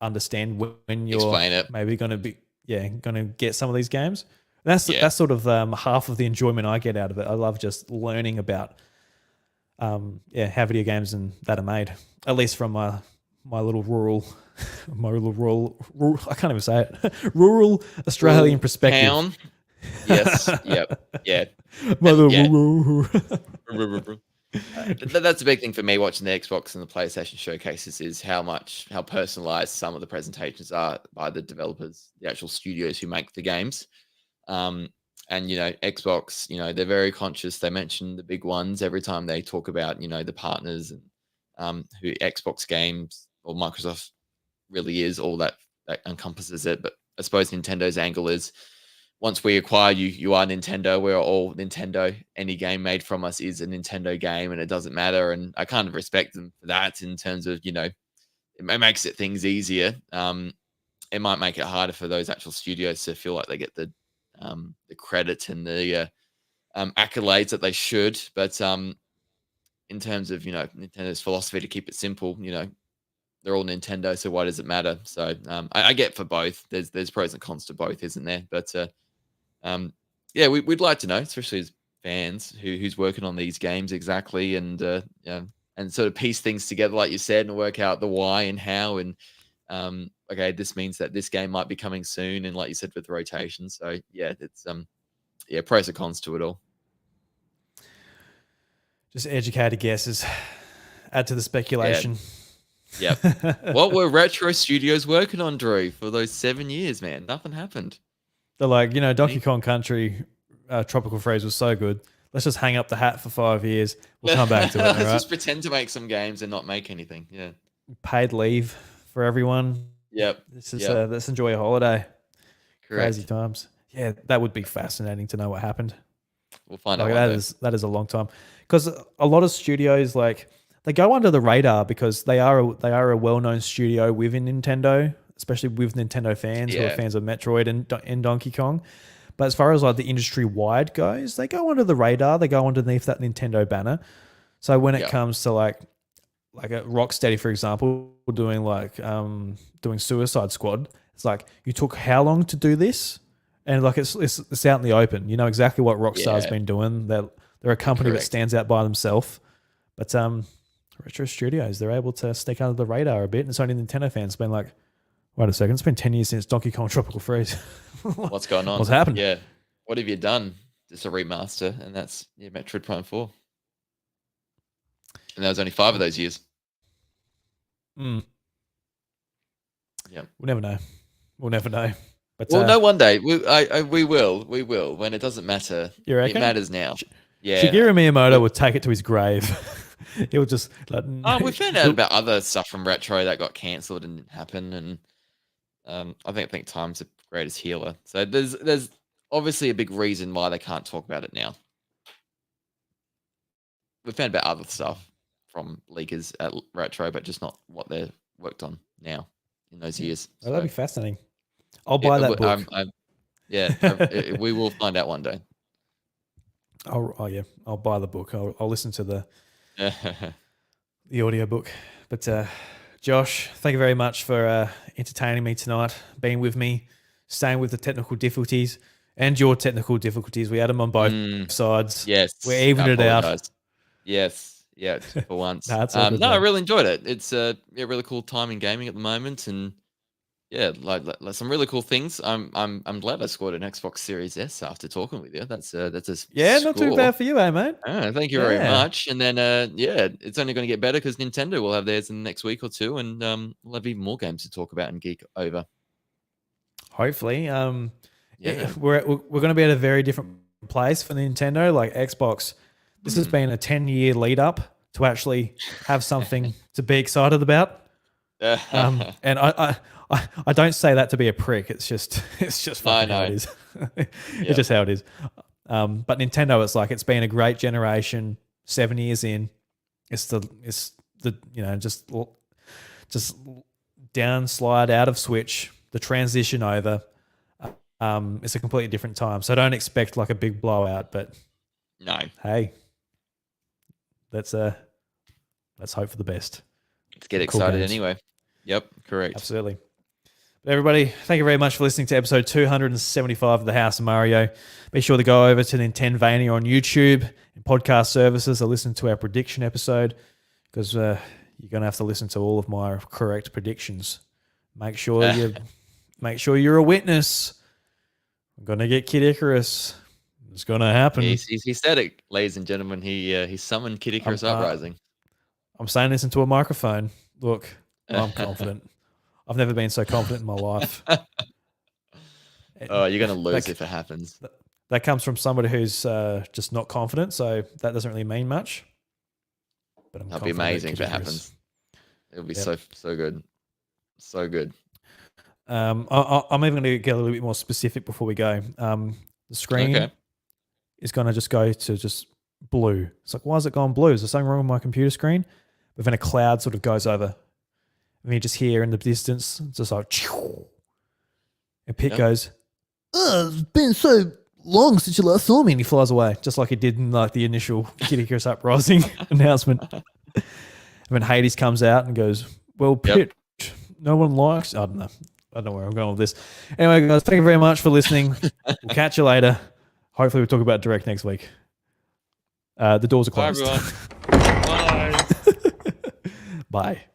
understand when you're maybe going to be going to get some of these games. And that's sort of half of the enjoyment I get out of it. I love just learning about how video games and that are made. At least from my little rural I can't even say it. Rural Australian perspective. Town. Yes. Yep. Yeah. That's a big thing for me watching the Xbox and the PlayStation showcases is how personalized some of the presentations are by the developers, the actual studios who make the games. And, you know, Xbox, you know, they're very conscious. They mention the big ones every time they talk about, you know, the partners and who Xbox games or Microsoft really is, all that encompasses it. But I suppose Nintendo's angle is once we acquire you, you are Nintendo. We're all Nintendo. Any game made from us is a Nintendo game and it doesn't matter. And I kind of respect them for that in terms of, you know, it makes things easier. It might make it harder for those actual studios to feel like they get the credit and the accolades that they should. But in terms of, you know, Nintendo's philosophy to keep it simple, you know, they're all Nintendo, so why does it matter? So I get for both. There's pros and cons to both, isn't there? But we'd like to know, especially as fans, who's working on these games exactly, and and sort of piece things together, like you said, and work out the why and how, and okay, this means that this game might be coming soon, and like you said, with rotation. So yeah, it's pros and cons to it all. Just educated guesses, add to the speculation. Yep. What were Retro Studios working on, Drew, for those 7 years, man? Nothing happened. They're like, you know, Donkey Kong Country Tropical Freeze was so good. Let's just hang up the hat for 5 years. We'll come back to it. Let's just pretend to make some games and not make anything. Yeah. Paid leave for everyone. Yep. Let's enjoy a holiday. Correct. Crazy times. Yeah, that would be fascinating to know what happened. We'll find out. That is a long time, because a lot of studios, like, they go under the radar because they are a well-known studio within Nintendo, especially with Nintendo fans who are fans of Metroid and Donkey Kong. But as far as like the industry-wide goes, they go under the radar. They go underneath that Nintendo banner. So when it comes to like a Rocksteady, for example, doing Suicide Squad, it's like, you took how long to do this? And like it's out in the open. You know exactly what Rockstar's been doing. They're a company that stands out by themselves. But Retro Studios, they're able to stick under the radar a bit. And it's only Nintendo fans been like, wait a second, it's been 10 years since Donkey Kong Tropical Freeze. What's going on? What's happened? Yeah. What have you done? Just a remaster, and that's Metroid Prime 4. And that was only 5 of those years. Yeah. We'll never know. But we'll know one day. We will. When it doesn't matter. You reckon? It matters now. Shigeru Miyamoto would take it to his grave. He'll just we found out about other stuff from Retro that got cancelled and didn't happen, and I think time's the greatest healer. So there's obviously a big reason why they can't talk about it now. We found out other stuff from leakers at Retro, but just not what they've worked on now in those years. So that'd be fascinating. I'll buy that book. We will find out one day. I'll buy the book. I'll listen to the audio book. But Josh, thank you very much for entertaining me tonight, being with me, staying with the technical difficulties and your technical difficulties. We had them on both sides. Yes, We evened it out. apologise. Yes, yeah, for once. That's all good, No, I man. really enjoyed it. It's a really cool time in gaming at the moment, and yeah, like some really cool things. I'm glad I scored an Xbox Series S after talking with you. That's a Yeah, not too score. bad for you, mate. Thank you very Yeah. much. And then yeah, it's only going to get better because Nintendo will have theirs in the next week or two, and we'll have even more games to talk about and geek over. Hopefully. Yeah. We're going to be at a very different place for Nintendo. Like Xbox, this has been a 10-year lead up to actually have something to be excited about. And I don't say that to be a prick. It's just fucking how it is. It's just how it is. But Nintendo, it's like it's been a great generation. 7 years in, it's the just downslide out of Switch. The transition over. It's a completely different time. So don't expect like a big blowout. But no, hey, let's hope for the best. Let's get excited anyway. Yep, correct. Absolutely. But everybody, thank you very much for listening to episode 275 of The House of Mario. Be sure to go over to Nintenvania on YouTube and podcast services to listen to our prediction episode, because you're going to have to listen to all of my correct predictions. Make sure you're a witness. I'm going to get Kid Icarus. It's going to happen. He said it, ladies and gentlemen. He summoned Kid Icarus Uprising. I'm saying this into a microphone. Look, I'm confident. I've never been so confident in my life. Oh, you're going to lose if it happens. That comes from somebody who's just not confident, so that doesn't really mean much. But That'd be amazing if it happens. It'll be so good. So good. I'm even going to get a little bit more specific before we go. The screen is going to just go to just blue. It's like, why is it gone blue? Is there something wrong with my computer screen? But then a cloud sort of goes over. And you just hear in the distance, it's just like, and Pit goes, "Oh, it's been so long since you last saw me," and he flies away, just like he did in like the initial Kid Icarus Uprising announcement. And then Hades comes out and goes, "Well, Pit, no one likes." I don't know where I'm going with this. Anyway, guys, thank you very much for listening. We'll catch you later. Hopefully, we'll talk about Direct next week. The doors are closed. Bye, everyone. Bye. Bye.